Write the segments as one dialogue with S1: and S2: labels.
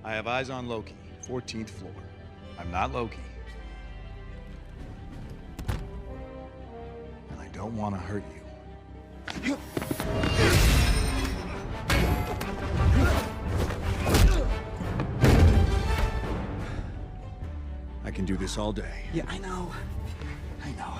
S1: I have eyes on Loki, 14th floor. I'm not Loki. And I don't want to hurt you. I can do this all day.
S2: Yeah, I know. I know.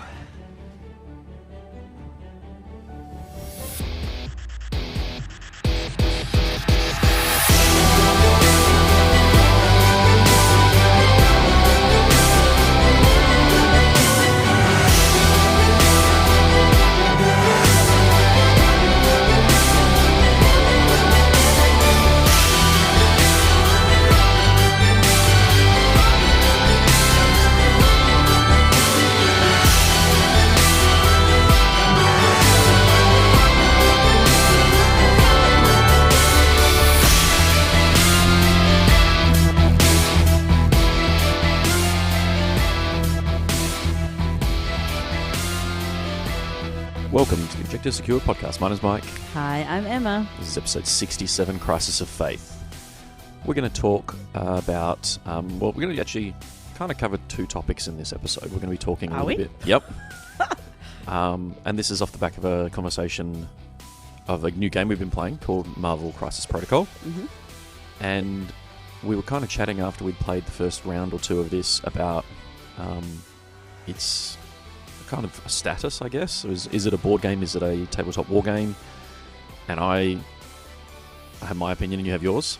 S3: Welcome to the Objective Secure podcast. My name's Mike.
S4: Hi, I'm Emma.
S3: This is episode 67, Crisis of Faith. We're going to talk about, we're going to actually kind of cover two topics in this episode. We're going to be talking a little bit. Yep. And this is off the back of a conversation of a new game we've been playing called Marvel Crisis Protocol.
S4: Mm-hmm.
S3: And we were kind of chatting after we'd played the first round or two of this about its kind of a status, I guess. Is it a board game? Is it a tabletop war game? And I have my opinion and you have yours.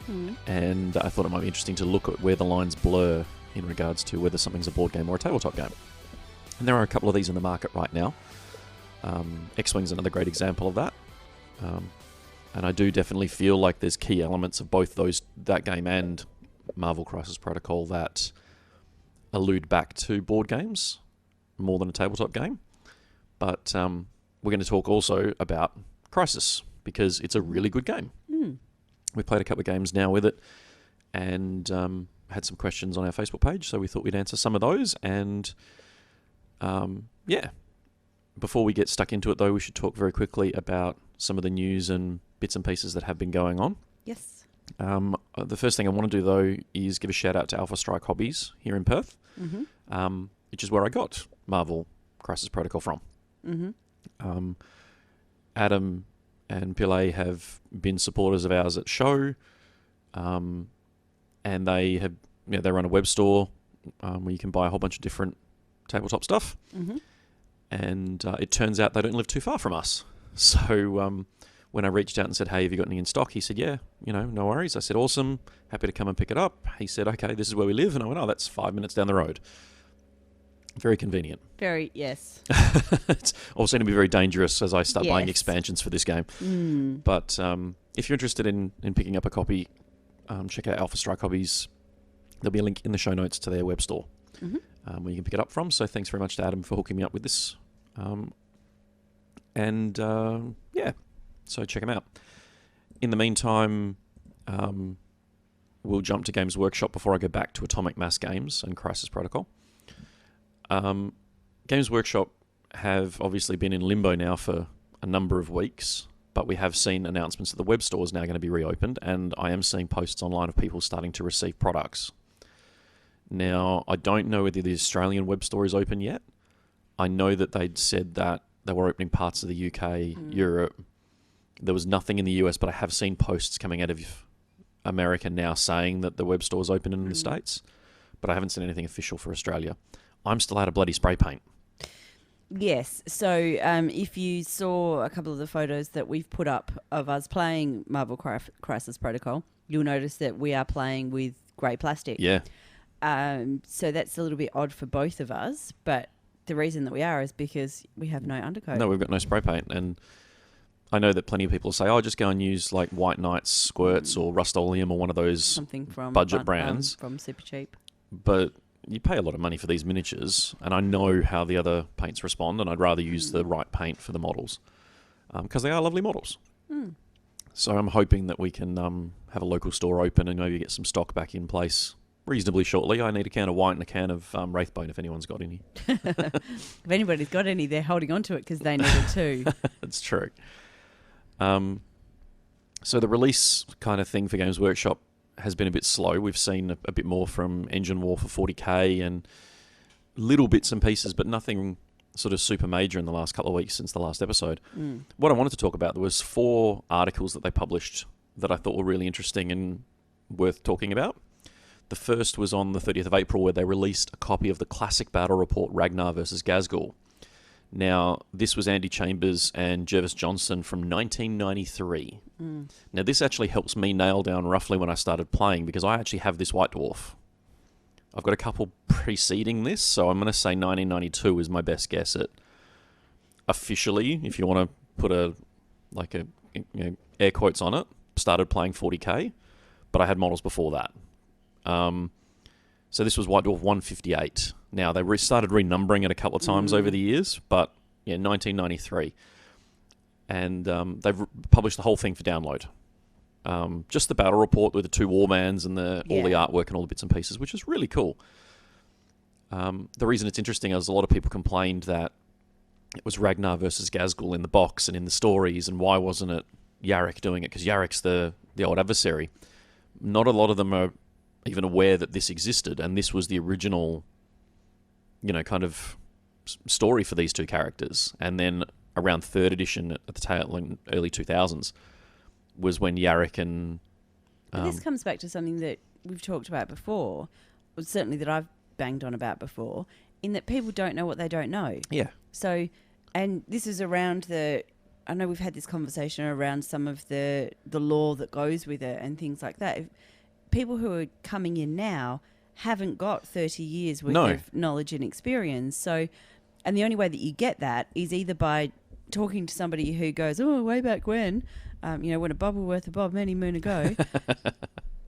S4: Mm.
S3: And I thought it might be interesting to look at where the lines blur in regards to whether something's a board game or a tabletop game. And there are a couple of these in the market right now. X-Wing's another great example of that. And I do definitely feel like there's key elements of both that game and Marvel Crisis Protocol that allude back to board games more than a tabletop game. But we're going to talk also about Crisis because it's a really good game.
S4: Mm.
S3: We've played a couple of games now with it and had some questions on our Facebook page, so we thought we'd answer some of those. And before we get stuck into it though, we should talk very quickly about some of the news and bits and pieces that have been going on.
S4: Yes.
S3: The first thing I want to do though is give a shout out to Alpha Strike Hobbies here in Perth.
S4: Mm-hmm.
S3: Which is where I got Marvel Crisis Protocol from.
S4: Mm-hmm.
S3: Adam and Pillay have been supporters of ours at show, and they run a web store where you can buy a whole bunch of different tabletop stuff.
S4: Mm-hmm.
S3: And it turns out they don't live too far from us. So when I reached out and said, "Hey, have you got any in stock?" He said, "Yeah, no worries." I said, "Awesome, happy to come and pick it up." He said, "Okay, this is where we live," and I went, "Oh, that's 5 minutes down the road." Very convenient.
S4: Very, yes.
S3: It's also going to be very dangerous as I start buying
S4: Yes.
S3: expansions for this game.
S4: Mm.
S3: But if you're interested in picking up a copy, check out Alpha Strike Hobbies. There'll be a link in the show notes to their web store
S4: Mm-hmm.
S3: where you can pick it up from. So thanks very much to Adam for hooking me up with this. So check them out. In the meantime, we'll jump to Games Workshop before I go back to Atomic Mass Games and Crisis Protocol. Games Workshop have obviously been in limbo now for a number of weeks, but we have seen announcements that the web store is now going to be reopened, and I am seeing posts online of people starting to receive products. Now, I don't know whether the Australian web store is open yet. I know that they'd said that they were opening parts of the UK, Europe. There was nothing in the US, but I have seen posts coming out of America now saying that the web store is open in the States, but I haven't seen anything official for Australia. I'm still out of bloody spray paint.
S4: Yes. So if you saw a couple of the photos that we've put up of us playing Marvel Crisis Protocol, you'll notice that we are playing with grey plastic.
S3: Yeah.
S4: So that's a little bit odd for both of us, but the reason that we are is because we have no undercoat.
S3: No, we've got no spray paint. And I know that plenty of people say, "Oh, just go and use like White Knights squirts or Rust-Oleum or one of those
S4: something from
S3: budget brands.
S4: From Super Cheap."
S3: But you pay a lot of money for these miniatures, and I know how the other paints respond, and I'd rather use the right paint for the models because they are lovely models.
S4: Mm.
S3: So I'm hoping that we can have a local store open and maybe get some stock back in place reasonably shortly. I need a can of white and a can of Wraithbone if anyone's got any.
S4: If anybody's got any, they're holding on to it because they need it too.
S3: That's true. So the release kind of thing for Games Workshop has been a bit slow. We've seen a bit more from Engine War for 40k and little bits and pieces, but nothing sort of super major in the last couple of weeks since the last episode. What I wanted to talk about, there was 4 articles that they published that I thought were really interesting and worth talking about. The first was on the 30th of April, where they released a copy of the classic battle report Ragnar versus Ghazghkull. Now, this was Andy Chambers and Jervis Johnson from 1993. Now, this actually helps me nail down roughly when I started playing, because I actually have this White Dwarf. I've got a couple preceding this, so I'm going to say 1992 is my best guess at officially, if you want to put air quotes on it, started playing 40k, but I had models before that. So this was White Dwarf 158. Now, they started renumbering it a couple of times over the years, but 1993. And they've published the whole thing for download. Just the battle report with the 2 warbands and all the artwork and all the bits and pieces, which is really cool. The reason it's interesting is a lot of people complained that it was Ragnar versus Ghazghkull in the box and in the stories, and why wasn't it Yarrick doing it? Because Yarrick's the old adversary. Not a lot of them are even aware that this existed, and this was the original, kind of story for these 2 characters. And then around 3rd edition at the tail in early 2000s was when Yarrick and...
S4: But this comes back to something that we've talked about before, or certainly that I've banged on about before, in that people don't know what they don't know.
S3: Yeah.
S4: So, and this is around I know we've had this conversation around some of the lore that goes with it and things like that. If people who are coming in now haven't got 30 years worth of knowledge and experience. So, and the only way that you get that is either by talking to somebody who goes, way back when, when a bob were worth a bob many moon ago,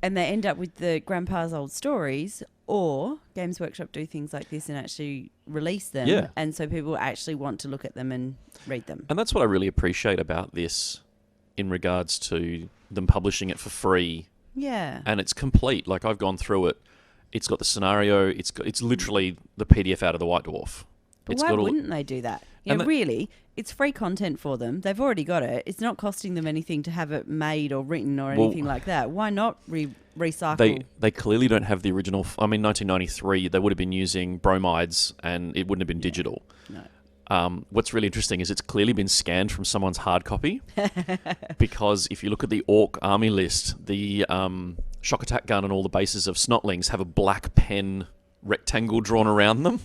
S4: and they end up with the grandpa's old stories, or Games Workshop do things like this and actually release them.
S3: Yeah.
S4: And so people actually want to look at them and read them.
S3: And that's what I really appreciate about this in regards to them publishing it for free.
S4: Yeah.
S3: And it's complete. Like, I've gone through it. It's got the scenario. It's literally the PDF out of the White Dwarf.
S4: But why wouldn't they do that? Really, it's free content for them. They've already got it. It's not costing them anything to have it made or written or anything like that. Why not recycle?
S3: They clearly don't have the original. 1993, they would have been using bromides, and it wouldn't have been digital.
S4: No.
S3: What's really interesting is it's clearly been scanned from someone's hard copy, because if you look at the Orc army list, the shock attack gun and all the bases of Snotlings have a black pen rectangle drawn around them,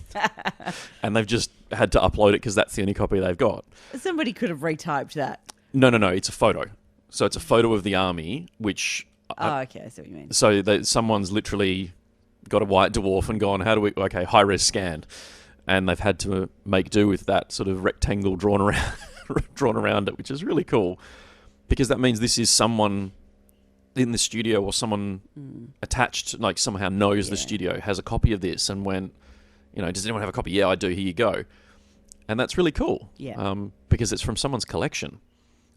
S3: and they've just had to upload it because that's the only copy they've got.
S4: Somebody could have retyped that.
S3: No, it's a photo. So it's a photo of the army, which...
S4: okay, I see what you mean.
S3: So someone's literally got a White Dwarf and gone, high-res scan. And they've had to make do with that sort of rectangle drawn around it, which is really cool. Because that means this is someone in the studio, or someone attached, like somehow knows the studio, has a copy of this and went, does anyone have a copy? Yeah, I do. Here you go. And that's really cool.
S4: Yeah.
S3: Because it's from someone's collection.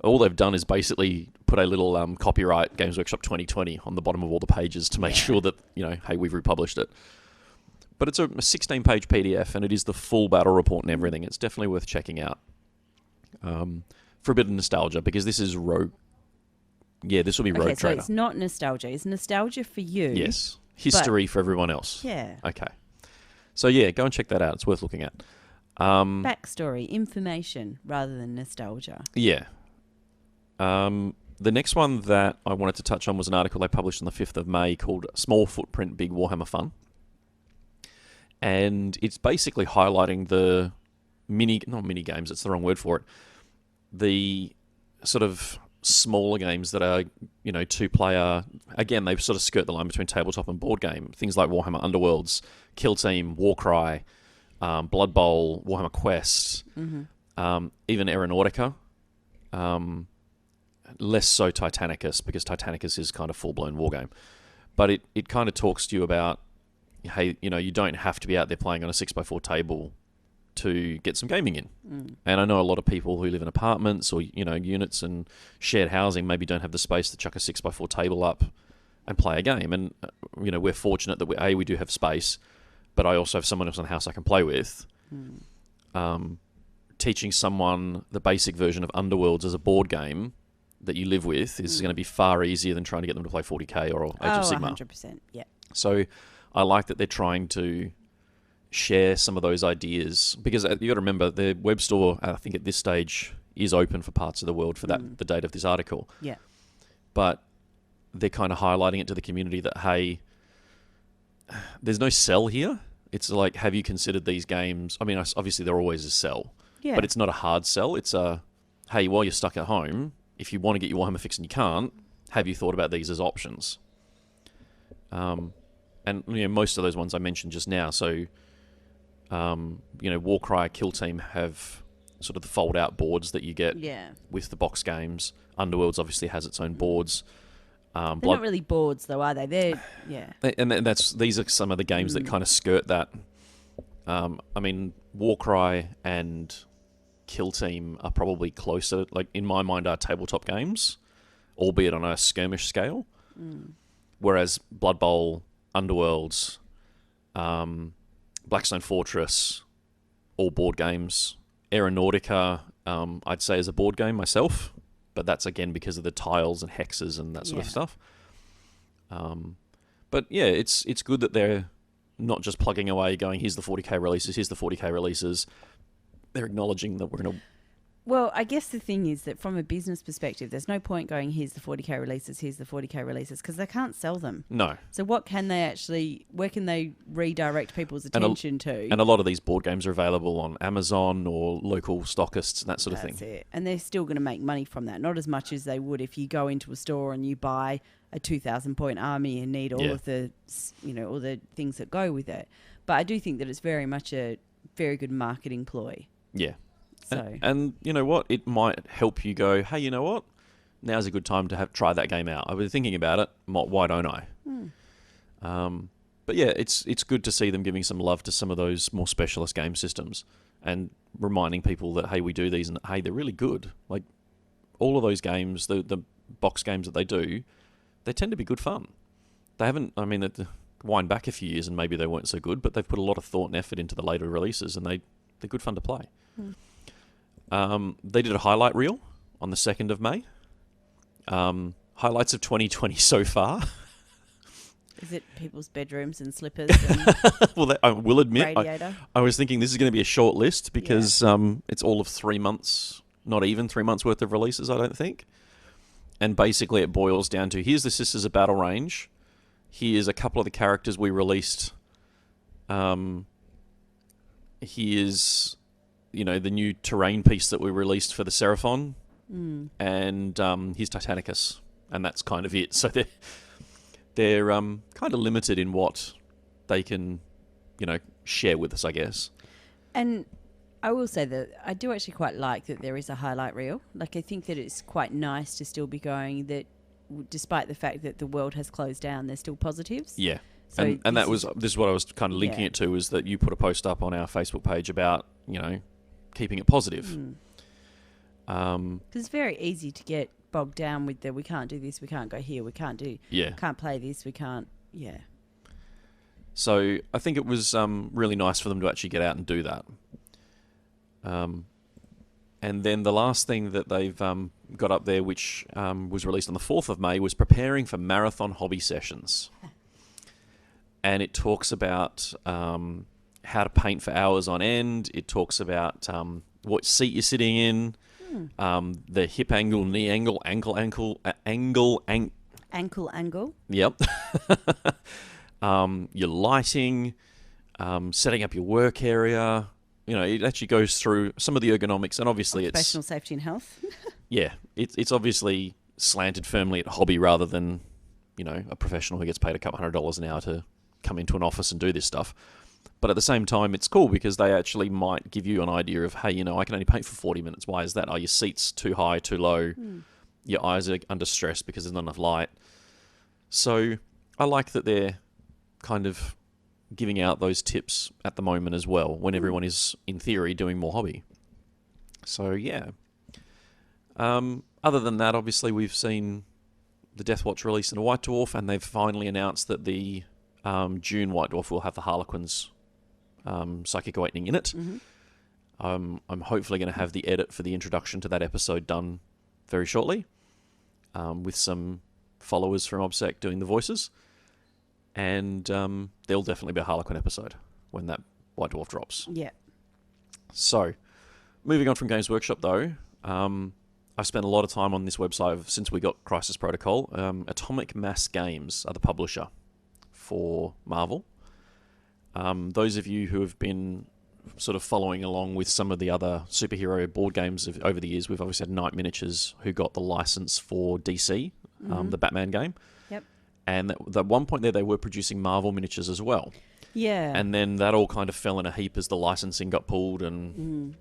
S3: All they've done is basically put a little copyright Games Workshop 2020 on the bottom of all the pages to make sure that, hey, we've republished it. But it's a 16-page PDF, and it is the full battle report and everything. It's definitely worth checking out for a bit of nostalgia, because this is Rogue. Yeah, this will be Rogue Trader.
S4: So it's not nostalgia. It's nostalgia for you.
S3: Yes. History for everyone else.
S4: Yeah.
S3: Okay. So, yeah, go and check that out. It's worth looking at.
S4: Backstory, information, rather than nostalgia.
S3: Yeah. The next one that I wanted to touch on was an article they published on the 5th of May called Small Footprint, Big Warhammer Fun. And it's basically highlighting the not mini games, it's the wrong word for it, the sort of smaller games that are, 2-player. Again, they sort of skirt the line between tabletop and board game. Things like Warhammer Underworlds, Kill Team, Warcry, Blood Bowl, Warhammer Quest, even Aeronautica. Less so Titanicus, because Titanicus is kind of full-blown wargame. But it kind of talks to you about, hey, you don't have to be out there playing on a 6x4 table to get some gaming in. And I know a lot of people who live in apartments or, units and shared housing maybe don't have the space to chuck a 6x4 table up and play a game. And, we're fortunate that we do have space, but I also have someone else in the house I can play with. Teaching someone the basic version of Underworlds as a board game that you live with is going to be far easier than trying to get them to play 40k or Age of Sigmar.
S4: 100%. Yeah.
S3: So I like that they're trying to share some of those ideas, because you got to remember the web store, I think at this stage, is open for parts of the world for the date of this article.
S4: Yeah.
S3: But they're kind of highlighting it to the community that, hey, there's no sell here. It's like, have you considered these games? I mean, obviously there always is sell, but it's not a hard sell. It's a, hey, while you're stuck at home, if you want to get your Warhammer fix and you can't, have you thought about these as options? And most of those ones I mentioned just now. So, Warcry, Kill Team have sort of the fold-out boards that you get with the box games. Underworlds obviously has its own boards.
S4: They're not really boards, though, are they? They're,
S3: And these are some of the games that kind of skirt that. I mean, Warcry and Kill Team are probably closer, like in my mind, are tabletop games, albeit on a skirmish scale. Whereas Blood Bowl, Underworlds, Blackstone Fortress, all board games. Aeronautica, I'd say is a board game myself, but that's again because of the tiles and hexes and that sort of stuff. But yeah, it's good that they're not just plugging away going, here's the 40k releases, here's the 40k releases. They're acknowledging that we're going to...
S4: Well, I guess the thing is that from a business perspective, there's no point going, here's the 40k releases, here's the 40k releases, because they can't sell them.
S3: No.
S4: So where can they redirect people's attention to?
S3: And a lot of these board games are available on Amazon or local stockists and that sort of thing.
S4: That's it. And they're still going to make money from that. Not as much as they would if you go into a store and you buy a 2,000 point army and need all of the, all the things that go with it. But I do think that it's very much a very good marketing ploy.
S3: Yeah.
S4: So.
S3: And you know what? It might help you go, hey, you know what? Now's a good time to try that game out. I've been thinking about it. Why don't I? But yeah, it's good to see them giving some love to some of those more specialist game systems and reminding people that, hey, we do these and, hey, they're really good. Like, all of those games, the box games that they do, they tend to be good fun. They haven't, wind back a few years and maybe they weren't so good, but they've put a lot of thought and effort into the later releases and they're good fun to play. They did a highlight reel on the 2nd of May. Highlights of 2020 so far.
S4: Is it people's bedrooms and slippers and
S3: well, I will admit,
S4: radiator?
S3: I was thinking this is going to be a short list because it's all of 3 months, not even 3 months worth of releases, I don't think. And basically it boils down to, here's the Sisters of Battle range. Here's a couple of the characters we released. Here's... the new terrain piece that we released for the Seraphon, and here's Titanicus, and that's kind of it. So they're kind of limited in what they can, share with us, I guess.
S4: And I will say that I do actually quite like that there is a highlight reel. Like, I think that it's quite nice to still be going that, despite the fact that the world has closed down, there's still positives. Yeah. So and this is what I was kind of linking it to, is that you put a post up on our Facebook page about, keeping it positive. Because it's very easy to get bogged down with we can't do this, we can't go here, we can't play this, we can't,
S3: So I think it was really nice for them to actually get out and do that. And then the last thing that they've got up there, which was released on the 4th of May, was preparing for marathon hobby sessions. And it talks about... how to paint for hours on end. It talks about what seat you're sitting in, the hip angle, knee angle, ankle angle. Yep. Your lighting, setting up your work area. It actually goes through some of the ergonomics, and obviously
S4: occupational safety and health.
S3: Yeah, it's obviously slanted firmly at hobby rather than a professional who gets paid a couple $100 an hour to come into an office and do this stuff. But at the same time, it's cool because they actually might give you an idea of, hey, I can only paint for 40 minutes. Why is that? Are your seats too high, too low? Your eyes are under stress because there's not enough light. So I like that they're kind of giving out those tips at the moment as well, when everyone is, in theory, doing more hobby. So, yeah. Other than that, obviously, we've seen the Death Watch release in a White Dwarf, and they've finally announced that the June White Dwarf will have the Harlequins Psychic Awakening in it. I'm hopefully going to have the edit for the introduction to that episode done very shortly. with some followers from OBSEC doing the voices. And there'll definitely be a Harlequin episode when that White Dwarf drops.
S4: Yeah.
S3: So, moving on from Games Workshop, though, I've spent a lot of time on this website since we got Crisis Protocol. Atomic Mass Games are the publisher for Marvel. Those of you who have been sort of following along with some of the other superhero board games over the years, we've obviously had Night Miniatures, who got the license for DC, the Batman game.
S4: Yep.
S3: And at one point there, they were producing Marvel miniatures as well.
S4: Yeah.
S3: And then that all kind of fell in a heap as the licensing got pulled and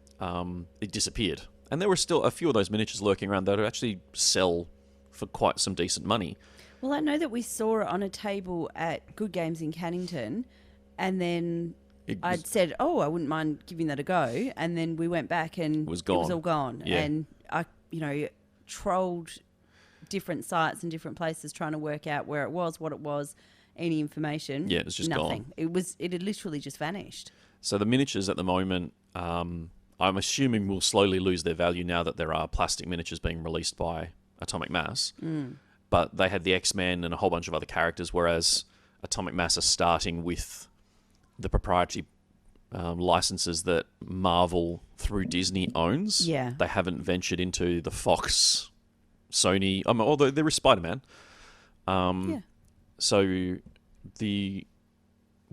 S3: it disappeared. And there were still a few of those miniatures lurking around that would actually sell for quite some decent money.
S4: Well, I know that we saw it on a table at Good Games in Cannington, and then I'd said, I wouldn't mind giving that a go. And then we went back and
S3: it was all
S4: gone.
S3: Yeah.
S4: And I, trolled different sites and different places trying to work out where it was, what it was, any information.
S3: Yeah, it's just
S4: nothing.
S3: gone.
S4: It had literally just vanished.
S3: So the miniatures at the moment, I'm assuming will slowly lose their value now that there are plastic miniatures being released by Atomic Mass. But they had the X-Men and a whole bunch of other characters, whereas Atomic Mass are starting with the proprietary licenses that Marvel through Disney owns.
S4: Yeah.
S3: They haven't ventured into the Fox, Sony, although there is Spider-Man.
S4: Yeah.
S3: So the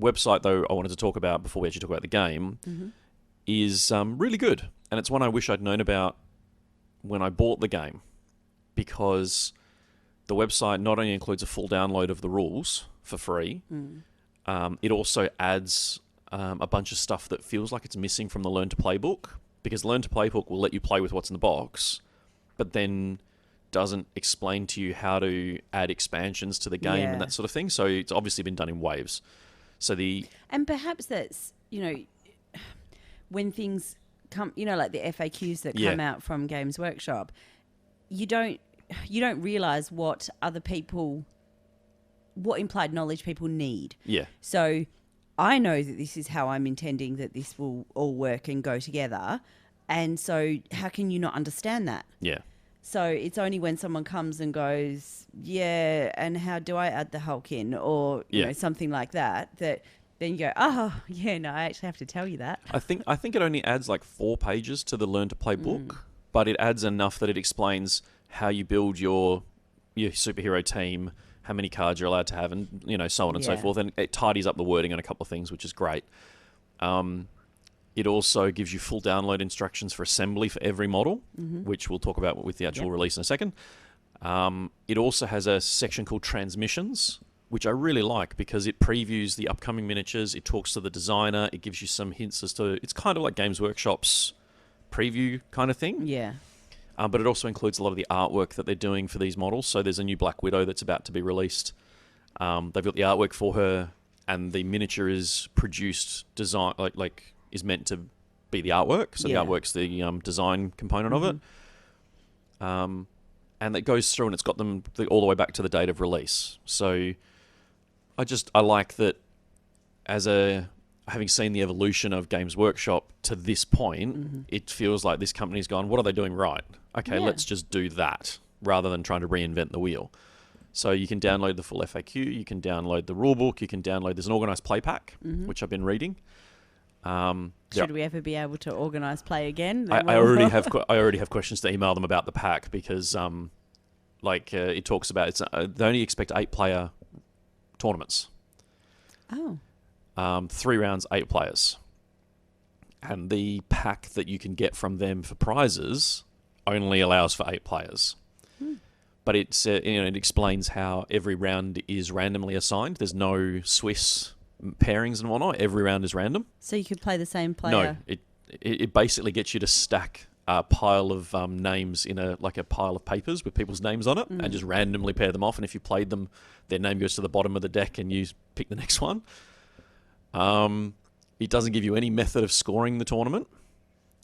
S3: website, though, I wanted to talk about before we actually talk about the game, is really good. And it's one I wish I'd known about when I bought the game, because the website not only includes a full download of the rules for free, it also adds a bunch of stuff that feels like it's missing from the Learn to Play book, because Learn to Play book will let you play with what's in the box, but then doesn't explain to you how to add expansions to the game and that sort of thing. So it's obviously been done in waves.
S4: And perhaps that's, when things come, like the FAQs that come out from Games Workshop, you don't realise what implied knowledge people need.
S3: Yeah.
S4: So I know that this is how I'm intending that this will all work and go together. And so how can you not understand that?
S3: Yeah.
S4: So it's only when someone comes and goes, and how do I add the Hulk in? Or, something like that then you go, I actually have to tell you that.
S3: I think it only adds like 4 pages to the Learn to Play book, but it adds enough that it explains how you build your superhero team, how many cards you're allowed to have, and so on and so forth. And it tidies up the wording on a couple of things, which is great. It also gives you full download instructions for assembly for every model, which we'll talk about with the actual release in a second. It also has a section called Transmissions, which I really like because it previews the upcoming miniatures. It talks to the designer. It gives you some hints as to... It's kind of like Games Workshop's preview kind of thing.
S4: Yeah.
S3: But it also includes a lot of the artwork that they're doing for these models. So there's a new Black Widow that's about to be released. They've got the artwork for her, and the miniature is produced, design is meant to be the artwork. So the artwork's the design component of it. And it goes through and it's got them all the way back to the date of release. So I like that having seen the evolution of Games Workshop to this point, it feels like this company's gone, what are they doing right? Okay, let's just do that rather than trying to reinvent the wheel. So you can download the full FAQ, you can download the rulebook, you can download, there's an organised play pack, which I've been reading.
S4: Should we ever be able to organise play again?
S3: I already have questions to email them about the pack because, it talks about they only expect 8-player tournaments.
S4: Oh.
S3: 3 rounds, 8 players, and the pack that you can get from them for prizes only allows for 8 players. But it explains how every round is randomly assigned. There's no Swiss pairings and whatnot. Every round is random.
S4: So you could play the same player?
S3: No, it basically gets you to stack a pile of names in a pile of papers with people's names on it and just randomly pair them off. And if you played them, their name goes to the bottom of the deck and you pick the next one. It doesn't give you any method of scoring the tournament.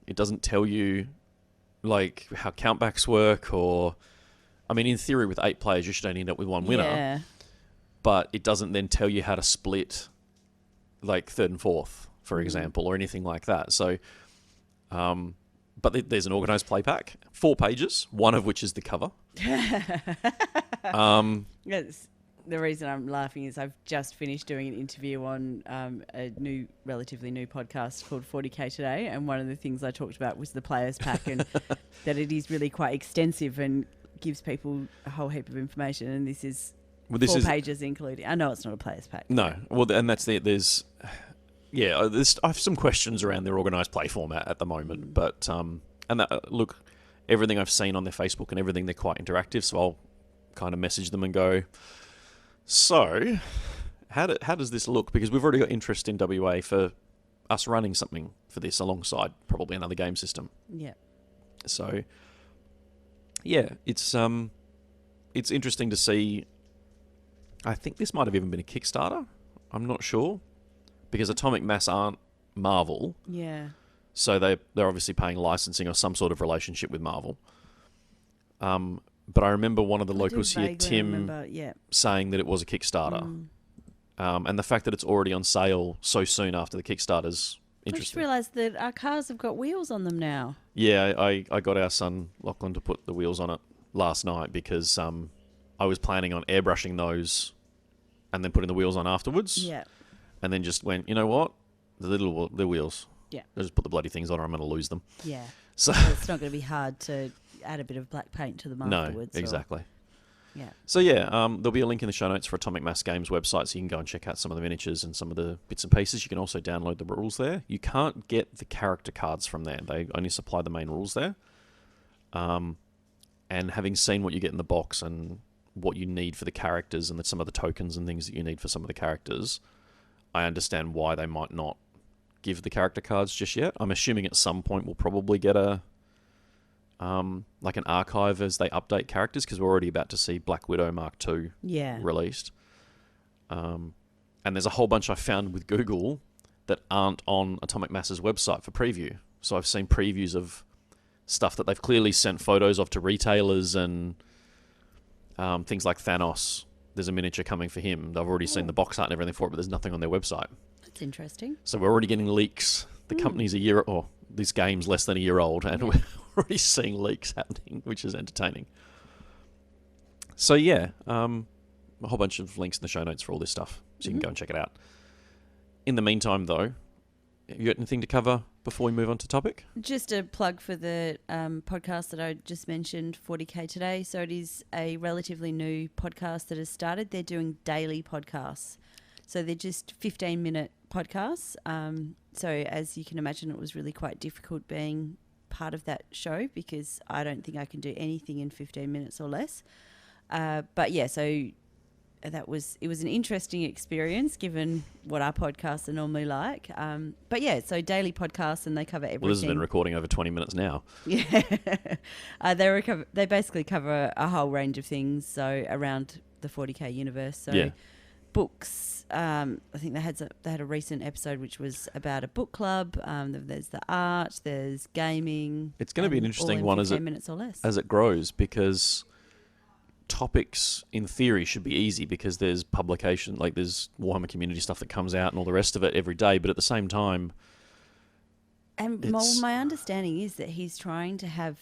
S3: It doesn't tell you how countbacks work or... I mean, in theory, with 8 players, you should only end up with one winner.
S4: Yeah.
S3: But it doesn't then tell you how to split, third and fourth, for example, or anything like that. So But there's an organised play pack, 4 pages, one of which is the cover.
S4: Yes. The reason I'm laughing is I've just finished doing an interview on a relatively new podcast called 40K Today, and one of the things I talked about was the players pack and that it is really quite extensive and gives people a whole heap of information. And this is 4 pages including. I know it's not a players pack.
S3: No, well, and that's there's I have some questions around their organised play format at the moment, but look, everything I've seen on their Facebook and everything, they're quite interactive, so I'll kind of message them and go, so how does this look? Because we've already got interest in WA for us running something for this alongside probably another game system.
S4: Yeah.
S3: So yeah, it's interesting to see. I think this might have even been a Kickstarter. I'm not sure, because Atomic Mass aren't Marvel.
S4: Yeah.
S3: So they're obviously paying licensing or some sort of relationship with Marvel. But I remember one of the locals here, Tim, saying that it was a Kickstarter. And the fact that it's already on sale so soon after the Kickstarter's interesting. I just realised
S4: that our cars have got wheels on them now.
S3: Yeah, I got our son, Lachlan, to put the wheels on it last night because I was planning on airbrushing those and then putting the wheels on afterwards.
S4: Yeah.
S3: And then just went, you know what? The wheels.
S4: Yeah.
S3: I'll just put the bloody things on or I'm going to lose them.
S4: Yeah.
S3: So
S4: it's not going to be hard to add a bit of black paint to them afterwards.
S3: No, exactly.
S4: Yeah.
S3: So yeah, there'll be a link in the show notes for Atomic Mass Games website, so you can go and check out some of the miniatures and some of the bits and pieces. You can also download the rules there. You can't get the character cards from there. They only supply the main rules there. And having seen what you get in the box and what you need for the characters and some of the tokens and things that you need for some of the characters, I understand why they might not give the character cards just yet. I'm assuming at some point we'll probably get like an archive as they update characters, because we're already about to see Black Widow Mark II released. And there's a whole bunch I found with Google that aren't on Atomic Mass's website for preview. So I've seen previews of stuff that they've clearly sent photos of to retailers and things like Thanos. There's a miniature coming for him. They've already seen the box art and everything for it, but there's nothing on their website.
S4: That's interesting.
S3: So we're already getting leaks. The company's this game's less than a year old, and we're already seeing leaks happening, which is entertaining. So yeah, a whole bunch of links in the show notes for all this stuff, so you can go and check it out. In the meantime, though, have you got anything to cover before we move on to topic?
S4: Just a plug for the podcast that I just mentioned, 40K Today. So it is a relatively new podcast that has started. They're doing daily podcasts. So they're just 15-minute podcasts. So as you can imagine, it was really quite difficult being part of that show, because I don't think I can do anything in 15 minutes or less. But yeah, so it was an interesting experience given what our podcasts are normally like. But yeah, so daily podcasts, and they cover everything.
S3: Well, this has been recording over 20 minutes now.
S4: Yeah. They basically cover a whole range of things, so around the 40K universe. So books. I think they had a recent episode which was about a book club. There's the art, there's gaming.
S3: It's going to be an interesting one as it grows, because topics in theory should be easy, because there's publication, like there's Warhammer community stuff that comes out and all the rest of it every day, but at the same time,
S4: and my understanding is that he's trying to have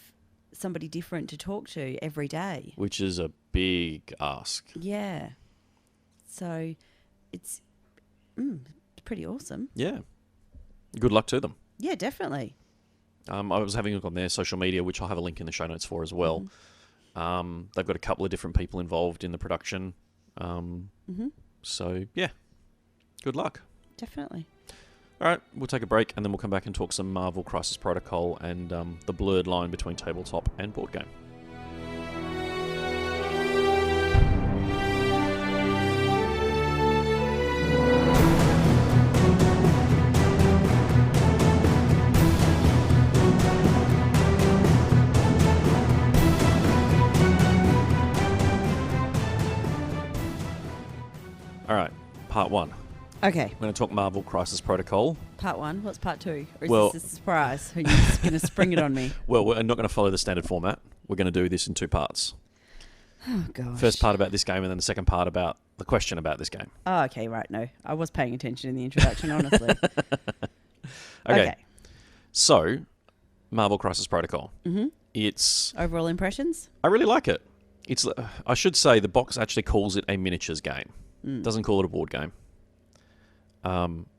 S4: somebody different to talk to every day,
S3: which is a big ask.
S4: Yeah, so it's pretty awesome.
S3: Yeah, good luck to them.
S4: Yeah, definitely.
S3: I was having a look on their social media, which I'll have a link in the show notes for as well. They've got a couple of different people involved in the production. So, yeah, good luck.
S4: Definitely.
S3: All right, we'll take a break, and then we'll come back and talk some Marvel Crisis Protocol and the blurred line between tabletop and board game. All right, part one.
S4: Okay.
S3: We're going to talk Marvel Crisis Protocol.
S4: Part one. What's part two? Or is
S3: Well-
S4: this a surprise? Are you just going to spring it on me?
S3: Well, we're not going to follow the standard format. We're going to do this in 2 parts.
S4: Oh, gosh.
S3: First part about this game, and then the second part about the question about this game.
S4: Oh, okay, right. No, I was paying attention in the introduction, honestly.
S3: Okay. So, Marvel Crisis Protocol.
S4: Mm-hmm.
S3: It's
S4: Overall impressions?
S3: I really like it. It's I should say the box actually calls it a miniatures game. Doesn't call it a board game.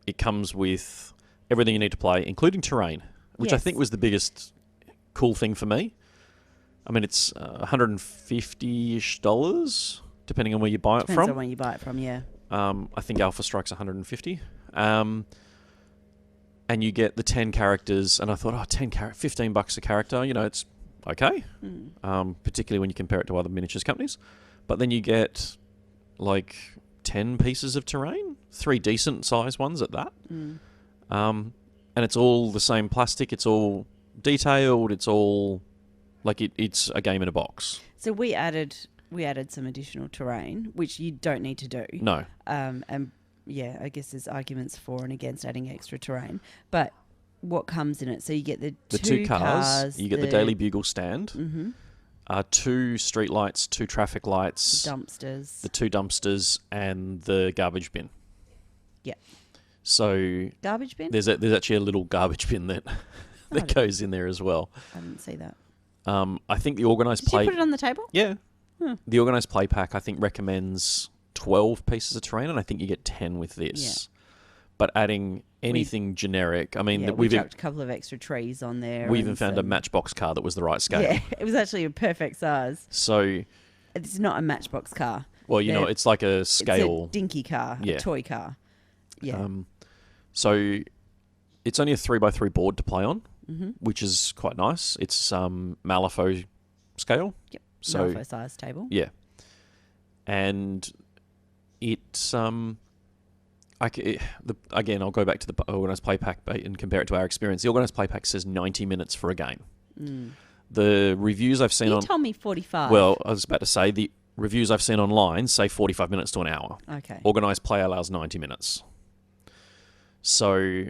S3: It comes with everything you need to play, including terrain, which I
S4: Yes.
S3: think was the biggest cool thing for me. I mean, it's $150-ish, depending on where you buy it
S4: Depends
S3: from.
S4: on where you buy it from, yeah.
S3: I think Alpha Strike's 150. And you get the 10 characters, and I thought, $15 a character, it's okay. Particularly when you compare it to other miniatures companies. But then you get, 10 pieces of terrain, 3 decent sized ones at that. And it's all the same plastic, it's all detailed, it's all, it's a game in a box.
S4: So we added some additional terrain, which you don't need to do.
S3: No.
S4: And yeah, I guess there's arguments for and against adding extra terrain. But what comes in it? So you get the
S3: two cars, you get the Daily Bugle stand, 2 street lights, 2 traffic lights,
S4: dumpsters,
S3: the 2 dumpsters, and the garbage bin.
S4: Yeah.
S3: So
S4: garbage bin.
S3: There's actually a little garbage bin that goes in there as well.
S4: I didn't see that.
S3: I think the organised
S4: Did
S3: play.
S4: you put it on the table?
S3: Yeah. The organised play pack I think recommends 12 pieces of terrain, and I think you get 10 with this. Yeah. But adding anything generic, I mean,
S4: we chucked a couple of extra trees on there.
S3: We even found a Matchbox car that was the right scale.
S4: Yeah, it was actually a perfect size.
S3: So
S4: it's not a Matchbox car.
S3: Well, it's like a scale.
S4: It's a dinky car, a toy car. Yeah.
S3: So it's only a 3x3 board to play on, which is quite nice. It's Malifaux scale.
S4: Yep.
S3: So
S4: Malifaux size table.
S3: Yeah. And it's again, I'll go back to the organised play pack and compare it to our experience. The organised play pack says 90 minutes for a game. The reviews I've seen
S4: You told me 45.
S3: Well, I was about to say the reviews I've seen online say 45 minutes to an hour.
S4: Okay.
S3: Organised play allows 90 minutes. So,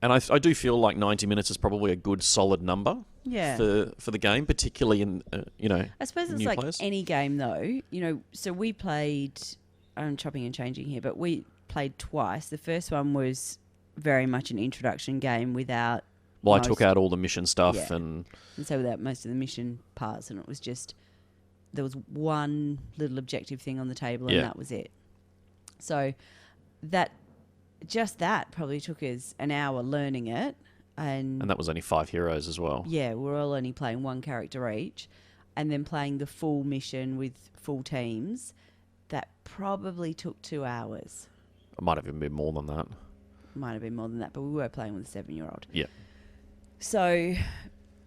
S3: and I do feel like 90 minutes is probably a good solid number.
S4: Yeah.
S3: For the game, particularly in
S4: I suppose it's
S3: new
S4: like
S3: players.
S4: any game though. So we played. I'm chopping and changing here, but we played twice. The first one was very much an introduction game without.
S3: Well, I took out all the mission stuff
S4: and so without most of the mission parts, and it was just there was one little objective thing on the table, and that was it. So that probably took us an hour learning it. And
S3: that was only 5 heroes as well.
S4: Yeah, we're all only playing one character each. And then playing the full mission with full teams, that probably took 2 hours.
S3: It might have even been more than that.
S4: Might have been more than that, but we were playing with a 7-year-old.
S3: Yeah.
S4: So,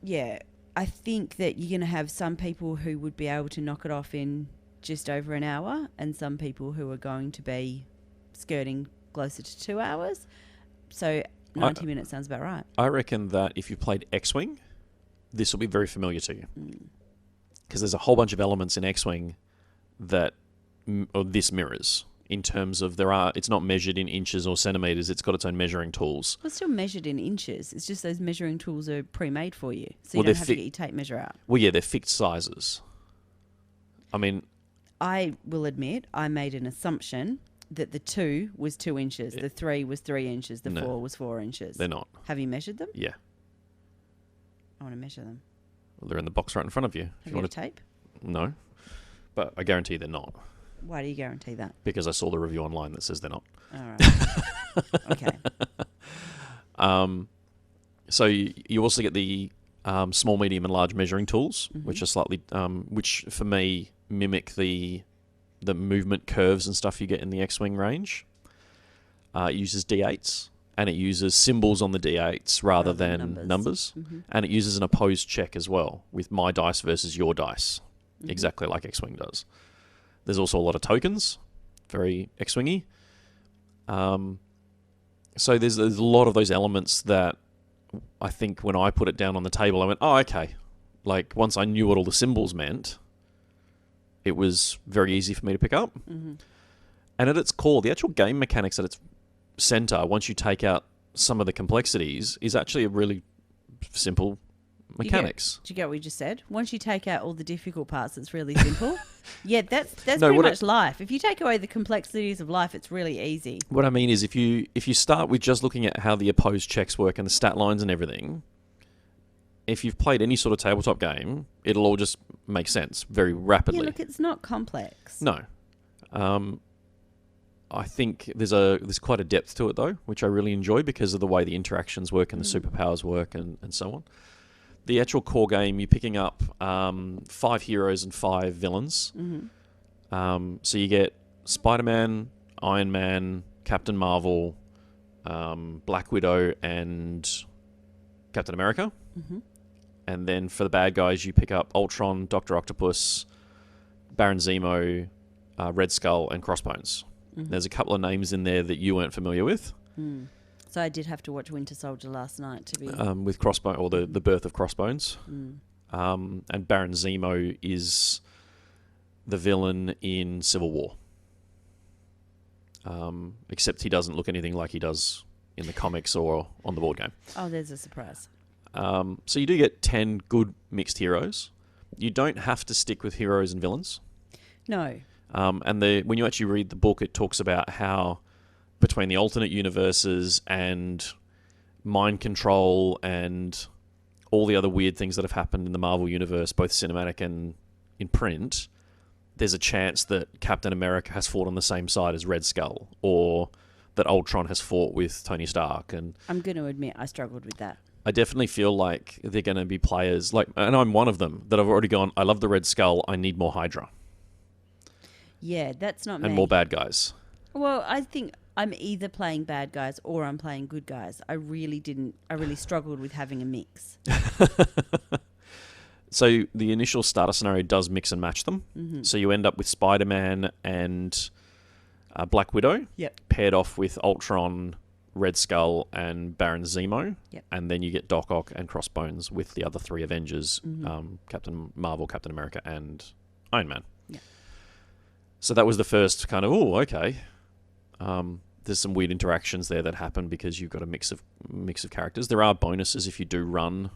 S4: yeah, I think that you're going to have some people who would be able to knock it off in just over an hour, and some people who are going to be skirting closer to 2 hours. So 90 minutes sounds about right.
S3: I reckon that if you played X-Wing, this will be very familiar to you. Because there's a whole bunch of elements in X-Wing that this mirrors in terms of it's not measured in inches or centimetres, it's got its own measuring tools.
S4: Well, it's still measured in inches. It's just those measuring tools are pre-made for you. So you don't have to get your tape measure out.
S3: Well, yeah, they're fixed sizes. I mean...
S4: I will admit, I made an assumption that the 2 was 2 inches, the 3 was 3 inches, the 4 was 4 inches.
S3: They're not.
S4: Have you measured them?
S3: Yeah.
S4: I want to measure them.
S3: Well, they're in the box right in front of you.
S4: Have you got tape?
S3: No. But I guarantee they're not.
S4: Why do you guarantee that?
S3: Because I saw the review online that says they're not.
S4: All right. Okay.
S3: So you also get the small, medium, and large measuring tools, which are slightly, which for me mimic the movement curves and stuff you get in the X-Wing range. It uses D8s, and it uses symbols on the D8s rather than numbers. And it uses an opposed check as well, with my dice versus your dice, exactly like X-Wing does. There's also a lot of tokens, very X-Wingy. So there's a lot of those elements that I think when I put it down on the table, I went, oh, okay. Like, once I knew what all the symbols meant, it was very easy for me to pick up. And at its core, the actual game mechanics at its center, once you take out some of the complexities, is actually a really simple mechanics.
S4: Do you get what you just said? Once you take out all the difficult parts, it's really simple. Yeah, that's pretty much life. If you take away the complexities of life, it's really easy.
S3: What I mean is if you start with just looking at how the opposed checks work and the stat lines and everything, if you've played any sort of tabletop game, it'll all just make sense very rapidly.
S4: Yeah, look, it's not complex.
S3: No. I think there's quite a depth to it, though, which I really enjoy because of the way the interactions work and the superpowers work and so on. The actual core game, you're picking up 5 heroes and 5 villains. So you get Spider-Man, Iron Man, Captain Marvel, Black Widow, and Captain America. And then for the bad guys, you pick up Ultron, Dr. Octopus, Baron Zemo, Red Skull, and Crossbones. There's a couple of names in there that you weren't familiar with.
S4: So I did have to watch Winter Soldier last night to be...
S3: with Crossbone, or the birth of Crossbones. And Baron Zemo is the villain in Civil War. Except he doesn't look anything like he does in the comics or on the board game.
S4: Oh, there's a surprise.
S3: So you do get 10 good mixed heroes. You don't have to stick with heroes and villains.
S4: No.
S3: And when you actually read the book, it talks about how between the alternate universes and mind control and all the other weird things that have happened in the Marvel universe, both cinematic and in print, there's a chance that Captain America has fought on the same side as Red Skull, or that Ultron has fought with Tony Stark. And
S4: I'm going to admit I struggled with that.
S3: I definitely feel like they're going to be players, and I'm one of them, that I've already gone, I love the Red Skull, I need more Hydra.
S4: Yeah, that's not me.
S3: And more bad guys.
S4: Well, I think I'm either playing bad guys or I'm playing good guys. I really struggled with having a mix.
S3: So the initial starter scenario does mix and match them. So you end up with Spider-Man and Black Widow paired off with Ultron, Red Skull, and Baron Zemo. And then you get Doc Ock and Crossbones with the other 3 Avengers, Captain Marvel, Captain America, and Iron Man. So that was the first kind of, okay. There's some weird interactions there that happen because you've got a mix of characters. There are bonuses if you do run.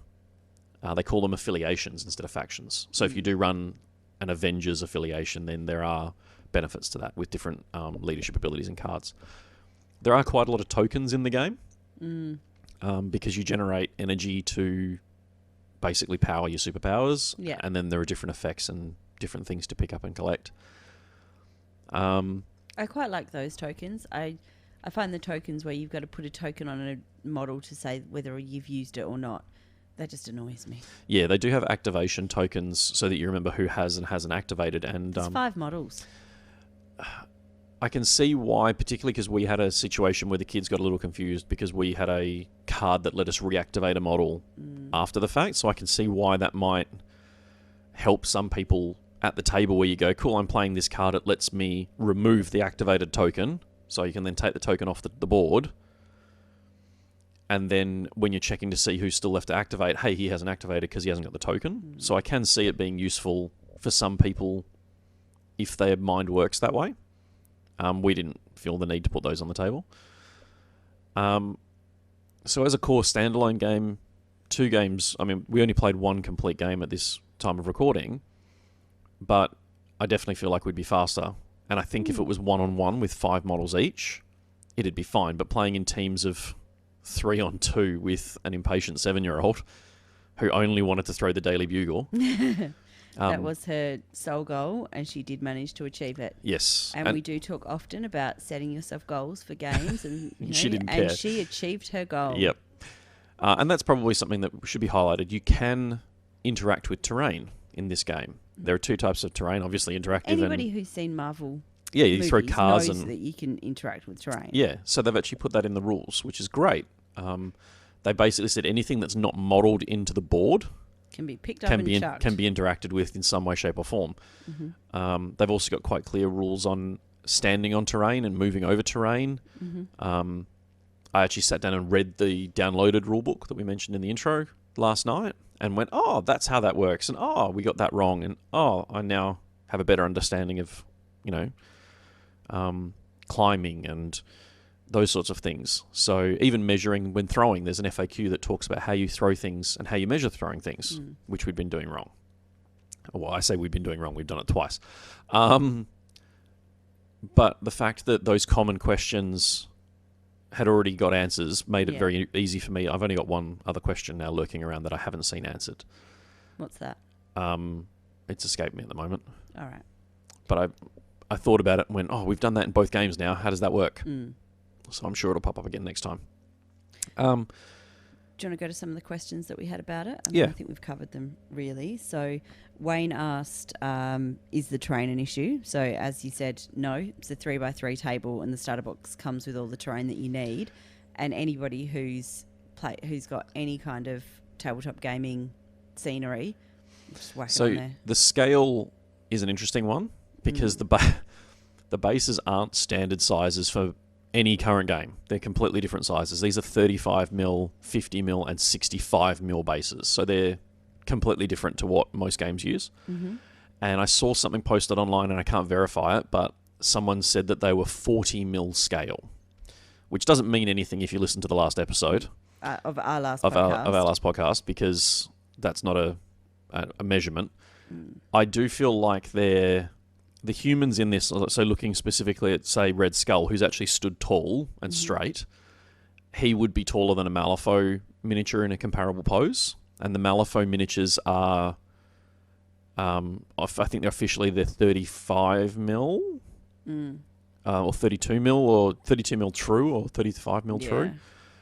S3: They call them affiliations instead of factions. So if you do run an Avengers affiliation, then there are benefits to that with different leadership abilities and cards. There are quite a lot of tokens in the game because you generate energy to basically power your superpowers. And then there are different effects and different things to pick up and collect.
S4: I quite like those tokens. I find the tokens where you've got to put a token on a model to say whether you've used it or not. That just annoys me.
S3: Yeah, they do have activation tokens so that you remember who has and hasn't activated. And
S4: there's 5 models.
S3: I can see why, particularly because we had a situation where the kids got a little confused because we had a card that let us reactivate a model after the fact. So I can see why that might help some people at the table where you go, cool, I'm playing this card, it lets me remove the activated token, so you can then take the token off the board, and then when you're checking to see who's still left to activate, hey, he hasn't activated because he hasn't got the token. So I can see it being useful for some people if their mind works that way. We didn't feel the need to put those on the table. So as a core standalone game, 2 games, I mean, we only played 1 complete game at this time of recording, but I definitely feel like we'd be faster. And I think if it was 1-on-1 with 5 models each, it'd be fine. But playing in teams of 3-on-2 with an impatient 7-year-old who only wanted to throw the Daily Bugle.
S4: That was her sole goal, and she did manage to achieve it.
S3: Yes.
S4: And we do talk often about setting yourself goals for games. And
S3: she didn't care.
S4: And she achieved her goal.
S3: Yep. And that's probably something that should be highlighted. You can interact with terrain in this game. There are 2 types of terrain, obviously interactive.
S4: Anybody who's seen Marvel
S3: you throw cars
S4: knows
S3: and
S4: that you can interact with terrain.
S3: Yeah, so they've actually put that in the rules, which is great. They basically said anything that's not modelled into the board
S4: can be picked up and chucked.
S3: Can be interacted with in some way, shape or form. They've also got quite clear rules on standing on terrain and moving over terrain. I actually sat down and read the downloaded rulebook that we mentioned in the intro last night and went, oh, that's how that works. And, oh, we got that wrong. And, oh, I now have a better understanding of, climbing and those sorts of things. So even measuring when throwing, there's an FAQ that talks about how you throw things and how you measure throwing things, which we'd been doing wrong. Well, I say we've been doing wrong. We've done it twice. But the fact that those common questions had already got answers made it
S4: Yeah.
S3: very easy for me. I've only got one other question now lurking around that I haven't seen answered.
S4: What's that?
S3: It's escaped me at the moment.
S4: All right.
S3: But I thought about it and went, oh, we've done that in both games now. How does that work? So I'm sure it'll pop up again next time.
S4: Do you want to go to some of the questions that we had about it?
S3: Yeah.
S4: I think we've covered them, really. So Wayne asked, is the terrain an issue? So as you said, no. It's a 3x3 table and the starter box comes with all the terrain that you need. And anybody who's got any kind of tabletop gaming scenery, just whack it on there.
S3: The scale is an interesting one because the bases aren't standard sizes for any current game. They're completely different sizes. These are 35mm, 50mm, and 65mm bases. So they're completely different to what most games use.
S4: Mm-hmm.
S3: And I saw something posted online, and I can't verify it, but someone said that they were 40mm scale, which doesn't mean anything if you listen to the last episode
S4: Of our last
S3: of
S4: podcast.
S3: our last podcast, because that's not a measurement. I do feel like the humans in this, so looking specifically at, say, Red Skull, who's actually stood tall and straight, he would be taller than a Malifaux miniature in a comparable pose. And the Malifaux miniatures are, I think they're officially 35mm, or 32mm, or 32mm true, or 35mm true.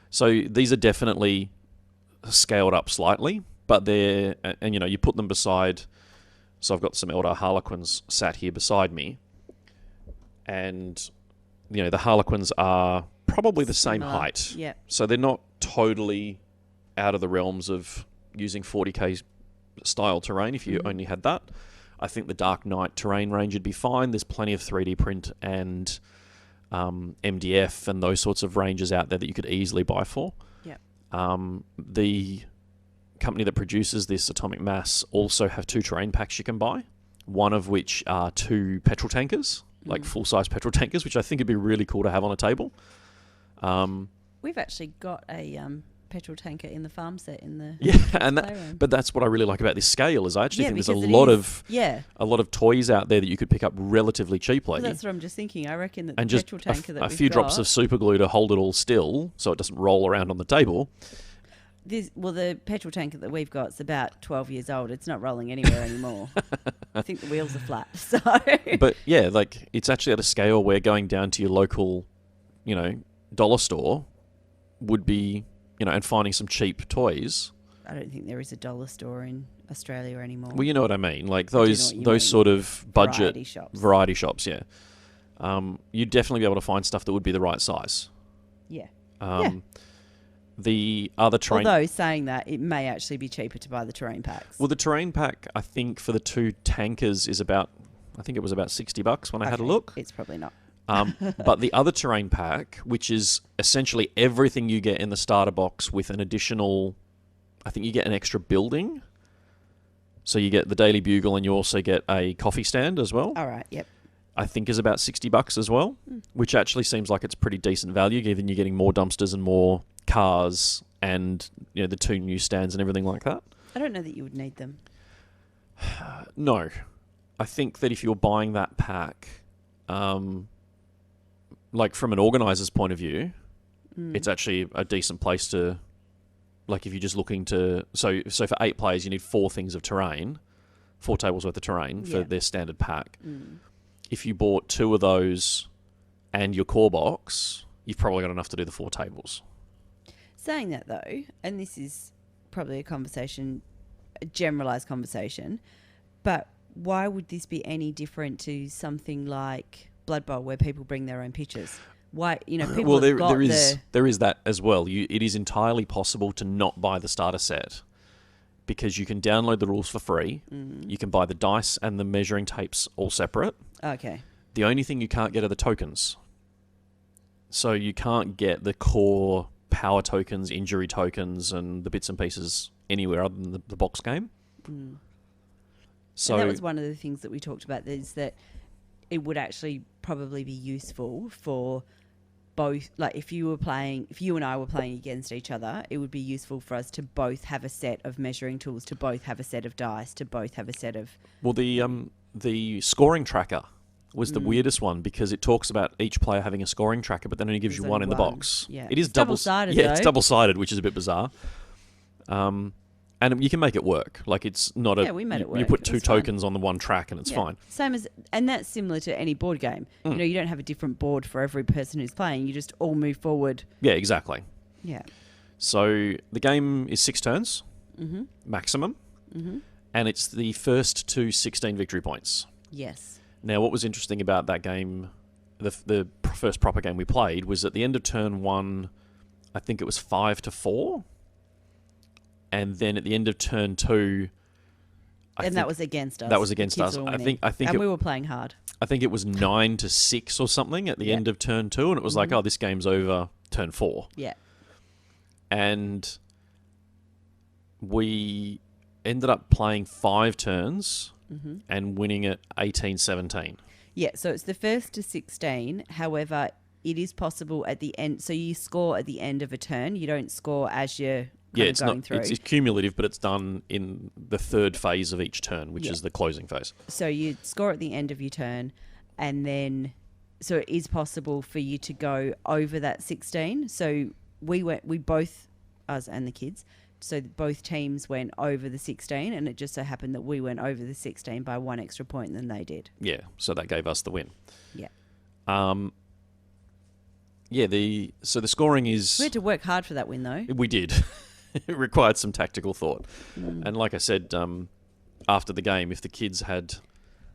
S3: So these are definitely scaled up slightly, but they're, and you put them beside. So I've got some Eldar Harlequins sat here beside me, and the Harlequins are probably the same
S4: Similar.
S3: height.
S4: Yeah.
S3: So they're not totally out of the realms of using 40k style terrain if you only had that. I think the Dark Knight terrain range would be fine. There's plenty of 3D print and MDF and those sorts of ranges out there that you could easily buy for.
S4: Yeah.
S3: The company that produces this, Atomic Mass, also have 2 terrain packs you can buy, one of which are 2 petrol tankers, like full-size petrol tankers, which I think would be really cool to have on a table.
S4: We've actually got a petrol tanker in the farm set in the playroom.
S3: But that's what I really like about this scale is I actually think there's a
S4: because
S3: lot of toys out there that you could pick up relatively cheaply.
S4: Well, that's what I'm just thinking. I reckon that
S3: and
S4: the
S3: just
S4: petrol tanker that
S3: a
S4: we've
S3: few
S4: got,
S3: drops of super glue to hold it all still so it doesn't roll around on the table.
S4: the petrol tanker that we've got is about 12 years old. It's not rolling anywhere anymore. I think the wheels are flat. So,
S3: But yeah, like it's actually at a scale where going down to your local, dollar store would be, and finding some cheap toys.
S4: I don't think there is a dollar store in Australia anymore.
S3: Well, you know what I mean. Like
S4: I do know
S3: those
S4: what you
S3: those
S4: mean.
S3: sort of budget
S4: Variety shops.
S3: yeah. You'd definitely be able to find stuff that would be the right size.
S4: Yeah.
S3: The other terrain...
S4: Although, saying that, it may actually be cheaper to buy the terrain packs.
S3: Well, the terrain pack, I think, for the 2 tankers is about... I think it was about $60 when I had a look.
S4: It's probably not.
S3: But the other terrain pack, which is essentially everything you get in the starter box with an additional... I think you get an extra building. So you get the Daily Bugle and you also get a coffee stand as well.
S4: All right, yep.
S3: I think is about $60 as well, which actually seems like it's pretty decent value given you're getting more dumpsters and more cars and the 2 newsstands and everything like that.
S4: I don't know that you would need them.
S3: No. I think that if you're buying that pack, like from an organizer's point of view, it's actually a decent place to, like if you're just looking to, so for 8 players you need 4 things of terrain, 4 tables worth of terrain for their standard pack. If you bought 2 of those and your core box, you've probably got enough to do the 4 tables.
S4: Saying that though, and this is probably a generalised conversation, but why would this be any different to something like Blood Bowl where people bring their own pictures? Why, people
S3: Well,
S4: have got
S3: there is that as well. It is entirely possible to not buy the starter set because you can download the rules for free. You can buy the dice and the measuring tapes all separate.
S4: Okay.
S3: The only thing you can't get are the tokens. So you can't get the core power tokens, injury tokens, and the bits and pieces anywhere other than the box game. So
S4: and that was one of the things that we talked about, is that it would actually probably be useful for both, like if you and I were playing against each other, it would be useful for us to both have a set of measuring tools, to both have a set of dice, to both have a set of...
S3: Well, the scoring tracker was the weirdest one because it talks about each player having a scoring tracker, but then only gives
S4: There's
S3: you one
S4: only
S3: in the
S4: one.
S3: box.
S4: Yeah.
S3: It is
S4: It's double-sided,
S3: Yeah, it's
S4: though.
S3: double-sided, which is a bit bizarre. And you can make it work. Like, it's not a...
S4: Yeah, we made it
S3: You
S4: work.
S3: put
S4: It
S3: two
S4: was fine.
S3: tokens on the one track and it's
S4: Yeah.
S3: fine.
S4: Same as, and that's similar to any board game. You know, you don't have a different board for every person who's playing. You just all move forward.
S3: Yeah, exactly.
S4: Yeah.
S3: So the game is 6 turns, maximum, and it's the first to 16 victory points.
S4: Yes.
S3: Now, what was interesting about that game, the first proper game we played, was at the end of turn 1, I think it was 5-4, and then at the end of turn 2,
S4: that was against us.
S3: That was
S4: The
S3: against
S4: kids
S3: us.
S4: were
S3: I
S4: winning.
S3: think
S4: and
S3: it,
S4: we were playing hard.
S3: I think it was 9-6 or something at the end of turn 2, and it was like, oh, this game's over turn 4.
S4: Yeah.
S3: And we ended up playing 5 turns and winning at 18-17.
S4: Yeah, so it's the first to 16. However, it is possible at the end. So you score at the end of a turn. You don't score as you're
S3: It's
S4: going
S3: not.
S4: through.
S3: It's cumulative, but it's done in the third phase of each turn, which is the closing phase.
S4: So you score at the end of your turn, and then so it is possible for you to go over that 16. So we both, us and the kids, so both teams went over the 16, and it just so happened that we went over the 16 by 1 extra point than they did.
S3: Yeah, so that gave us the win.
S4: Yeah.
S3: So the scoring is...
S4: We had to work hard for that win, though.
S3: We did. It required some tactical thought. And like I said, after the game, if the kids had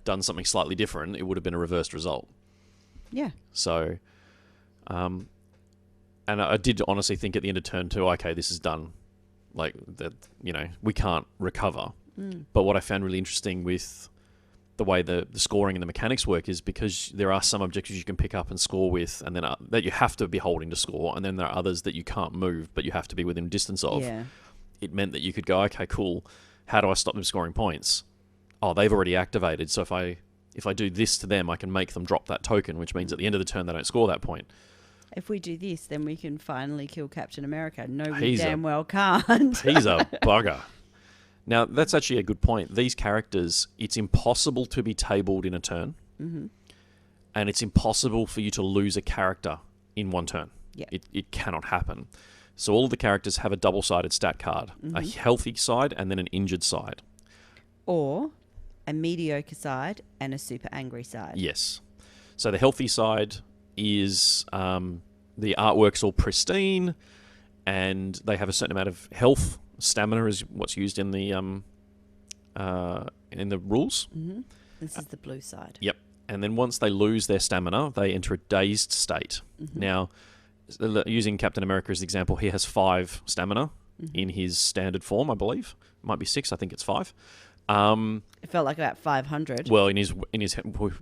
S3: done something slightly different, it would have been a reversed result.
S4: Yeah.
S3: So, and I did honestly think at the end of turn 2, okay, this is done. Like, that, we can't recover. But what I found really interesting with the way the scoring and the mechanics work is because there are some objectives you can pick up and score with, and then that you have to be holding to score, and then there are others that you can't move, but you have to be within distance of.
S4: Yeah.
S3: It meant that you could go, okay, cool, how do I stop them scoring points? Oh, they've already activated, so if I do this to them, I can make them drop that token, which means at the end of the turn they don't score that point.
S4: If we do this, then we can finally kill Captain America. No, we
S3: He's
S4: damn well can't.
S3: He's a bugger. Now, that's actually a good point. These characters, it's impossible to be tabled in a turn, and it's impossible for you to lose a character in one turn.
S4: Yeah.
S3: It cannot happen. So all of the characters have a double-sided stat card, a healthy side and then an injured side.
S4: Or a mediocre side and a super angry side.
S3: Yes. So the healthy side is the artwork's all pristine, and they have a certain amount of health. Stamina is what's used in the rules.
S4: This is the blue side.
S3: Yep. And then once they lose their stamina, they enter a dazed state. Now, using Captain America as the example, he has 5 stamina in his standard form, I believe. It might be 6. I think it's 5.
S4: It felt like about 500.
S3: Well, in his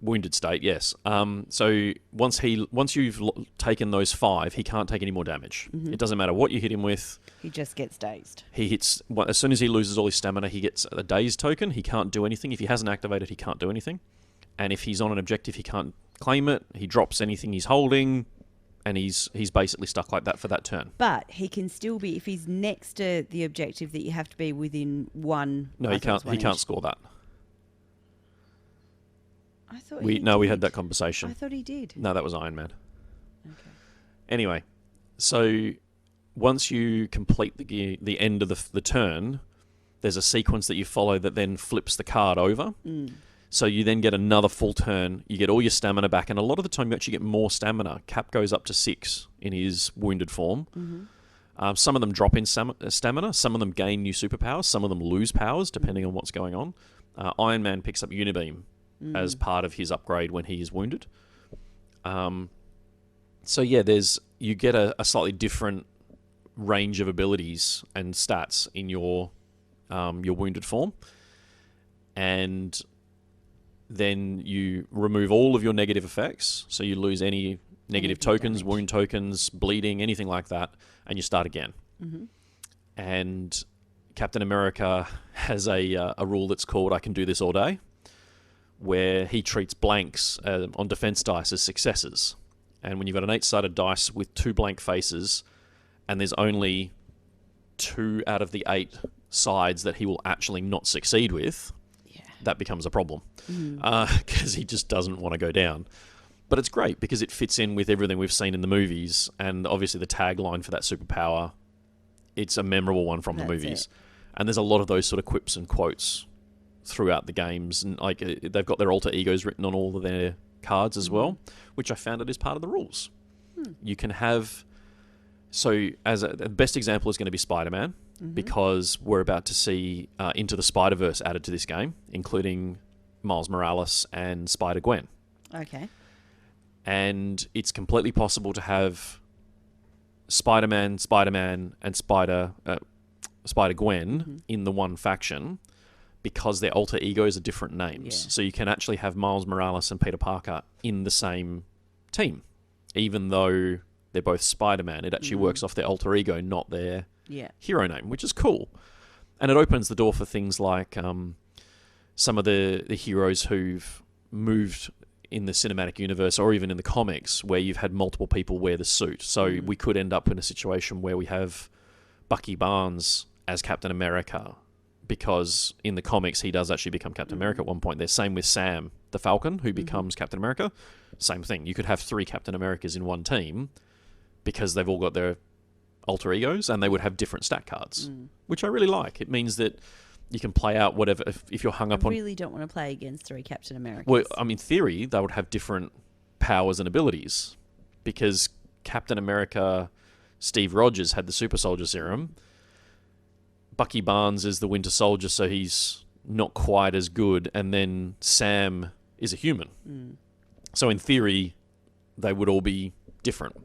S3: wounded state, yes. So once you've taken those 5, he can't take any more damage. It doesn't matter what you hit him with.
S4: He just gets dazed.
S3: He hits as soon as he loses all his stamina. He gets a dazed token. He can't do anything. If he hasn't activated, he can't do anything. And if he's on an objective, he can't claim it. He drops anything he's holding, and he's basically stuck like that for that turn.
S4: But he can still be, if he's next to the objective that you have to be within one.
S3: No, he can't. He can't score that.
S4: I thought
S3: We had that conversation.
S4: I thought he did.
S3: No, that was Iron Man.
S4: Okay.
S3: Anyway, so once you complete the end of the turn, there's a sequence that you follow that then flips the card over. So you then get another full turn. You get all your stamina back, and a lot of the time you actually get more stamina. Cap goes up to 6 in his wounded form. Some of them drop in stamina. Some of them gain new superpowers. Some of them lose powers, depending on what's going on. Iron Man picks up Unibeam as part of his upgrade when he is wounded. So yeah, you get a slightly different range of abilities and stats in your wounded form, and then you remove all of your negative effects. So you lose any negative tokens,
S4: damage.
S3: wound tokens, bleeding, anything like that, and you start again. And Captain America has a rule that's called "I can do this all day," where he treats blanks on defense dice as successes. And when you've got an 8-sided dice with 2 blank faces, and there's only 2 out of the 8 sides that he will actually not succeed with, that becomes a problem because he just doesn't want to go down. But it's great because it fits in with everything we've seen in the movies, and obviously the tagline for that superpower, it's a memorable one from the movies. And there's a lot of those sort of quips and quotes throughout the games, and like they've got their alter egos written on all of their cards as well, which I found it is part of the rules. You can have, so as the best example is going to be Spider-Man, because we're about to see Into the Spider-Verse added to this game, including Miles Morales and Spider-Gwen.
S4: Okay.
S3: And it's completely possible to have Spider-Man, and Spider-Gwen in the one faction, because their alter egos are different names.
S4: Yeah.
S3: So you can actually have Miles Morales and Peter Parker in the same team. Even though they're both Spider-Man, it actually works off their alter ego, not their hero name, which is cool. And it opens the door for things like some of the heroes who've moved in the cinematic universe or even in the comics where you've had multiple people wear the suit. So we could end up in a situation where we have Bucky Barnes as Captain America, because in the comics he does actually become Captain America at one point. There's same with Sam the Falcon, who becomes Captain America. Same thing. You could have 3 Captain Americas in one team because they've all got their alter egos and they would have different stat cards, which I really like. It means that you can play out whatever, if you're hung up on...
S4: I really don't want to play against 3 Captain Americas.
S3: Well, I mean, in theory, they would have different powers and abilities, because Captain America, Steve Rogers, had the Super Soldier Serum. Bucky Barnes is the Winter Soldier, so he's not quite as good. And then Sam is a human. So in theory, they would all be different.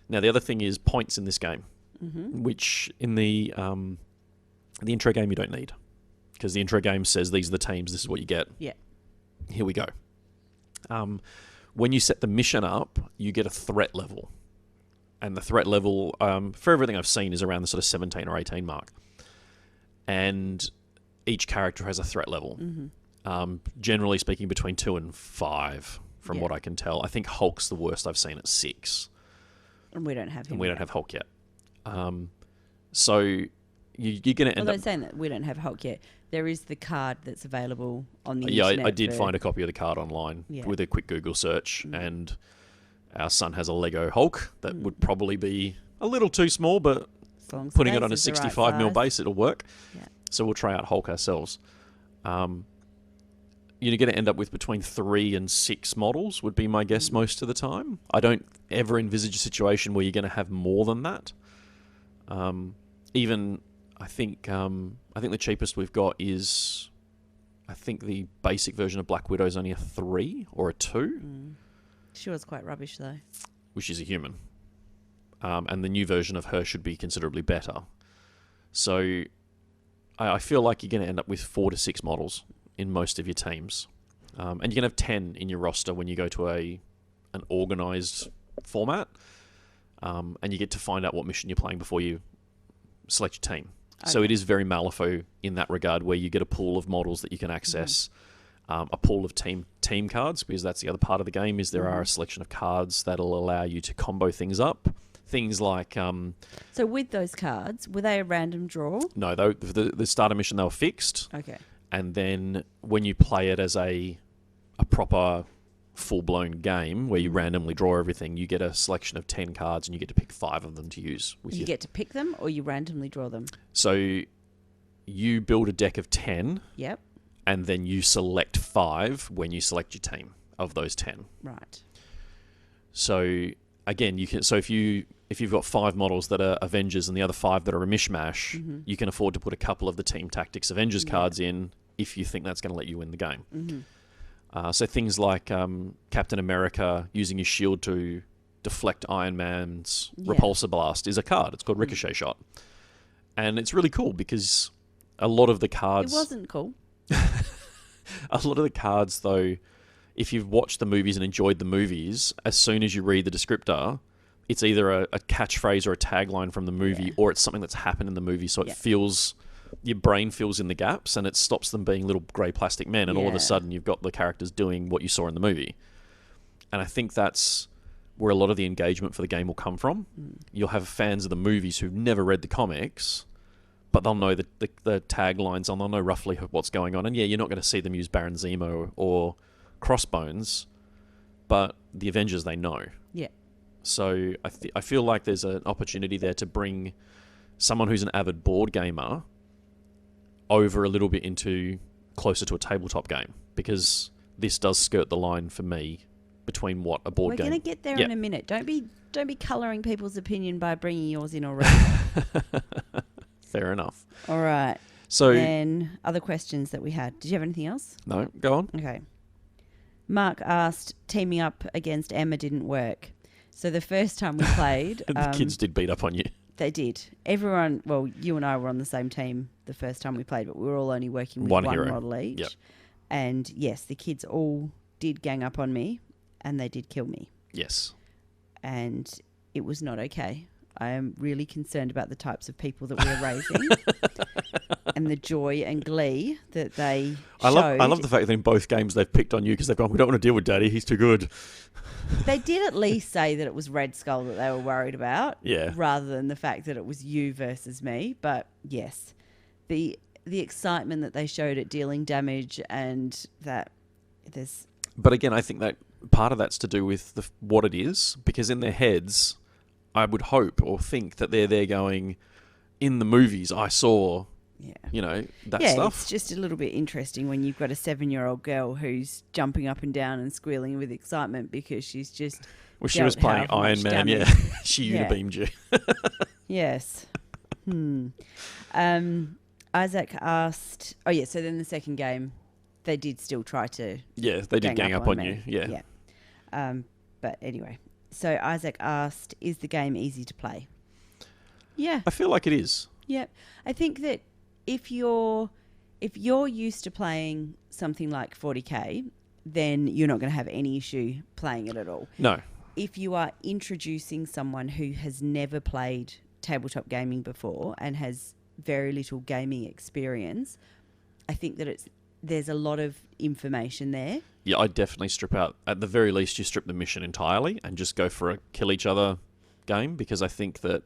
S3: Now, the other thing is points in this game, which in the intro game you don't need, because the intro game says these are the teams, this is what you get.
S4: Yeah.
S3: Here we go. When you set the mission up, you get a threat level. And the threat level, for everything I've seen, is around the sort of 17 or 18 mark. And each character has a threat level. Generally speaking, between 2 and 5, from what I can tell. I think Hulk's the worst I've seen at 6.
S4: And we don't have him.
S3: And we don't have Hulk yet. So you're going to end
S4: Although
S3: up...
S4: saying that we don't have Hulk yet, there is the card that's available on the
S3: Yeah,
S4: internet.
S3: I did find a copy of the card online with a quick Google search, and our son has a Lego Hulk that would probably be a little too small, but putting it on a 65mm base, it'll work.
S4: Yeah.
S3: So we'll try out Hulk ourselves. You're going to end up with between 3 and 6 models, would be my guess most of the time. I don't ever envisage a situation where you're going to have more than that. Even, I think the cheapest we've got is, I think the basic version of Black Widow is only a 3 or a 2.
S4: She was quite rubbish, though.
S3: Which is a human. And the new version of her should be considerably better. So I feel like you're going to end up with 4 to 6 models in most of your teams. And you can have 10 in your roster when you go to an organised format. And you get to find out what mission you're playing before you select your team. Okay. So it is very Malifaux in that regard, where you get a pool of models that you can access, a pool of team cards, because that's the other part of the game, is there are a selection of cards that'll allow you to combo things up. Things like...
S4: so with those cards, were they a random draw?
S3: No, the starter mission, they were fixed.
S4: Okay.
S3: And then when you play it as a proper full-blown game where you randomly draw everything, you get a selection of 10 cards and you get to pick 5 of them to use.
S4: You get to pick them, or you randomly draw them?
S3: So you build a deck of 10.
S4: Yep.
S3: And then you select 5 when you select your team of those 10.
S4: Right.
S3: So again, you can. So if you've got 5 models that are Avengers and the other 5 that are a mishmash, you can afford to put a couple of the Team Tactics Avengers cards in if you think that's going to let you win the game. So things like Captain America using his shield to deflect Iron Man's repulsor blast is a card. It's called Ricochet Shot. And it's really cool because a lot of the cards...
S4: It wasn't cool.
S3: A lot of the cards, though, if you've watched the movies and enjoyed the movies, as soon as you read the descriptor, it's either a catchphrase or a tagline from the movie, or it's something that's happened in the movie, so it feels... Your brain fills in the gaps and it stops them being little grey plastic men, and all of a sudden you've got the characters doing what you saw in the movie. And I think that's where a lot of the engagement for the game will come from. You'll have fans of the movies who've never read the comics but they'll know the taglines and they'll know roughly what's going on. And yeah, you're not going to see them use Baron Zemo or Crossbones, but the Avengers, they know.
S4: Yeah.
S3: So I feel like there's an opportunity there to bring someone who's an avid board gamer over a little bit into closer to a tabletop game, because this does skirt the line for me between what a board game...
S4: We're going to get there
S3: Yeah.
S4: in a minute. Don't be colouring people's opinion by bringing yours in already.
S3: Fair enough.
S4: All right.
S3: So...
S4: Then other questions that we had. Did you have anything else?
S3: No, go on.
S4: Okay. Mark asked, teaming up against Emma didn't work. So the first time we played...
S3: The kids did beat up on you.
S4: They did. Everyone... Well, you and I were on the same team the first time we played, but we were all only working with one
S3: hero.
S4: model each.
S3: Yep.
S4: And yes, the kids all did gang up on me and they did kill me.
S3: Yes.
S4: And it was not okay. I am really concerned about the types of people that we're raising and the joy and glee that they showed.
S3: I love the fact that in both games they've picked on you because they've gone, we don't want to deal with Daddy, he's too good.
S4: They did at least say that it was Red Skull that they were worried about,
S3: Yeah.
S4: rather than the fact that it was you versus me. But yes, the excitement that they showed at dealing damage and that there's...
S3: But again, I think that part of that's to do with what it is, because in their heads, I would hope or think that they're there going, in the movies I saw, that stuff.
S4: It's just a little bit interesting when you've got a 7-year-old girl who's jumping up and down and squealing with excitement because she's just...
S3: Well, she was playing
S4: however
S3: Iron
S4: much
S3: Man,
S4: damage.
S3: yeah. She
S4: Yeah.
S3: unibeamed you.
S4: Yes. Isaac asked... Oh, yeah, so then the second game, they did still try to...
S3: Yeah, they did gang up on
S4: me.
S3: you, yeah.
S4: But anyway, so Isaac asked, is the game easy to play? Yeah.
S3: I feel like it is.
S4: Yeah. I think that if you're used to playing something like 40K, then you're not going to have any issue playing it at all.
S3: No.
S4: If you are introducing someone who has never played tabletop gaming before and has very little gaming experience, I think that there's a lot of information there.
S3: Yeah, I'd definitely strip out, at the very least, you strip the mission entirely and just go for a kill each other game, because I think that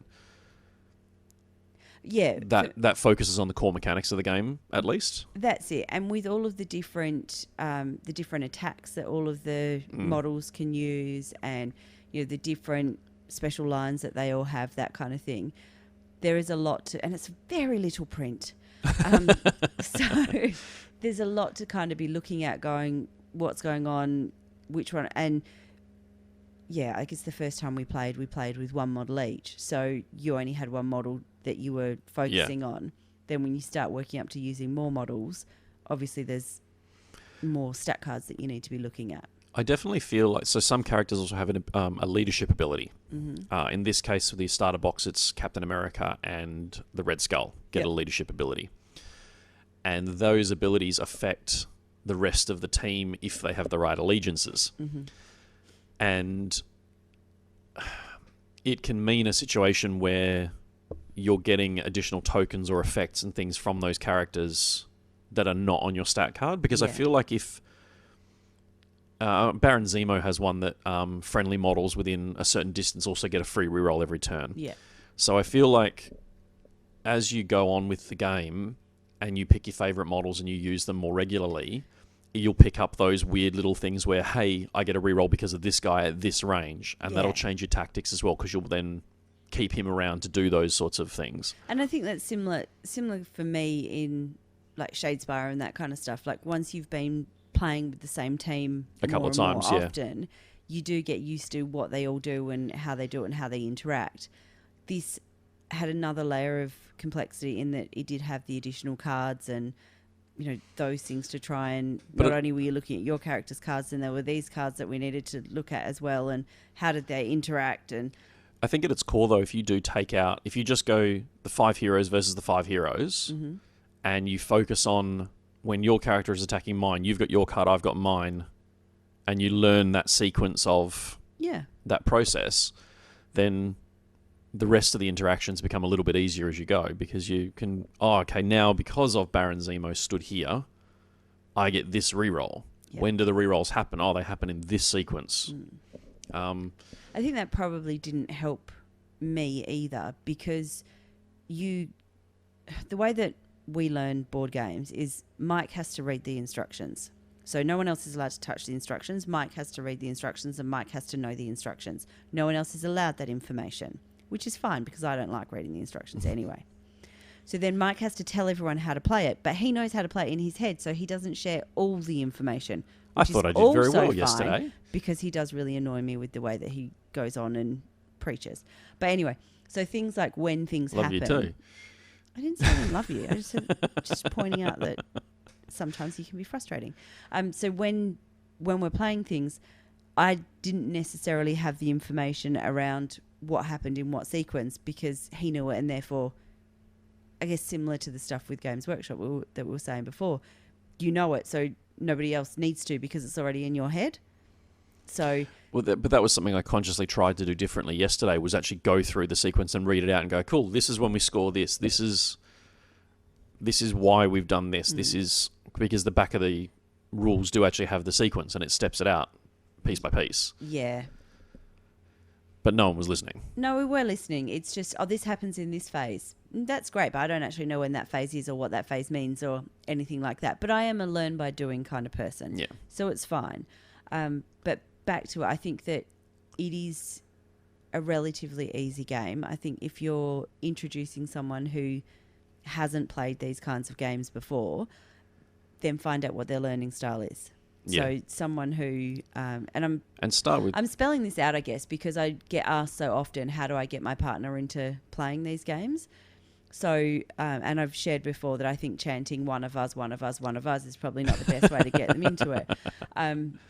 S3: that focuses on the core mechanics of the game, at least.
S4: That's it. And with all of the different attacks that all of the models can use, and the different special lines that they all have, that kind of thing, there is a lot to, and it's very little print. So there's a lot to kind of be looking at, going, what's going on, which one, and yeah, I guess the first time we played with one model each. So you only had one model that you were focusing on. Then when you start working up to using more models, obviously there's more stat cards that you need to be looking at.
S3: I definitely feel like, so some characters also have a leadership ability.
S4: Mm-hmm.
S3: In this case, with the starter box, it's Captain America and the Red Skull get a leadership ability. And those abilities affect the rest of the team if they have the right allegiances.
S4: Mm-hmm.
S3: And it can mean a situation where you're getting additional tokens or effects and things from those characters that are not on your stat card. Because I feel like if... Baron Zemo has one that friendly models within a certain distance also get a free reroll every turn.
S4: Yeah.
S3: So I feel like as you go on with the game and you pick your favourite models and you use them more regularly, you'll pick up those weird little things where, hey, I get a reroll because of this guy at this range, and that'll change your tactics as well, because you'll then keep him around to do those sorts of things.
S4: And I think that's similar for me in like Shadespire and that kind of stuff. Like once you've been playing with the same team
S3: a couple of times,
S4: often, you do get used to what they all do and how they do it and how they interact. This had another layer of complexity in that it did have the additional cards and those things to try, and not only were you looking at your character's cards, then there were these cards that we needed to look at as well, and how did they interact. And
S3: I think at its core, though, if you just go the 5 heroes versus the 5 heroes, and you focus on when your character is attacking mine, you've got your card, I've got mine, and you learn that sequence of that process, then the rest of the interactions become a little bit easier as you go, because you can, now because of Baron Zemo stood here, I get this reroll. Yep. When do the rerolls happen? They happen in this sequence.
S4: I think that probably didn't help me either, because you the way that we learn board games is Mike has to read the instructions. So no one else is allowed to touch the instructions. Mike has to read the instructions and Mike has to know the instructions. No one else is allowed that information, which is fine because I don't like reading the instructions anyway. So then Mike has to tell everyone how to play it, but he knows how to play it in his head, so he doesn't share all the information.
S3: I thought I did very well yesterday.
S4: Because he does really annoy me with the way that he goes on and preaches. But anyway, so things like when things
S3: Love
S4: happen.
S3: you too.
S4: I didn't say I didn't love you. I just said, just pointing out that sometimes you can be frustrating. So when we're playing things, I didn't necessarily have the information around what happened in what sequence because he knew it, and therefore, I guess similar to the stuff with Games Workshop that we were saying before, you know it, so nobody else needs to because it's already in your head. So,
S3: but that was something I consciously tried to do differently yesterday, was actually go through the sequence and read it out and go, cool, this is when we score this. This is why we've done this. This is because the back of the rules do actually have the sequence and it steps it out piece by piece.
S4: Yeah.
S3: But no one was listening.
S4: No, we were listening. It's just, this happens in this phase. That's great, but I don't actually know when that phase is or what that phase means or anything like that. But I am a learn by doing kind of person.
S3: Yeah.
S4: So it's fine. But back to it, I think that it is a relatively easy game. I think if you're introducing someone who hasn't played these kinds of games before, then find out what their learning style is.
S3: Yeah.
S4: So someone who, and
S3: start with.
S4: I'm spelling this out, I guess, because I get asked so often, how do I get my partner into playing these games? So, and I've shared before that I think chanting one of us is probably not the best way to get them into it.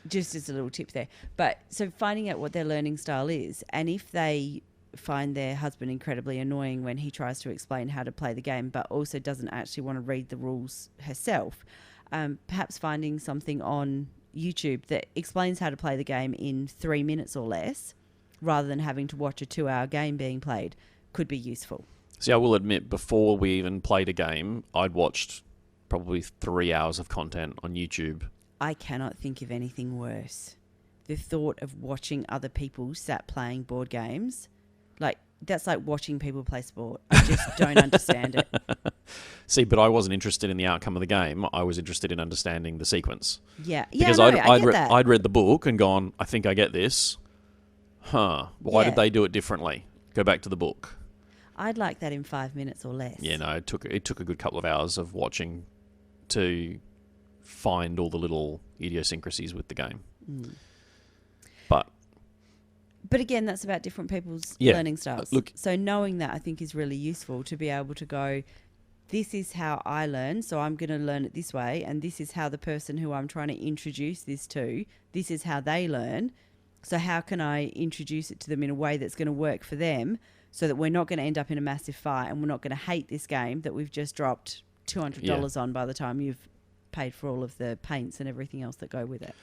S4: Just as a little tip there. But so finding out what their learning style is, and if they find their husband incredibly annoying when he tries to explain how to play the game, but also doesn't actually want to read the rules herself, perhaps finding something on YouTube that explains how to play the game in 3 minutes or less, rather than having to watch a 2-hour game being played, could be useful.
S3: See, I will admit, before we even played a game, I'd watched probably 3 hours of content on YouTube.
S4: I cannot think of anything worse. The thought of watching other people sat playing board games, that's like watching people play sport. I just don't understand it.
S3: See, but I wasn't interested in the outcome of the game. I was interested in understanding the sequence.
S4: Yeah.
S3: Because
S4: I get that.
S3: I'd read the book and gone, I think I get this. Why did they do it differently? Go back to the book.
S4: I'd like that in 5 minutes or less.
S3: Yeah, no, it took a good couple of hours of watching to find all the little idiosyncrasies with the game.
S4: But again, that's about different people's learning styles. So knowing that, I think, is really useful to be able to go, this is how I learn, so I'm going to learn it this way, and this is how the person who I'm trying to introduce this to, this is how they learn. So how can I introduce it to them in a way that's going to work for them, so that we're not going to end up in a massive fight and we're not going to hate this game that we've just dropped $200 on by the time you've paid for all of the paints and everything else that go with it.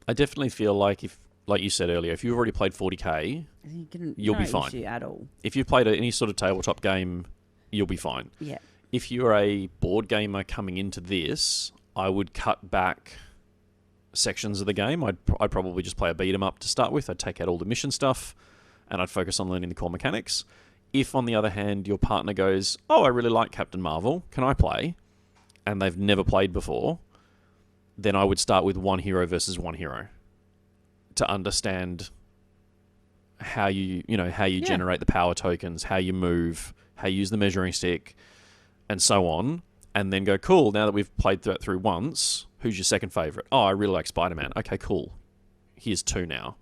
S3: I definitely feel like like you said earlier, if you've already played 40k, you'll be fine.
S4: Issue at all.
S3: If you've played any sort of tabletop game, you'll be fine.
S4: Yeah.
S3: If you're a board gamer coming into this, I would cut back sections of the game. I'd probably just play a beat 'em up to start with. I'd take out all the mission stuff, and I'd focus on learning the core mechanics. If, on the other hand, your partner goes, I really like Captain Marvel, can I play? And they've never played before, then I would start with one hero versus one hero to understand how you generate the power tokens, how you move, how you use the measuring stick, and so on. And then go, cool, now that we've played that through once, who's your second favourite? Oh, I really like Spider-Man. Okay, cool. Here's 2 now.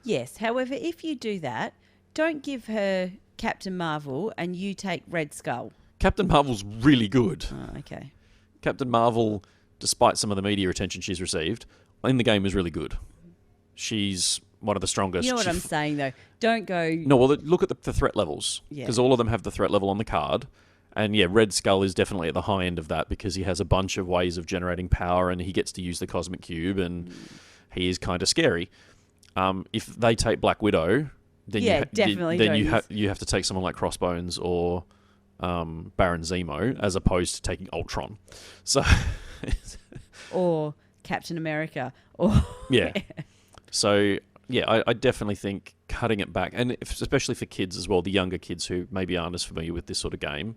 S4: Yes. However, if you do that, don't give her Captain Marvel and you take Red Skull.
S3: Captain Marvel's really good.
S4: Oh, okay. Captain
S3: Marvel, despite some of the media attention she's received, in the game is really good. She's one of the strongest.
S4: You know what I'm saying, though? Don't go...
S3: No, well, look at the threat levels. Because all of them have the threat level on the card. And yeah, Red Skull is definitely at the high end of that because he has a bunch of ways of generating power and he gets to use the Cosmic Cube and he is kind of scary. If they take Black Widow, then you have to take someone like Crossbones or Baron Zemo as opposed to taking Ultron. So
S4: or Captain America. Or
S3: yeah. So yeah, I definitely think cutting it back, and especially for kids as well, the younger kids who maybe aren't as familiar with this sort of game,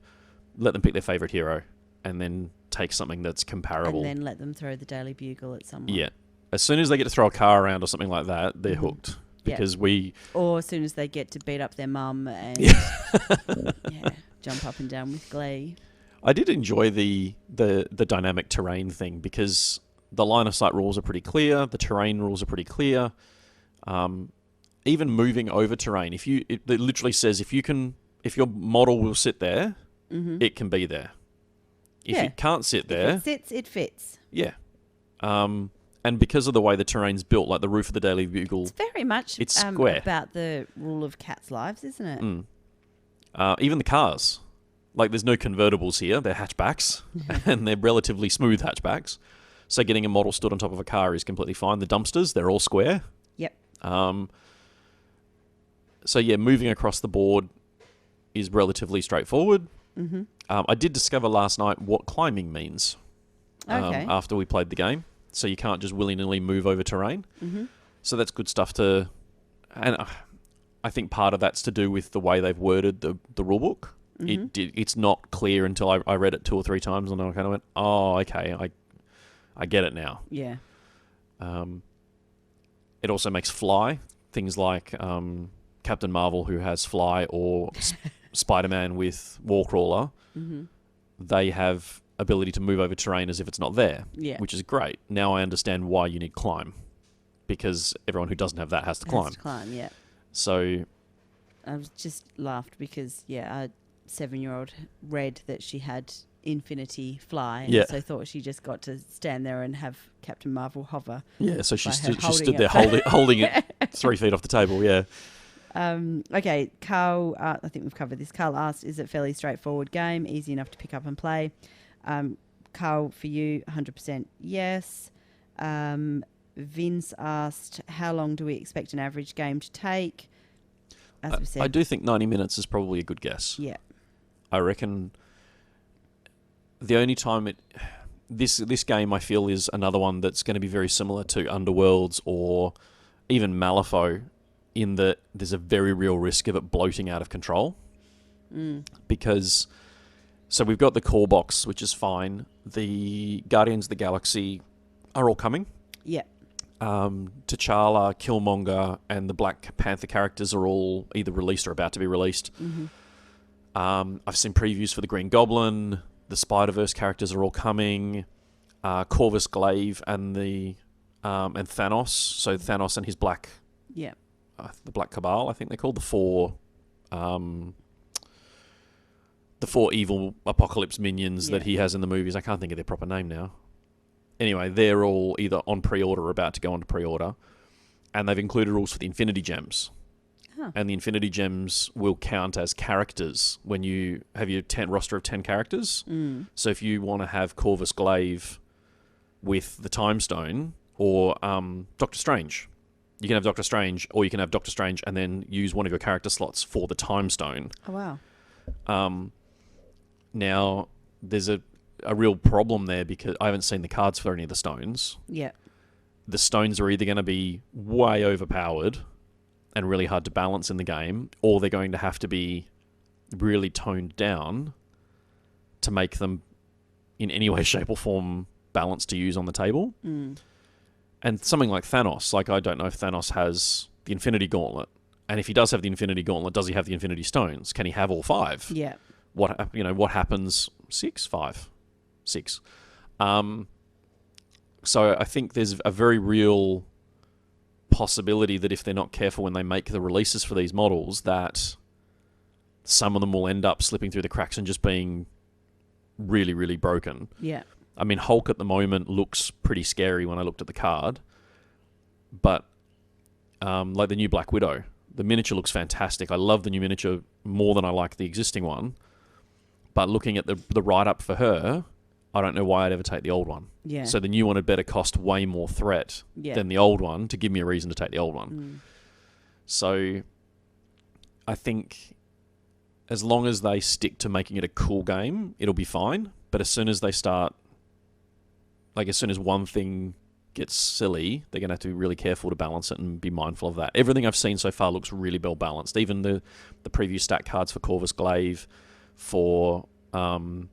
S3: let them pick their favourite hero and then take something that's comparable.
S4: And then let them throw the Daily Bugle at someone.
S3: Yeah. As soon as they get to throw a car around or something like that, they're hooked. Because
S4: Or as soon as they get to beat up their mum and jump up and down with glee.
S3: I did enjoy the dynamic terrain thing because the line of sight rules are pretty clear, the terrain rules are pretty clear. Even moving over terrain, it literally says if your model will sit there, it can be there. If it can't sit there,
S4: if it sits, it fits.
S3: Yeah. And because of the way the terrain's built, like the roof of the Daily Bugle,
S4: It's very much
S3: it's square.
S4: About the rule of cats' lives, isn't it?
S3: Even the cars. Like, there's no convertibles here. They're hatchbacks, and they're relatively smooth hatchbacks. So getting a model stood on top of a car is completely fine. The dumpsters, they're all square.
S4: Yep.
S3: So, yeah, moving across the board is relatively straightforward. Mm-hmm. I did discover last night what climbing means after we played the game. So you can't just willy-nilly move over terrain. Mm-hmm. So that's good stuff to... And I think part of that's to do with the way they've worded the rulebook. Mm-hmm. It's not clear until I read it 2 or 3 times and I kind of went, oh, okay, I get it now.
S4: Yeah.
S3: It also makes fly. Things like Captain Marvel, who has fly, or Spider-Man with Wallcrawler, they have ability to move over terrain as if it's not there, which is great. Now I understand why you need climb, because everyone who doesn't have that has to climb.
S4: Has to climb, yeah.
S3: So
S4: I was just laughed because, a 7-year-old read that she had infinity fly, and so thought she just got to stand there and have Captain Marvel hover.
S3: Yeah, so she stood there holding it 3 feet off the table, yeah.
S4: Okay, Carl, I think we've covered this. Carl asked, is it fairly straightforward game, easy enough to pick up and play? Carl, for you, 100% yes. Vince asked, how long do we expect an average game to take? As we said,
S3: I do think 90 minutes is probably a good guess.
S4: Yeah.
S3: I reckon the only time this game, I feel, is another one that's going to be very similar to Underworlds or even Malifaux, in that there's a very real risk of it bloating out of control. Because... So we've got the core box, which is fine. The Guardians of the Galaxy are all coming. Yeah. T'Challa, Killmonger, and the Black Panther characters are all either released or about to be released. Mm-hmm. I've seen previews for the Green Goblin. The Spider-Verse characters are all coming. Corvus Glaive and and Thanos. So Thanos and his Black... Yeah. The Black Cabal, I think they're called. The four evil apocalypse minions that he has in the movies. I can't think of their proper name now. Anyway, they're all either on pre-order or about to go on to pre-order. And they've included rules for the Infinity Gems. Huh. And the Infinity Gems will count as characters when you have your roster of 10 characters. So if you want to have Corvus Glaive with the Time Stone or Doctor Strange, you can have Doctor Strange, or you can have Doctor Strange and then use one of your character slots for the Time Stone.
S4: Oh, wow.
S3: Now, there's a real problem there because I haven't seen the cards for any of the stones. Yeah. The stones are either going to be way overpowered and really hard to balance in the game, or they're going to have to be really toned down to make them in any way, shape or form balanced to use on the table. And something like Thanos, I don't know if Thanos has the Infinity Gauntlet. And if he does have the Infinity Gauntlet, does he have the Infinity Stones? Can he have all 5? Yeah. What happens? 6? 5? 6. So I think there's a very real possibility that if they're not careful when they make the releases for these models, that some of them will end up slipping through the cracks and just being really, really broken. Yeah. I mean, Hulk at the moment looks pretty scary when I looked at the card. But like the new Black Widow, the miniature looks fantastic. I love the new miniature more than I like the existing one. But looking at the write-up for her, I don't know why I'd ever take the old one. Yeah. So the new one had better cost way more threat than the old one to give me a reason to take the old one. So I think as long as they stick to making it a cool game, it'll be fine. But as soon as they start, like as soon as one thing gets silly, they're going to have to be really careful to balance it and be mindful of that. Everything I've seen so far looks really well balanced. Even the preview stat cards for Corvus Glaive, for Like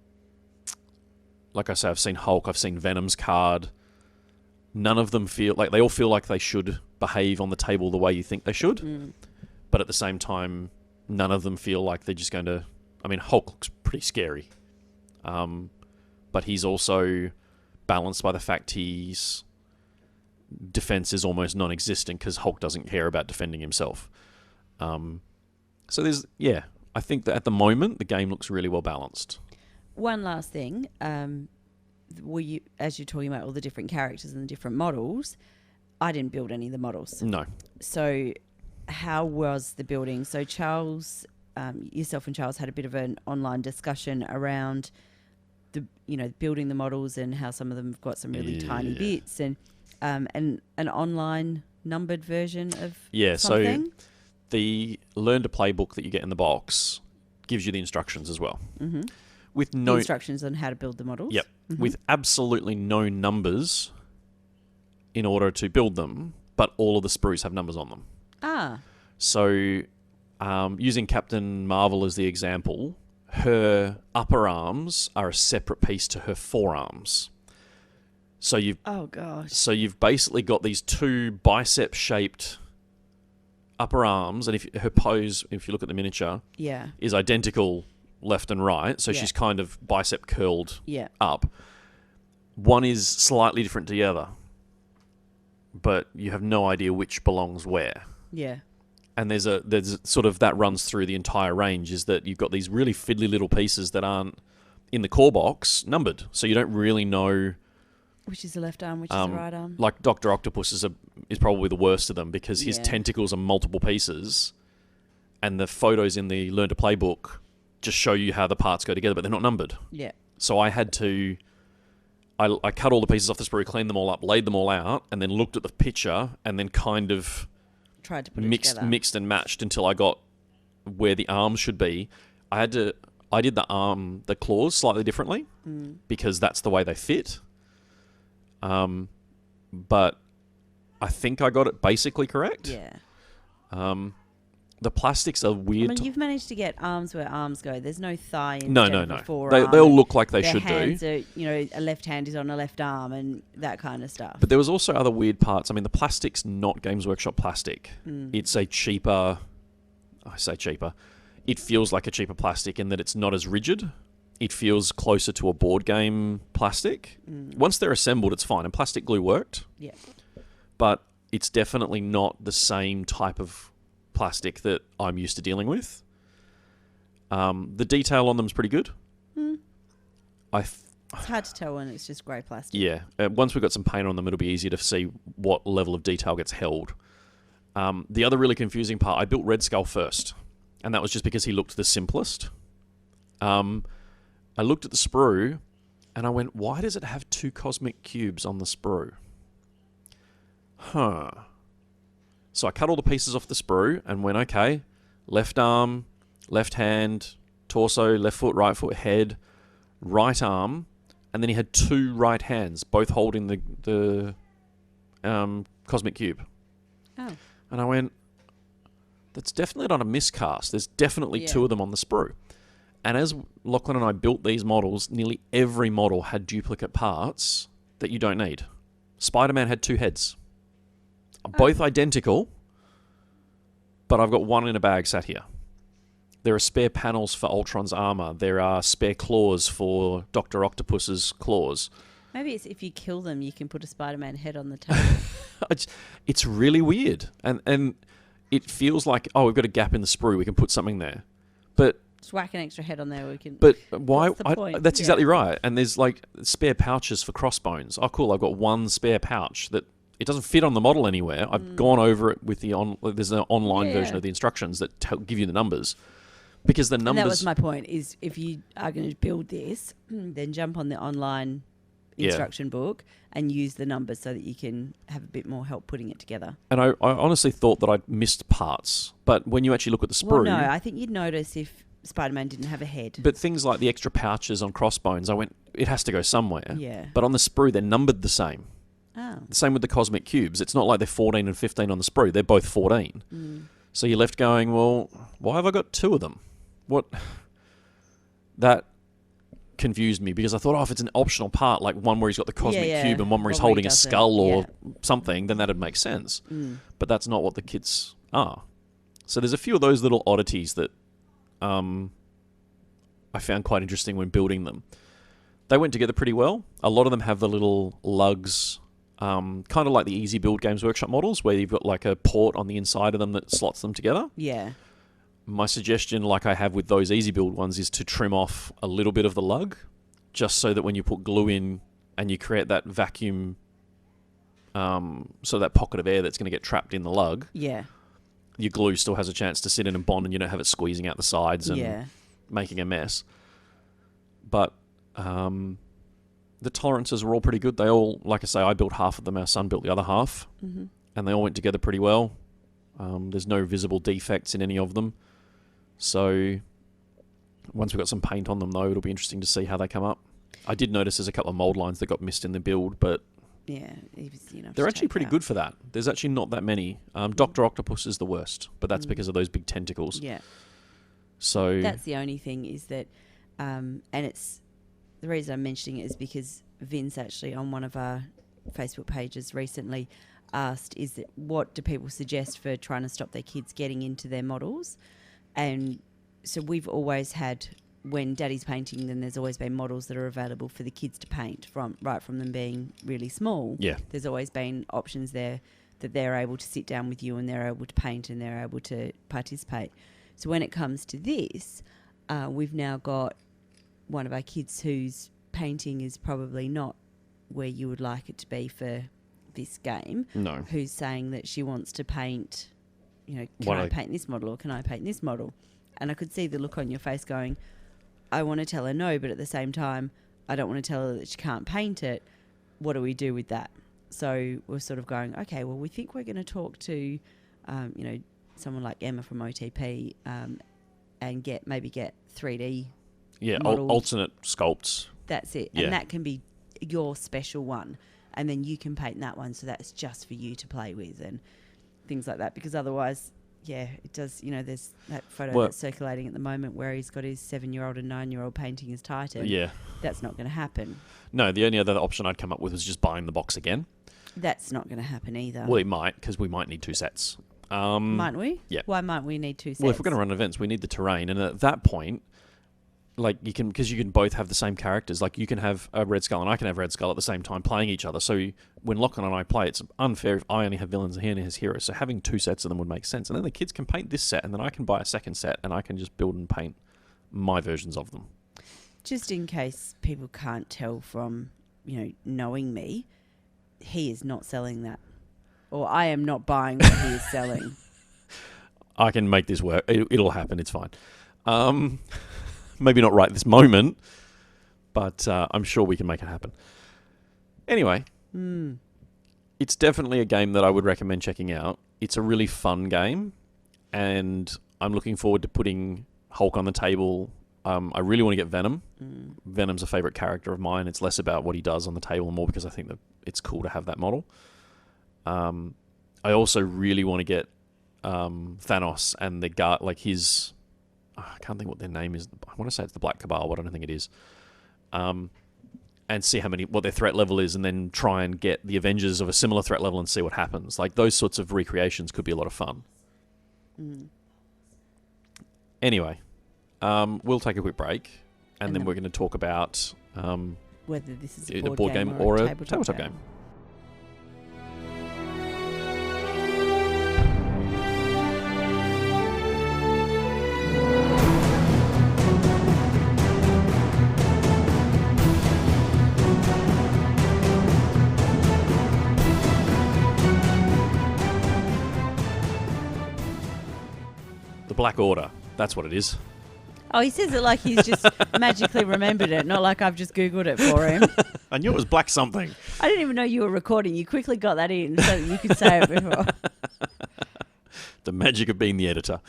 S3: I say, I've seen Hulk, I've seen Venom's card. None of them feel like, they all feel like they should behave on the table the way you think they should. But at the same time, none of them feel like they're just going to... I mean, Hulk looks pretty scary. But he's also balanced by the fact his defense is almost non-existent because Hulk doesn't care about defending himself. So there's... Yeah, I think that at the moment, the game looks really well balanced.
S4: One last thing. As you're talking about all the different characters and the different models, I didn't build any of the models.
S3: No.
S4: So how was the building? So Charles, yourself and Charles had a bit of an online discussion around building the models and how some of them have got some really tiny bits and an online numbered version of something.
S3: So the Learn to Play book that you get in the box gives you the instructions as well.
S4: Mm-hmm.
S3: With
S4: the
S3: no
S4: instructions on how to build the models?
S3: Yep.
S4: Mm-hmm.
S3: With absolutely no numbers in order to build them, but all of the sprues have numbers on them.
S4: Ah.
S3: So using Captain Marvel as the example, her upper arms are a separate piece to her forearms. So you've you've basically got these two bicep-shaped upper arms, and if her pose, if you look at the miniature, is identical left and right, so she's kind of bicep curled up. One is slightly different to the other, but you have no idea which belongs where.
S4: Yeah.
S3: And there's sort of that runs through the entire range, is that you've got these really fiddly little pieces that aren't in the core box numbered, so you don't really know
S4: which is the left arm, which is the right arm.
S3: Like Dr. Octopus is probably the worst of them because his tentacles are multiple pieces, and the photos in the Learn to Play book just show you how the parts go together, but they're not numbered.
S4: Yeah.
S3: So I had to... I cut all the pieces off the sprue, cleaned them all up, laid them all out, and then looked at the picture, and then kind of...
S4: tried to put it together.
S3: Mixed and matched until I got where the arms should be. I did the claws slightly differently because that's the way they fit. But I think I got it basically correct.
S4: Yeah.
S3: The plastics are weird.
S4: I mean, you've managed to get arms where arms go. There's no thigh in
S3: No. They all look like they should do.
S4: Their hands are, a left hand is on a left arm and that kind of stuff.
S3: But there was also other weird parts. I mean, the plastic's not Games Workshop plastic. It's a cheaper... I say cheaper. It feels like a cheaper plastic in that it's not as rigid. It feels closer to a board game plastic. Once they're assembled, it's fine. And plastic glue worked.
S4: Yeah.
S3: But it's definitely not the same type of plastic that I'm used to dealing with. The detail on them is pretty good.
S4: It's hard to tell when it's just grey plastic.
S3: Yeah. Once we've got some paint on them, it'll be easier to see what level of detail gets held. The other really confusing part, I built Red Skull first, and that was just because he looked the simplest. I looked at the sprue, and I went, why does it have two cosmic cubes on the sprue? So I cut all the pieces off the sprue and went, okay, left arm, left hand, torso, left foot, head, right arm, and then he had two right hands, both holding the cosmic cube.
S4: Oh.
S3: And I went, that's definitely not a miscast. There's definitely two of them on the sprue. And as Lachlan and I built these models, nearly every model had duplicate parts that you don't need. Spider-Man had two heads. Both identical, but I've got one in a bag sat here. There are spare panels for Ultron's armor. There are spare claws for Dr. Octopus's claws.
S4: Maybe it's if you kill them, you can put a Spider-Man head on the table.
S3: It's really weird. And it feels like, we've got a gap in the sprue. We can put something there. But
S4: just whack an extra head on there. We can.
S3: But why?
S4: What's the point?
S3: That's exactly right. And there's like spare pouches for crossbones. Oh, cool. I've got one spare pouch that it doesn't fit on the model anywhere. I've gone over it with there's an online version of the instructions that give you the numbers. Because the numbers...
S4: And that was my point, is if you are going to build this, then jump on the online instruction book and use the numbers so that you can have a bit more help putting it together.
S3: And I honestly thought that I'd missed parts. But when you actually look at the sprue...
S4: Well, no, I think you'd notice if Spider-Man didn't have a head.
S3: But things like the extra pouches on crossbones, I went, it has to go somewhere.
S4: Yeah.
S3: But on the sprue, they're numbered the same.
S4: Oh.
S3: The same with the cosmic cubes. It's not like they're 14 and 15 on the sprue. They're both 14. So you're left going, well, why have I got two of them? What? That confused me because I thought, if it's an optional part, like one where he's got the cosmic cube and one where he's
S4: One where he
S3: holding a
S4: doesn't.
S3: skull or something, then that'd make sense. But that's not what the kits are. So there's a few of those little oddities that I found quite interesting when building them. They went together pretty well. A lot of them have the little lugs, kind of like the Easy Build Games Workshop models, where you've got like a port on the inside of them that slots them together.
S4: Yeah.
S3: My suggestion, like I have with those Easy Build ones, is to trim off a little bit of the lug, just so that when you put glue in and you create that vacuum, so that pocket of air that's going to get trapped in the lug, your glue still has a chance to sit in and bond, and you don't have it squeezing out the sides and making a mess. But the tolerances were all pretty good. They all, like I say, I built half of them. Our son built the other half, and they all went together pretty well. There's no visible defects in any of them. So once we've got some paint on them, though, it'll be interesting to see how they come up. I did notice there's a couple of mould lines that got missed in the build, but they're actually pretty good for that. There's actually not that many. Dr. Octopus is the worst, but that's because of those big tentacles.
S4: Yeah.
S3: So
S4: that's the only thing is that, and it's the reason I'm mentioning it is because Vince actually on one of our Facebook pages recently asked, is that what do people suggest for trying to stop their kids getting into their models? And so we've always had, when Daddy's painting, then there's always been models that are available for the kids to paint from them being really small.
S3: Yeah.
S4: There's always been options there that they're able to sit down with you and they're able to paint and they're able to participate. So when it comes to this, we've now got one of our kids whose painting is probably not where you would like it to be for this game.
S3: No.
S4: Who's saying that she wants to paint, can
S3: What
S4: I paint this model or can I paint this model? And I could see the look on your face going, I want to tell her no, but at the same time, I don't want to tell her that she can't paint it. What do we do with that? So we're sort of going, okay, well, we think we're going to talk to, someone like Emma from OTP and get 3D modelled.
S3: Alternate sculpts.
S4: That's it.
S3: Yeah.
S4: And that can be your special one. And then you can paint that one, so that's just for you to play with and things like that. Because otherwise, it does, there's that photo that's circulating at the moment where he's got his 7-year-old and 9-year-old painting his Titan.
S3: Yeah.
S4: That's not going to happen.
S3: No, the only other option I'd come up with was just buying the box again.
S4: That's not going to happen either.
S3: Well, it might, because we might need 2 sets.
S4: Might we?
S3: Yeah.
S4: Why might we need 2 sets?
S3: Well, if we're going to run events, we need the terrain. And at that point, like because you can both have the same characters. Like you can have a Red Skull and I can have Red Skull at the same time playing each other. So when Lachlan and I play, it's unfair if I only have villains and he only has heroes. So having 2 sets of them would make sense. And then the kids can paint this set and then I can buy a second set and I can just build and paint my versions of them.
S4: Just in case people can't tell from, knowing me, he is not selling that. Or I am not buying what he is selling.
S3: I can make this work. It'll happen. It's fine. Maybe not right this moment, but I'm sure we can make it happen. Anyway, it's definitely a game that I would recommend checking out. It's a really fun game, and I'm looking forward to putting Hulk on the table. I really want to get Venom. Venom's a favourite character of mine. It's less about what he does on the table and more because I think that it's cool to have that model. I also really want to get Thanos and the guy, like his... I can't think what their name is. I want to say it's the Black Cabal, but I don't think it is. And see what their threat level is, and then try and get the Avengers of a similar threat level and see what happens. Like those sorts of recreations could be a lot of fun. Anyway, we'll take a quick break, and then we're going to talk about
S4: whether this is
S3: a board game or a tabletop game. Black Order. That's what it is.
S4: Oh, he says it like he's just magically remembered it, not like I've just Googled it for him.
S3: I knew it was black something.
S4: I didn't even know you were recording. You quickly got that in so that you could say it before.
S3: The magic of being the editor.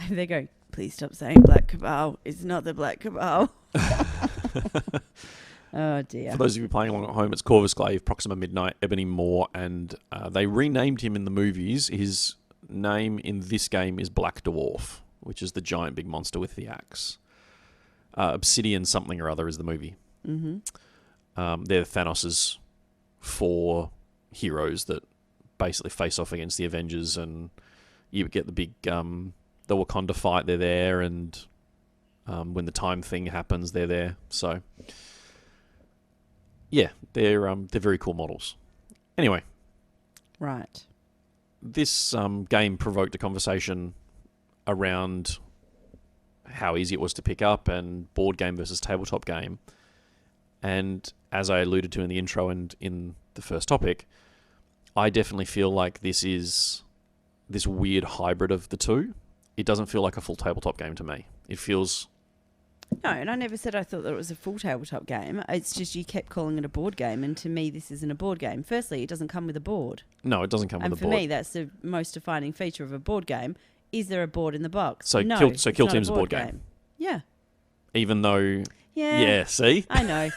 S4: They're going, please stop saying Black Cabal. It's not the Black Cabal. Oh, dear.
S3: For those of you playing along at home, it's Corvus Glaive, Proxima Midnight, Ebony Maw, and they renamed him in the movies. His name in this game is Black Dwarf, which is the giant big monster with the axe. Obsidian something or other is the movie.
S4: Mm-hmm.
S3: They're Thanos' 4 heroes that basically face off against the Avengers, and you get the big the Wakanda fight. They're there, and when the time thing happens, they're there. So yeah, they're very cool models. Anyway,
S4: Right.
S3: this game provoked a conversation around how easy it was to pick up and board game versus tabletop game. And as I alluded to in the intro and in the first topic, I definitely feel like this is this weird hybrid of the two. It doesn't feel like a full tabletop game to me. It feels...
S4: No, and I never said I thought that it was a full tabletop game. It's just you kept calling it a board game, and to me, this isn't a board game. Firstly, it doesn't come with a board.
S3: No, it doesn't come
S4: And
S3: with a
S4: for
S3: board.
S4: me, that's the most defining feature of a board game. Is there a board in the box?
S3: So
S4: no,
S3: Kill
S4: it's
S3: Team's
S4: not
S3: a board game.
S4: Yeah.
S3: Even though...
S4: Yeah.
S3: Yeah, see?
S4: I know.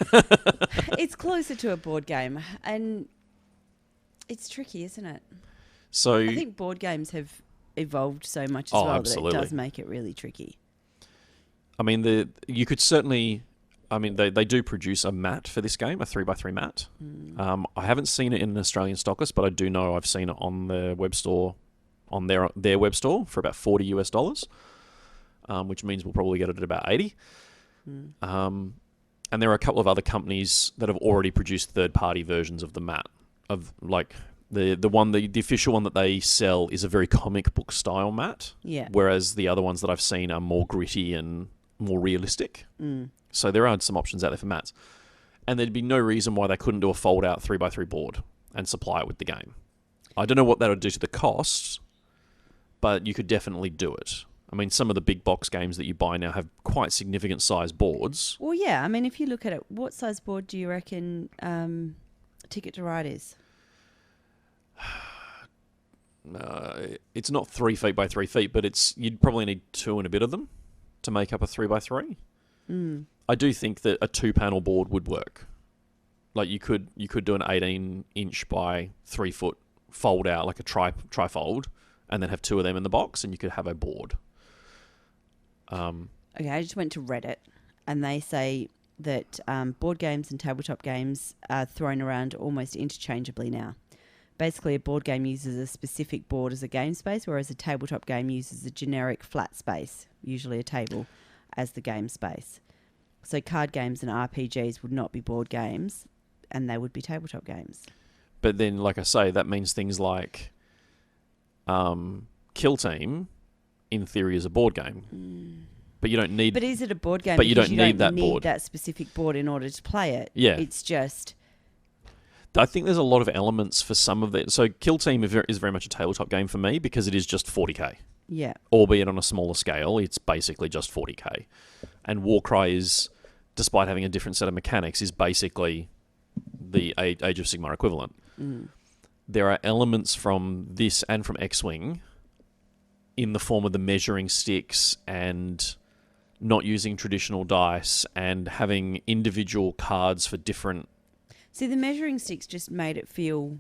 S4: It's closer to a board game, and it's tricky, isn't it?
S3: So...
S4: I think board games have evolved so much as
S3: Oh,
S4: well
S3: absolutely.
S4: that it does make it really tricky.
S3: I mean, you could certainly... I mean, they do produce a mat for this game, a 3x3 mat. I haven't seen it in an Australian stocklist, but I do know I've seen it on the web store, on their web store for about $40 US, which means we'll probably get it at about 80. And there are a couple of other companies that have already produced third-party versions of the mat. Of like the official one that they sell is a very comic book style mat.
S4: Yeah.
S3: Whereas the other ones that I've seen are more gritty and more realistic. So there are some options out there for mats. And there'd be no reason why they couldn't do a fold-out 3x3 board and supply it with the game. I don't know what that would do to the costs, but you could definitely do it. I mean, some of the big box games that you buy now have quite significant size boards.
S4: Well, yeah. I mean, if you look at it, what size board do you reckon Ticket to Ride is?
S3: It's not 3 feet by 3 feet, but you'd probably need 2 and a bit of them to make up a 3x3. I do think that a 2-panel board would work. Like you could do an 18-inch by 3 foot fold out, like a trifold, and then have 2 of them in the box, and you could have a board.
S4: Okay, I just went to Reddit, and they say that board games and tabletop games are thrown around almost interchangeably now. Basically, a board game uses a specific board as a game space, whereas a tabletop game uses a generic flat space, usually a table, as the game space. So card games and RPGs would not be board games, and they would be tabletop games.
S3: But then, like I say, that means things like Kill Team, in theory, is a board game. But you don't need...
S4: But is it a board game?
S3: But you
S4: because
S3: don't need that
S4: need
S3: board.
S4: that specific board in order to play it.
S3: Yeah.
S4: It's just...
S3: I think there's a lot of elements for some of it. So Kill Team is very much a tabletop game for me because it is just 40k.
S4: Yeah.
S3: Albeit on a smaller scale, it's basically just 40k. And Warcry is, despite having a different set of mechanics, is basically the Age of Sigmar equivalent. There are elements from this and from X-Wing in the form of the measuring sticks and not using traditional dice and having individual cards for different...
S4: See, the measuring sticks just made it feel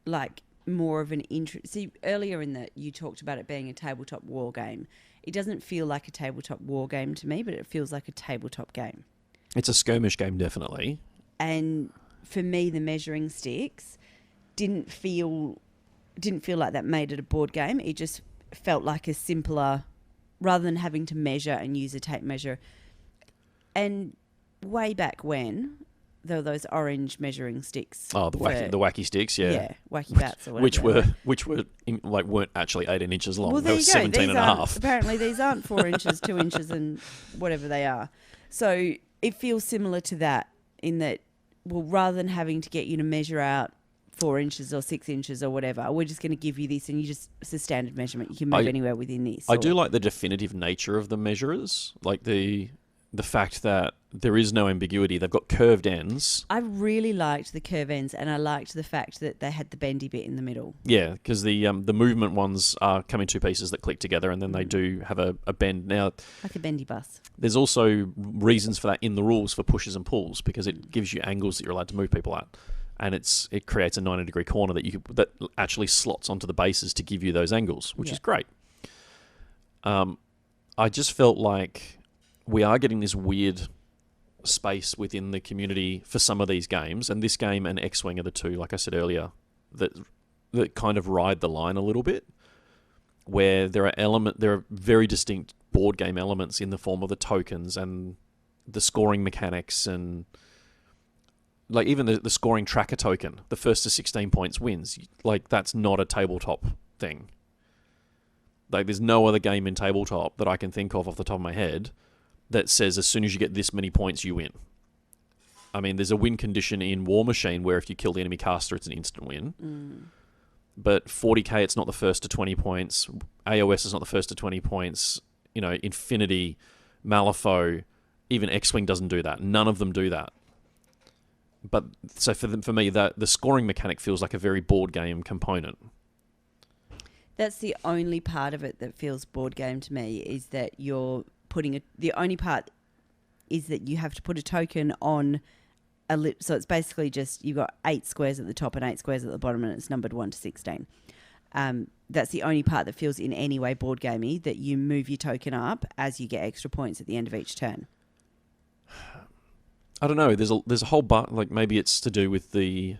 S4: like more of an interest. See, earlier you talked about it being a tabletop war game. It doesn't feel like a tabletop war game to me, but it feels like a tabletop game.
S3: It's a skirmish game, definitely.
S4: And for me, the measuring sticks didn't feel like that made it a board game. It just felt like a simpler, rather than having to measure and use a tape measure. And way back when, there were those orange measuring sticks.
S3: Oh, the wacky sticks, yeah.
S4: Yeah, wacky bats or whatever.
S3: Which weren't actually 18 inches long.
S4: Well,
S3: They
S4: there
S3: were
S4: you go.
S3: 17 and a half.
S4: Apparently these aren't 4 inches, 2 inches and whatever they are. So it feels similar to that in that, well, rather than having to get you to measure out 4 inches or 6 inches or whatever, we're just going to give you this and it's a standard measurement. You can move anywhere within this.
S3: I do like the definitive nature of the measurers, like the fact that there is no ambiguity. They've got curved ends.
S4: I really liked the curve ends, and I liked the fact that they had the bendy bit in the middle.
S3: Yeah, because the movement ones come in 2 pieces that click together, and then they do have a bend. Now,
S4: Like a bendy bus.
S3: there's also reasons for that in the rules for pushes and pulls, because it gives you angles that you're allowed to move people at, and it creates a 90-degree corner that actually slots onto the bases to give you those angles, which is great. I just felt like we are getting this weird space within the community for some of these games, and this game and X-Wing are the two, like I said earlier, that kind of ride the line a little bit, where there are very distinct board game elements in the form of the tokens and the scoring mechanics, and like even the scoring tracker token, the first to 16 points wins. Like, that's not a tabletop thing. Like, there's no other game in tabletop that I can think of off the top of my head that says as soon as you get this many points, you win. I mean, there's a win condition in War Machine where if you kill the enemy caster, it's an instant win. But 40k, it's not the first to 20 points. AOS is not the first to 20 points. You know, Infinity, Malifaux, even X-Wing doesn't do that. None of them do that. But so for me, the scoring mechanic feels like a very board game component.
S4: That's the only part of it that feels board game to me, is that you're putting the only part is that you have to put a token on so it's basically just, you've got 8 squares at the top and 8 squares at the bottom, and it's numbered 1 to 16. That's the only part that feels in any way board gamey, that you move your token up as you get extra points at the end of each turn.
S3: I don't know. There's a whole like maybe it's to do with the.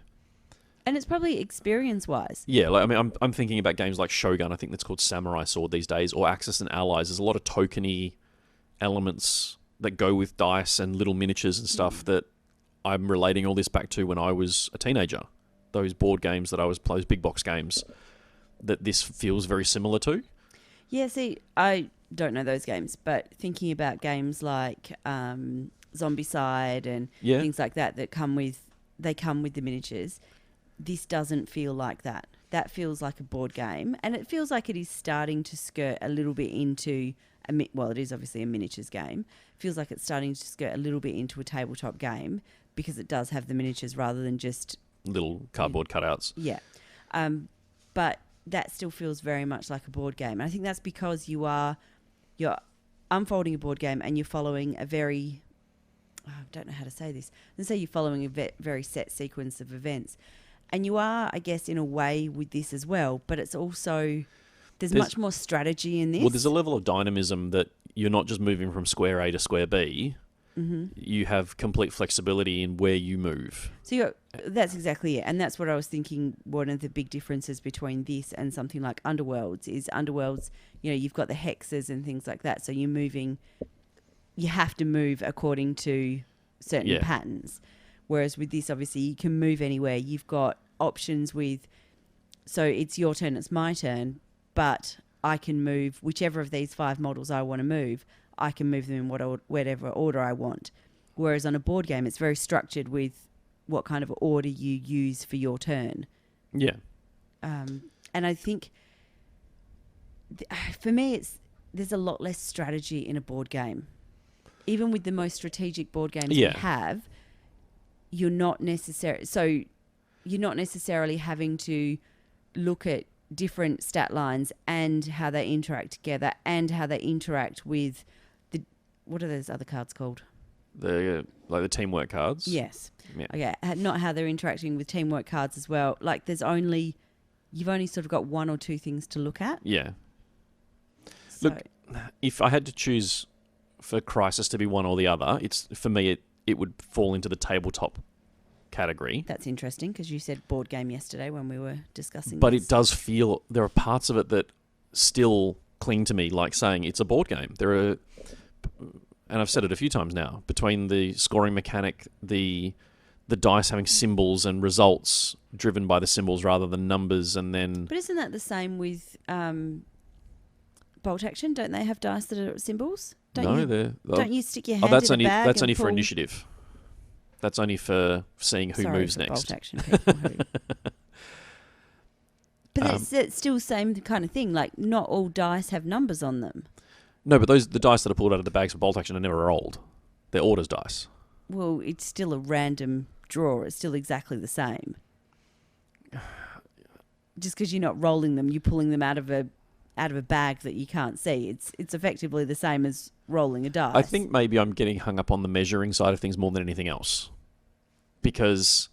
S4: And it's probably experience-wise.
S3: Yeah, like, I mean, I'm thinking about games like Shogun. I think that's called Samurai Sword these days, or Axis and Allies. There's a lot of tokeny elements that go with dice and little miniatures and stuff that I'm relating all this back to when I was a teenager. Those board games that I was those big box games that this feels very similar to. Yeah,
S4: see, I don't know those games, but thinking about games like Zombicide and things like that come with the miniatures. This doesn't feel like that. That feels like a board game, and it feels like it is starting to skirt a little bit into it is obviously a miniatures game. It feels like it's starting to skirt a little bit into a tabletop game because it does have the miniatures rather than just
S3: little cardboard cutouts.
S4: Yeah, but that still feels very much like a board game, and I think that's because you're unfolding a board game and you're following a very I don't know how to say this. Let's say you're following a very set sequence of events. And you are, I guess, in a way with this as well, but it's also, there's much more strategy in this.
S3: Well, there's a level of dynamism that you're not just moving from square A to square B. Mm-hmm. You have complete flexibility in where you move.
S4: So that's exactly it. And that's what I was thinking, one of the big differences between this and something like Underworlds is Underworlds, you've got the hexes and things like that. So you have to move according to certain patterns. Whereas with this, obviously, you can move anywhere. You've got options so it's your turn, it's my turn, but I can move whichever of these 5 models I want to move. I can move them in whatever order I want. Whereas on a board game, it's very structured with what kind of order you use for your turn.
S3: Yeah.
S4: And I think, for me, there's a lot less strategy in a board game. Even with the most strategic board games we have, you're not necessarily having to look at different stat lines and how they interact together and how they interact with what are those other cards called?
S3: The teamwork cards.
S4: Yes.
S3: Yeah.
S4: Okay. Not how they're interacting with teamwork cards as well. Like you've only sort of got 1 or 2 things to look at.
S3: Yeah. So. Look, if I had to choose for Crisis to be one or the other, for me it would fall into the tabletop category.
S4: That's interesting because you said board game yesterday when we were discussing
S3: but
S4: this.
S3: It does feel, there are parts of it that still cling to me like saying it's a board game. There are, and I've said it a few times now, between the scoring mechanic, the dice having symbols and results driven by the symbols rather than numbers, and then...
S4: But isn't that the same with bolt action? Don't they have dice that are symbols? Don't you stick your hand in a bag?
S3: That's only for initiative. That's only for seeing who moves next.
S4: Bolt action people who... But it's still the same kind of thing. Like, not all dice have numbers on them.
S3: No, but the dice that are pulled out of the bags for bolt action are never rolled. They're orders dice.
S4: Well, it's still a random draw. It's still exactly the same. Just because you're not rolling them, you're pulling them out of a bag that you can't see. It's effectively the same as rolling a dice.
S3: I think maybe I'm getting hung up on the measuring side of things more than anything else. Because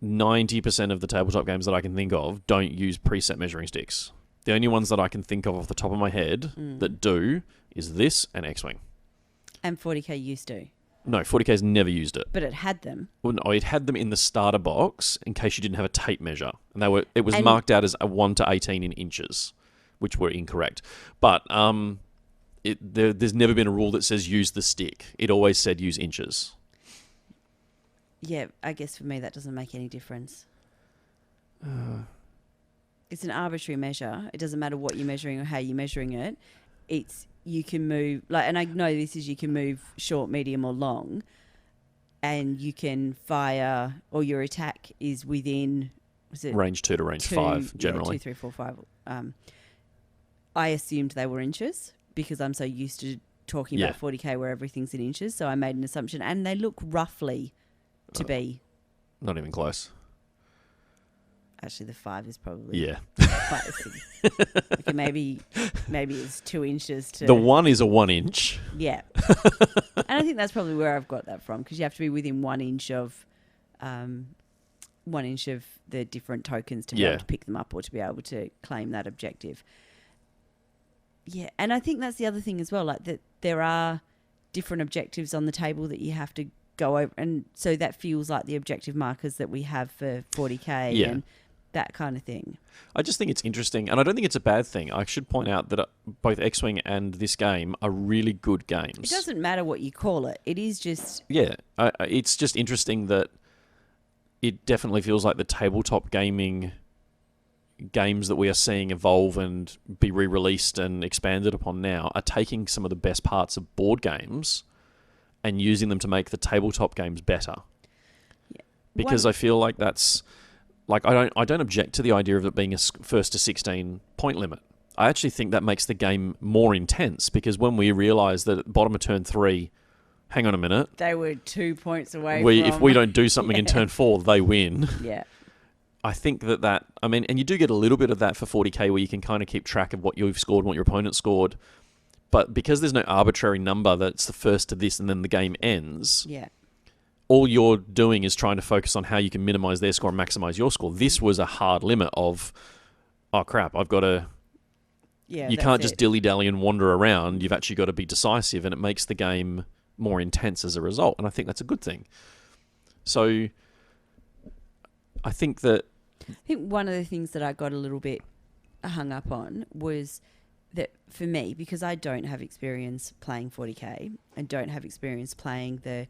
S3: 90% of the tabletop games that I can think of don't use preset measuring sticks. The only ones that I can think of off the top of my head that do is this and X-Wing.
S4: And 40K used to.
S3: No, 40K's never used it.
S4: But it had them.
S3: Well, no, it had them in the starter box in case you didn't have a tape measure. And it was
S4: And-
S3: marked out as a 1 to 18 in inches, which were incorrect. But there's never been a rule that says use the stick. It always said use inches.
S4: Yeah, I guess for me that doesn't make any difference. It's an arbitrary measure. It doesn't matter what you're measuring or how you're measuring it. You can move, and I know this is you can move short, medium or long, and you can fire, or your attack is within,
S3: Range 2 to range 5, generally.
S4: 2, 3, 4, 5. I assumed they were inches because I'm so used to talking about 40K where everything's in inches, so I made an assumption, and they look roughly to be.
S3: Not even close.
S4: Actually, the 5 is probably quite a okay, maybe it's 2 inches to...
S3: The 1 is a 1 inch.
S4: Yeah. And I think that's probably where I've got that from, because you have to be within 1 inch of 1 inch of the different tokens to be able to pick them up or to be able to claim that objective. Yeah, and I think that's the other thing as well, like that there are different objectives on the table that you have to go over, and so that feels like the objective markers that we have for 40K and that kind of thing.
S3: I just think it's interesting, and I don't think it's a bad thing. I should point out that both X-Wing and this game are really good games.
S4: It doesn't matter what you call it. It is just...
S3: Yeah, it's just interesting that it definitely feels like the tabletop gaming games that we are seeing evolve and be re-released and expanded upon now are taking some of the best parts of board games and using them to make the tabletop games better.
S4: Yeah.
S3: Because I feel like that's... Like, I don't object to the idea of it being a first to 16 point limit. I actually think that makes the game more intense, because when we realise that at the bottom of turn 3, hang on a minute,
S4: they were 2 points away
S3: if we don't do something in turn 4, they win.
S4: Yeah.
S3: I think and you do get a little bit of that for 40K where you can kind of keep track of what you've scored and what your opponent scored. But because there's no arbitrary number that's the first to this and then the game ends...
S4: Yeah.
S3: All you're doing is trying to focus on how you can minimise their score and maximise your score. This was a hard limit of, oh crap, I've got to...
S4: Yeah,
S3: you can't just dilly-dally and wander around. You've actually got to be decisive, and it makes the game more intense as a result, and I think that's a good thing. So, I think
S4: one of the things that I got a little bit hung up on was that for me, because I don't have experience playing 40K and don't have experience playing the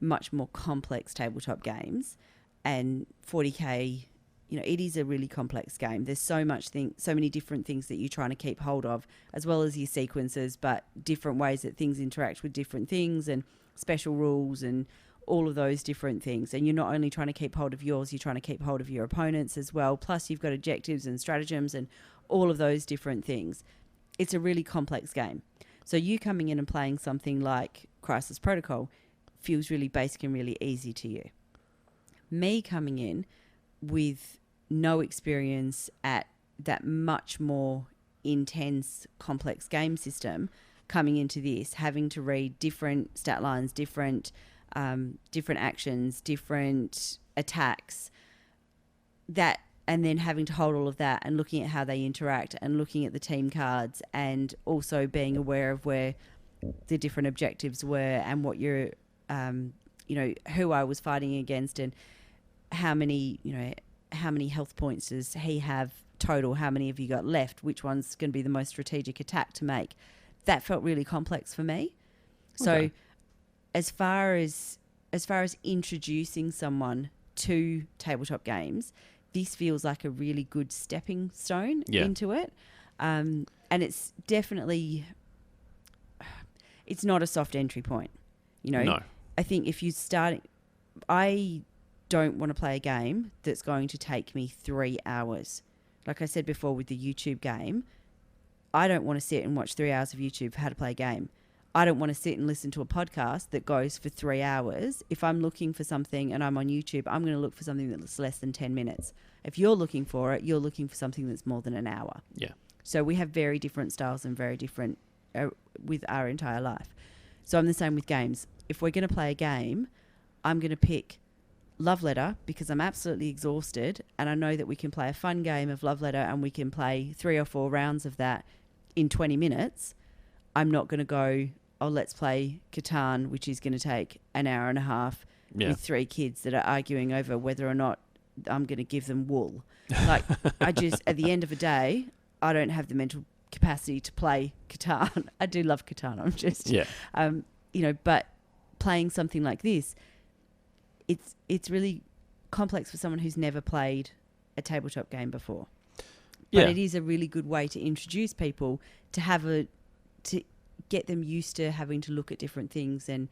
S4: much more complex tabletop games, and 40K, it is a really complex game. There's so many different things that you're trying to keep hold of, as well as your sequences, but different ways that things interact with different things and special rules and all of those different things. And you're not only trying to keep hold of yours, you're trying to keep hold of your opponents as well. Plus you've got objectives and stratagems and all of those different things. It's a really complex game. So you coming in and playing something like Crisis Protocol feels really basic and really easy to you. Me coming in with no experience at that much more intense, complex game system, coming into this, having to read different stat lines, different actions, different attacks, and then having to hold all of that and looking at how they interact and looking at the team cards and also being aware of where the different objectives were and what your who I was fighting against and how many health points does he have total, how many have you got left, which one's going to be the most strategic attack to make. That felt really complex for me. So
S3: Okay.
S4: as far as introducing someone to tabletop games, this feels like a really good stepping stone into it. And it's definitely, it's not a soft entry point,
S3: No.
S4: I think if you start, I don't want to play a game that's going to take me 3 hours. Like I said before with the YouTube game, I don't want to sit and watch 3 hours of YouTube for how to play a game. I don't want to sit and listen to a podcast that goes for 3 hours. If I'm looking for something and I'm on YouTube, I'm going to look for something that's less than 10 minutes. If you're looking for it, you're looking for something that's more than an hour.
S3: Yeah.
S4: So we have very different styles and very different with our entire life. So I'm the same with games. If we're going to play a game, I'm going to pick Love Letter because I'm absolutely exhausted and I know that we can play a fun game of Love Letter and we can play 3 or 4 rounds of that in 20 minutes. I'm not going to go let's play Catan, which is going to take an hour and a half with 3 kids that are arguing over whether or not I'm going to give them wool. Like, I just, at the end of the day, I don't have the mental capacity to play Catan. I do love Catan. I'm just, but playing something like this, it's really complex for someone who's never played a tabletop game before. But it is a really good way to introduce people to get them used to having to look at different things and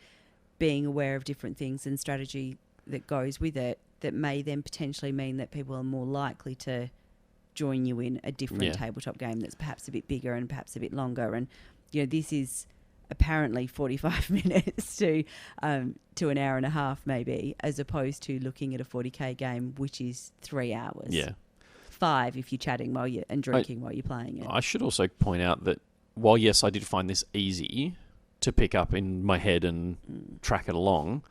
S4: being aware of different things and strategy that goes with it, that may then potentially mean that people are more likely to join you in a different tabletop game that's perhaps a bit bigger and perhaps a bit longer. And, this is apparently 45 minutes to an hour and a half maybe, as opposed to looking at a 40k game, which is 3 hours. Yeah. 5 if you're chatting and drinking while you're playing it.
S3: I should also point out that while, yes, I did find this easy to pick up in my head and track it along,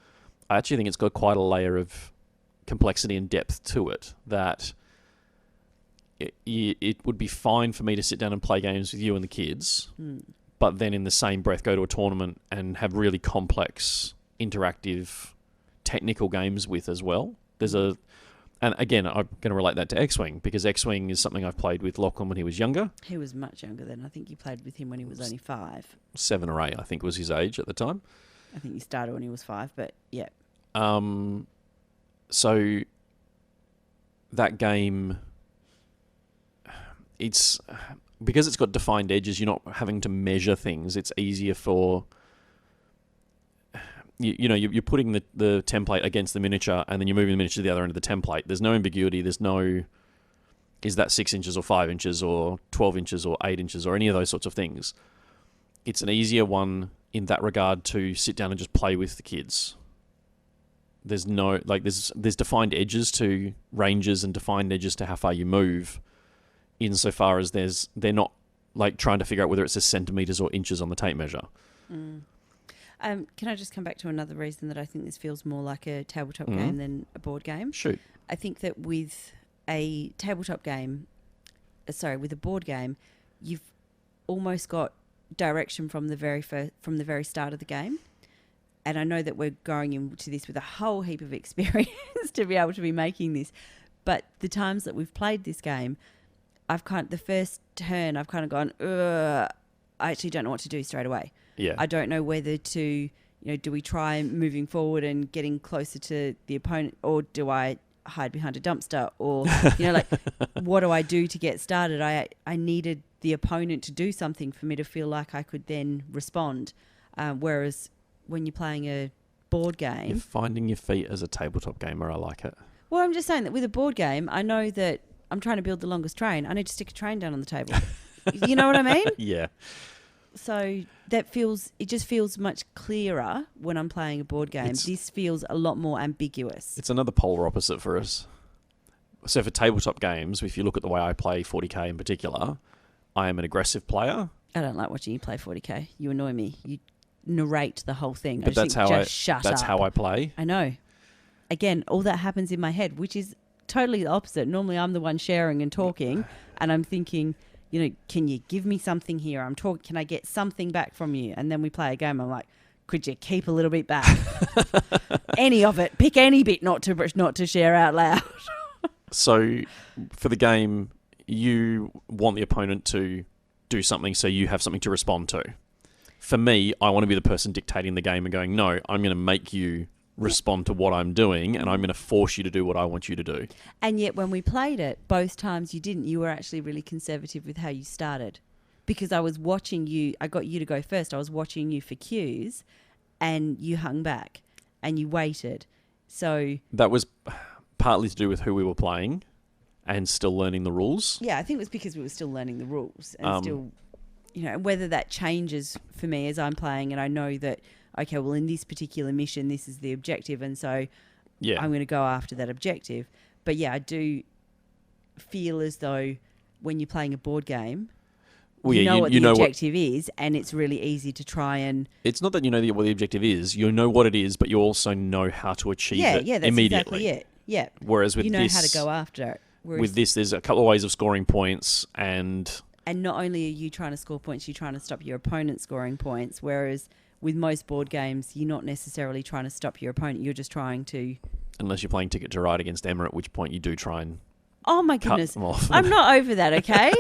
S3: I actually think it's got quite a layer of complexity and depth to it that it would be fine for me to sit down and play games with you and the kids, but then in the same breath go to a tournament and have really complex, interactive, technical games with as well. And again, I'm going to relate that to X-Wing, because X-Wing is something I've played with Lachlan when he was younger.
S4: He was much younger then. I think you played with him when he was only 5.
S3: 7 or 8, I think, was his age at the time.
S4: I think you started when he was 5, but yeah.
S3: So that game, it's because it's got defined edges, you're not having to measure things. It's easier for you're putting the template against the miniature, and then you're moving the miniature to the other end of the template. There's no ambiguity. There's no, is that 6 inches or 5 inches or 12 inches or 8 inches or any of those sorts of things. It's an easier one in that regard to sit down and just play with the kids. There's no, there's defined edges to ranges and defined edges to how far you move, insofar as they're not trying to figure out whether it's centimetres or inches on the tape measure.
S4: Can I just come back to another reason that I think this feels more like a tabletop game than a board game?
S3: Shoot.
S4: I think that with a tabletop game, with a board game, you've almost got direction from the very start of the game. And I know that we're going into this with a whole heap of experience to be able to be making this. But the times that we've played this game, the first turn, I've kind of gone, I actually don't know what to do straight away.
S3: Yeah.
S4: I don't know whether to, do we try moving forward and getting closer to the opponent, or do I hide behind a dumpster, or, what do I do to get started? I needed the opponent to do something for me to feel like I could then respond. Whereas when you're playing a board game...
S3: You're finding your feet as a tabletop gamer. I like it.
S4: Well, I'm just saying that with a board game, I know that I'm trying to build the longest train. I need to stick a train down on the table. You know what I mean?
S3: Yeah.
S4: So it just feels much clearer when I'm playing a board game. This feels a lot more ambiguous.
S3: It's another polar opposite for us. So for tabletop games, if you look at the way I play 40k in particular, I am an aggressive player.
S4: I don't like watching you play 40k. You annoy me. You narrate the whole thing.
S3: But that's how I play.
S4: I know. Again, all that happens in my head, which is totally the opposite. Normally I'm the one sharing and talking, and I'm thinking, can you give me something here? Can I get something back from you? And then we play a game. I'm like, could you keep a little bit back? Any of it. Pick any bit not to share out loud.
S3: So for the game, you want the opponent to do something so you have something to respond to. For me, I want to be the person dictating the game and going, no, I'm going to make you respond to what I'm doing, and I'm going to force you to do what I want you to do.
S4: And yet when we played it, both times you didn't. You were actually really conservative with how you started, because I was watching you. I got you to go first. I was watching you for cues, and you hung back and you waited. So
S3: that was partly to do with who we were playing and still learning the rules.
S4: Yeah, I think it was because we were still learning the rules and still, whether that changes for me as I'm playing and I know that, okay, well, in this particular mission, this is the objective, and so I'm going to go after that objective. But yeah, I do feel as though when you're playing a board game, you know what the objective is, and it's really easy to try and...
S3: It's not that you know what the objective is. You know what it is, but you also know how to achieve it
S4: that's
S3: immediately.
S4: Exactly it. Yeah.
S3: Whereas with
S4: this... how to go after it.
S3: With this, there's a couple of ways of scoring points, and...
S4: And not only are you trying to score points, you're trying to stop your opponent scoring points, whereas with most board games, you're not necessarily trying to stop your opponent. You're just trying to...
S3: Unless you're playing Ticket to Ride against Emma, at which point you do try and
S4: Oh, my
S3: cut
S4: goodness.
S3: them off.
S4: I'm not over that, okay?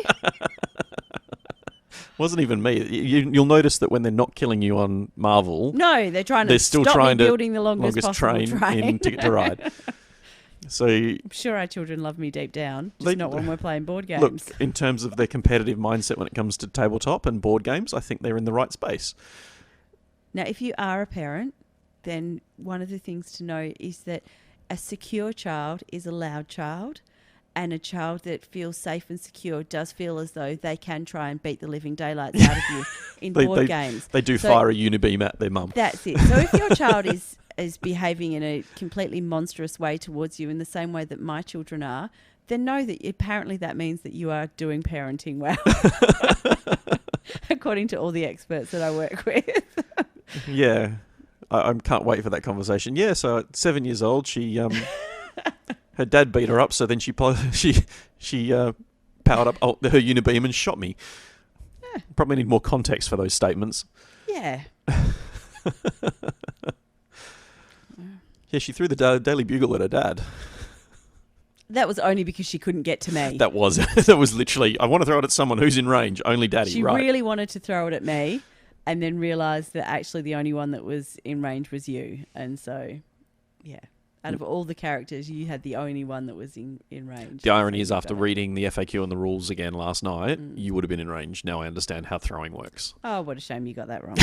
S3: Wasn't even me. You'll notice that when they're not killing you on Marvel,
S4: No, they're trying to
S3: they're still
S4: stop
S3: trying
S4: me
S3: to
S4: building the longest possible train.
S3: in Ticket to Ride. So
S4: I'm sure our children love me deep down, just
S3: They-
S4: not when we're playing board games.
S3: look, in terms of their competitive mindset when it comes to tabletop and board games, I think they're in the right space.
S4: Now, if you are a parent, then one of the things to know is that a secure child is a loud child, and a child that feels safe and secure does feel as though they can try and beat the living daylights out of you in board games.
S3: They do
S4: So
S3: fire a unibeam at their mum.
S4: That's it. So if your child is behaving in a completely monstrous way towards you in the same way that my children are, then know that apparently that means that you are doing parenting well, according to all the experts that I work with.
S3: Yeah. I can't wait for that conversation. Yeah, so at 7 years old, she her dad beat her up, so then she powered up her unibeam and shot me.
S4: Yeah.
S3: Probably need more context for those statements.
S4: Yeah.
S3: Yeah, she threw the Daily Bugle at her dad.
S4: That was only because she couldn't get to me.
S3: That was literally, I want to throw it at someone who's in range, only Daddy,
S4: She
S3: right?
S4: really wanted to throw it at me and then realised that actually the only one that was in range was you. And so, yeah, out of all the characters, you had the only one that was in range.
S3: The irony is
S4: So you
S3: after
S4: got it.
S3: reading the FAQ and the rules again last night, you would have been in range. Now I understand how throwing works.
S4: Oh, what a shame you got that wrong.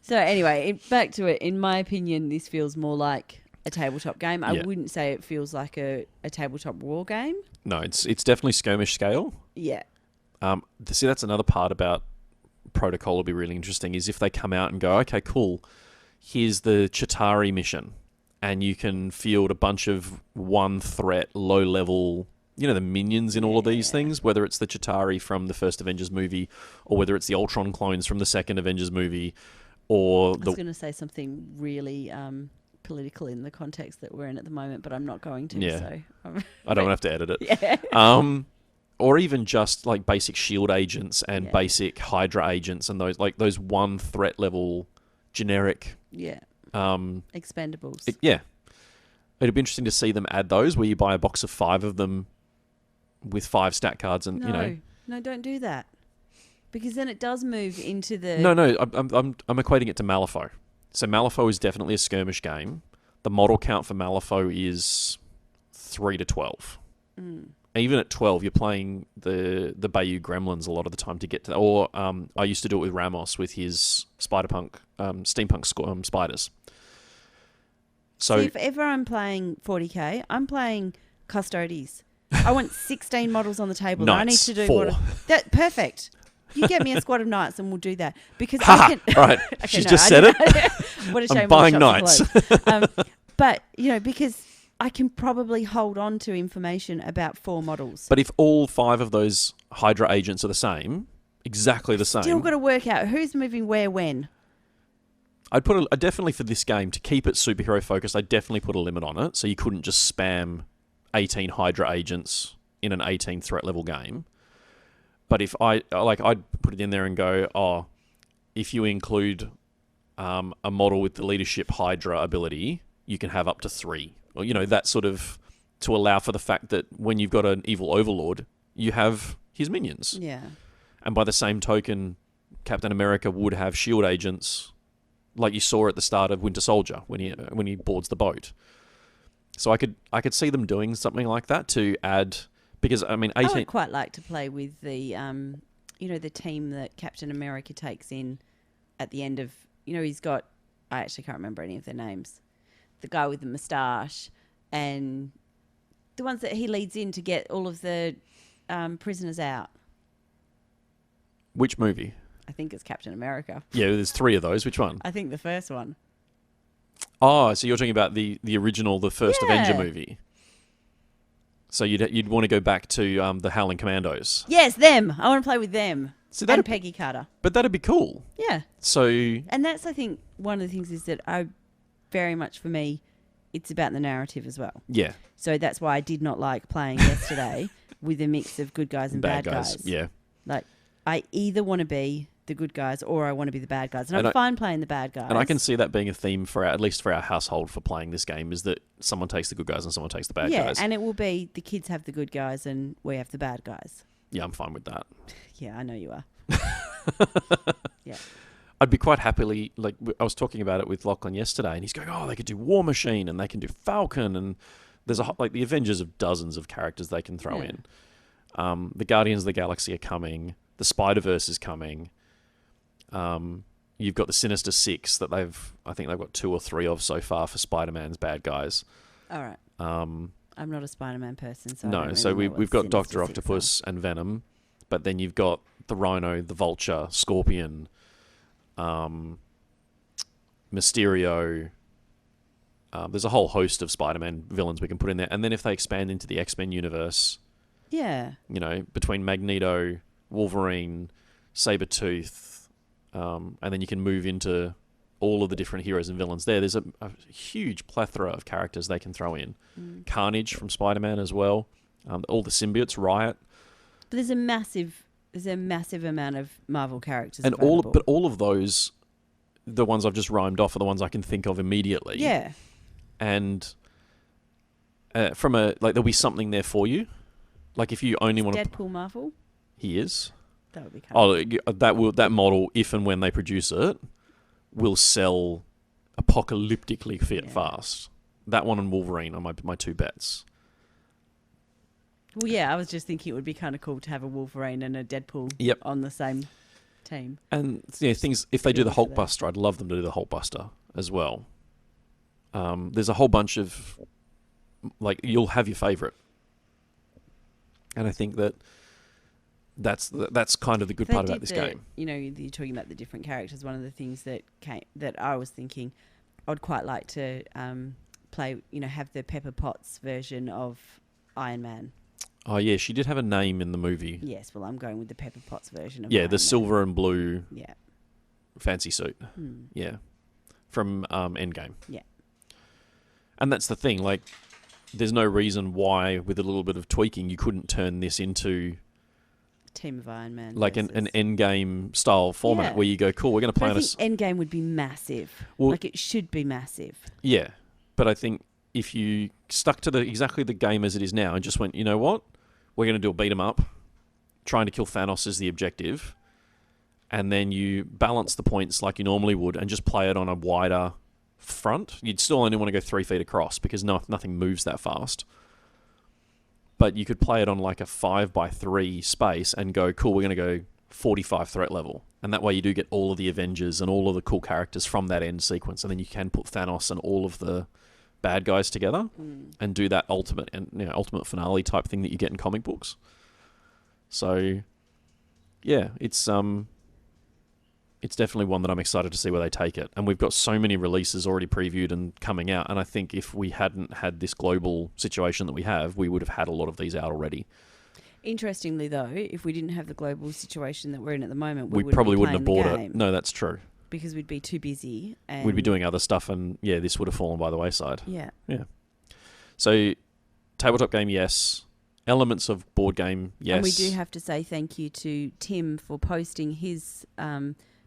S4: So anyway, back to it. In my opinion, this feels more like a tabletop game. I
S3: Yeah.
S4: wouldn't say it feels like a tabletop war game.
S3: No, it's definitely skirmish scale.
S4: Yeah.
S3: See, that's another part about Protocol will be really interesting, is if they come out and go, okay, cool, here's the Chitauri mission, and you can field a bunch of one threat, low level, the minions in all of these things, whether it's the Chitauri from the first Avengers movie, or whether it's the Ultron clones from the second Avengers movie, or
S4: I was going to say something really political in the context that we're in at the moment, but I'm not going to.
S3: Yeah.
S4: So
S3: I don't have to edit it.
S4: Yeah.
S3: Or even just like basic shield agents and
S4: Yeah.
S3: basic Hydra agents and those one threat level generic.
S4: Yeah. Expendables.
S3: Yeah. It'd be interesting to see them add those where you buy a box of 5 of them with 5 stat cards and,
S4: No, don't do that. Because then it does move into the...
S3: No, I'm equating it to Malifaux. So Malifaux is definitely a skirmish game. The model count for Malifaux is 3 to 12. Even at 12, you're playing the Bayou Gremlins a lot of the time to get to that. Or I used to do it with Ramos with his steampunk spiders. So
S4: See, if ever I'm playing 40k, I'm playing Custodes. I want 16 models on the table. I need
S3: Knights,
S4: to do
S3: 4.
S4: that. Perfect. You get me a squad of knights and we'll do that. Because I can...
S3: right,
S4: Okay,
S3: she's
S4: no,
S3: just
S4: I
S3: said it.
S4: didn't- What a shame.
S3: I'm buying
S4: all the shops
S3: knights.
S4: are closed. But, because I can probably hold on to information about 4 models.
S3: But if all 5 of those Hydra agents are the same, exactly the same,
S4: Still got to work out who's moving where when.
S3: I'd put definitely for this game, to keep it superhero focused, I'd definitely put a limit on it. So you couldn't just spam 18 Hydra agents in an 18 threat level game. But if I'd put it in there and go, if you include a model with the leadership Hydra ability, you can have up to 3. Or, that sort of, to allow for the fact that when you've got an evil overlord, you have his minions.
S4: Yeah.
S3: And by the same token, Captain America would have shield agents, like you saw at the start of Winter Soldier when he boards the boat. So I could see them doing something like that to add, because 18.
S4: I would quite like to play with the the team that Captain America takes in at the end of, he's got, I actually can't remember any of their names. The guy with the moustache and the ones that he leads in to get all of the prisoners out.
S3: Which movie?
S4: I think it's Captain America.
S3: Yeah, there's 3 of those. Which one?
S4: I think the first one.
S3: Oh, so you're talking about the original, the first
S4: Yeah.
S3: Avenger movie. So you'd want to go back to the Howling Commandos.
S4: Yes, them. I want to play with them.
S3: So
S4: And Peggy Carter.
S3: But that'd be cool.
S4: Yeah.
S3: So
S4: And that's, I think, one of the things is that very much for me, it's about the narrative as well.
S3: yeah,
S4: So that's why I did not like playing yesterday with a mix of good guys and bad guys.
S3: Yeah,
S4: Like, I either want to be the good guys or I want to be the bad guys. And
S3: And
S4: I'm fine playing the bad guys.
S3: And I can see that being a theme for at least for our household for playing this game, is that someone takes the good guys and someone takes the bad guys.
S4: Yeah, and it will be the kids have the good guys and we have the bad guys.
S3: Yeah, I'm fine with that.
S4: Yeah, I know you are. Yeah.
S3: I'd be quite happily, like, I was talking about it with Lachlan yesterday, and he's going, oh, they could do War Machine, and they can do Falcon, and there's like the Avengers of dozens of characters they can throw in. The Guardians of the Galaxy are coming. The Spider-Verse is coming. You've got the Sinister Six that I think they've got 2 or 3 of so far for Spider-Man's bad guys.
S4: All right. I'm not a Spider-Man person, so I
S3: No,
S4: don't really
S3: so
S4: know
S3: we've
S4: what
S3: got
S4: Sinister
S3: Doctor
S4: Six
S3: Octopus and Venom, but then you've got the Rhino, the Vulture, Scorpion, Mysterio. There's a whole host of Spider-Man villains we can put in there. And then if they expand into the X-Men universe, between Magneto, Wolverine, Sabretooth, and then you can move into all of the different heroes and villains there. There's a huge plethora of characters they can throw in. Carnage from Spider-Man as well. All the symbiotes, Riot.
S4: But there's a massive amount of Marvel characters
S3: And
S4: available.
S3: all of those, the ones I've just rhymed off, are the ones I can think of immediately.
S4: Yeah.
S3: And there'll be something there for you. Like if you only want to...
S4: Deadpool Marvel?
S3: He is.
S4: That would be kind of...
S3: That model, if and when they produce it, will sell apocalyptically fast. That one and Wolverine are my 2 bets.
S4: Well, yeah, I was just thinking it would be kind of cool to have a Wolverine and a Deadpool on the same team.
S3: And things, if they do the Hulkbuster, I'd love them to do the Hulkbuster as well. There's a whole bunch of, like, you'll have your favourite. And I think that's kind of the good part about this game.
S4: You're talking about the different characters. One of the things that I was thinking, I'd quite like to play, have the Pepper Potts version of Iron Man.
S3: Oh, yeah, she did have a name in the movie.
S4: Yes, well, I'm going with the Pepper Potts version of Iron Man.
S3: The silver and blue
S4: yeah.
S3: fancy suit. Yeah. From Endgame.
S4: Yeah.
S3: And that's the thing, like, there's no reason why, with a little bit of tweaking, you couldn't turn this into...
S4: Team of Iron Man.
S3: Like an Endgame style format where you go, cool, we're going to play
S4: on Endgame would be massive. Well, it should be massive.
S3: Yeah, but I think if you stuck to exactly the game as it is now and just went, you know what, we're going to do a beat 'em up, trying to kill Thanos is the objective, and then you balance the points like you normally would and just play it on a wider front, you'd still only want to go 3 feet across because nothing moves that fast. But you could play it on like a 5x3 space and go, cool, we're going to go 45 threat level. And that way you do get all of the Avengers and all of the cool characters from that end sequence. And then you can put Thanos and all of the bad guys together and do that ultimate finale type thing that you get in comic books. So, yeah, it's definitely one that I'm excited to see where they take it. And we've got so many releases already previewed and coming out. And I think if we hadn't had this global situation that we have, we would have had a lot of these out already.
S4: Interestingly, though, if we didn't have the global situation that we're in at the moment,
S3: we probably wouldn't have bought it. No, that's true.
S4: Because we'd be too busy. And
S3: we'd be doing other stuff, and this would have fallen by the wayside.
S4: Yeah.
S3: Yeah. So, tabletop game, yes. Elements of board game, yes.
S4: And we do have to say thank you to Tim for posting his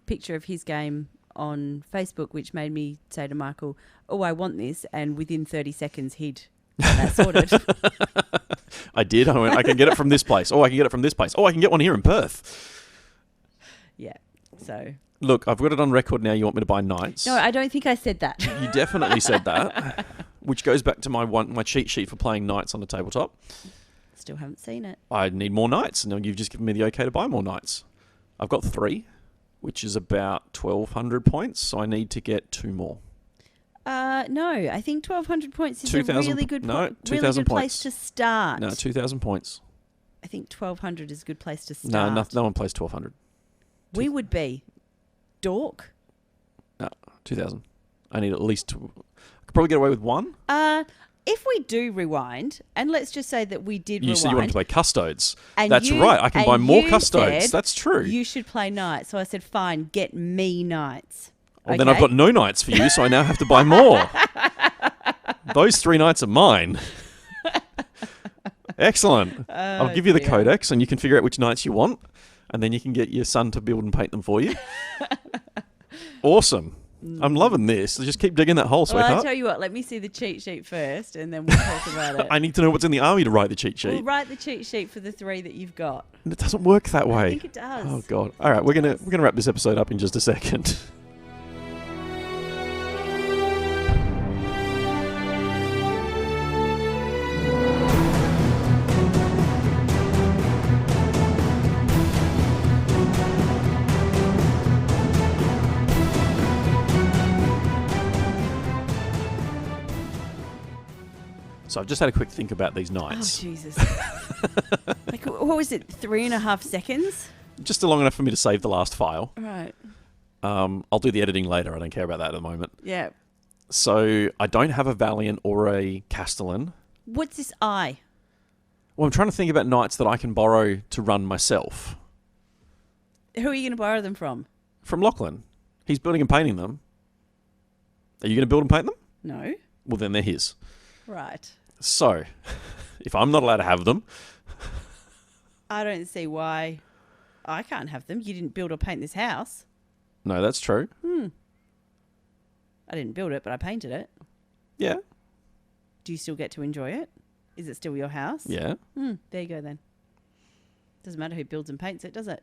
S4: picture of his game on Facebook, which made me say to Michael, oh, I want this. And within 30 seconds, he'd got that sorted.
S3: I did. I went, I can get it from this place. Oh, I can get it from this place. Oh, I can get one here in Perth.
S4: Yeah. So...
S3: Look, I've got it on record now. You want me to buy Knights?
S4: No, I don't think I said that.
S3: You definitely said that, which goes back to my cheat sheet for playing Knights on the tabletop.
S4: Still haven't seen it.
S3: I need more Knights, and you've just given me the okay to buy more Knights. I've got 3, which is about 1,200 points, so I need to get 2 more.
S4: No, I think 1,200 points is
S3: 2,000
S4: a really good,
S3: no, 2,000
S4: place to start.
S3: No, 2,000 points.
S4: I think 1,200 is a good place to start.
S3: No one plays 1,200.
S4: We would be. Dork?
S3: No, 2,000. I need at least... I could probably get away with 1.
S4: If we do rewind, and let's just say that we did rewind...
S3: You said you wanted to play Custodes.
S4: And
S3: That's right. I can buy more Custodes. That's true.
S4: You should play Knights. So I said, fine, get me Knights.
S3: Well,
S4: okay?
S3: Then I've got no Knights for you, so I now have to buy more. Those 3 Knights are mine. Excellent. I'll give you the codex, and you can figure out which Knights you want. and then you can get your son to build and paint them for you. Awesome. I'm loving this. Just keep digging that hole,
S4: Well,
S3: sweetheart.
S4: I'll tell you what, let me see the cheat sheet first and then we'll talk about it.
S3: I need to know what's in the army to write the cheat sheet.
S4: We'll write the cheat sheet for the 3 that you've got.
S3: It doesn't work that way.
S4: I think it does.
S3: Oh god. All right, we're gonna wrap this episode up in just a second. So I've just had a quick think about these
S4: Oh,
S3: nights.
S4: Jesus. Like, what was it, 3.5 seconds?
S3: Just long enough for me to save the last file.
S4: Right.
S3: I'll do the editing later. I don't care about that at the moment.
S4: Yeah.
S3: So I don't have a Valiant or a Castellan.
S4: What's this eye?
S3: Well, I'm trying to think about knights that I can borrow to run myself.
S4: Who are you going to borrow them from?
S3: From Lachlan. He's building and painting them. Are you going to build and paint them?
S4: No.
S3: Well, then they're his.
S4: Right.
S3: So, if I'm not allowed to have them,
S4: I don't see why I can't have them. You didn't build or paint this house.
S3: no, that's true.
S4: I didn't build it, but I painted it.
S3: Yeah,
S4: Do you still get to enjoy it? Is it still your house?
S3: yeah.
S4: There you go then. Doesn't matter who builds and paints it, does it?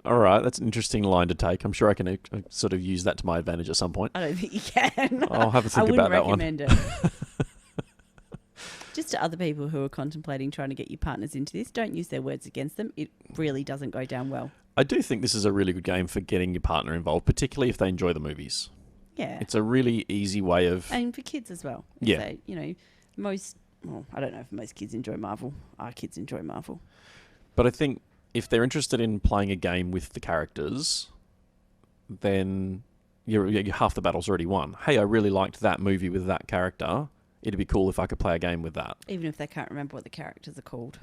S3: All right, that's an interesting line to take. I'm sure I can sort of use that to my advantage at some point.
S4: I don't think you can.
S3: I'll have a
S4: I
S3: think
S4: wouldn't
S3: about that one.
S4: recommend it. Just to other people who are contemplating trying to get your partners into this, don't use their words against them. It really doesn't go down well.
S3: I do think this is a really good game for getting your partner involved, particularly if they enjoy the movies.
S4: Yeah.
S3: It's a really easy way of...
S4: And for kids as well. If
S3: Yeah.
S4: They, I don't know if most kids enjoy Marvel. Our kids enjoy Marvel.
S3: But I think if they're interested in playing a game with the characters, then you're half the battle's already won. Hey, I really liked that movie with that character. It'd be cool if I could play a game with that.
S4: Even if they can't remember what the characters are called.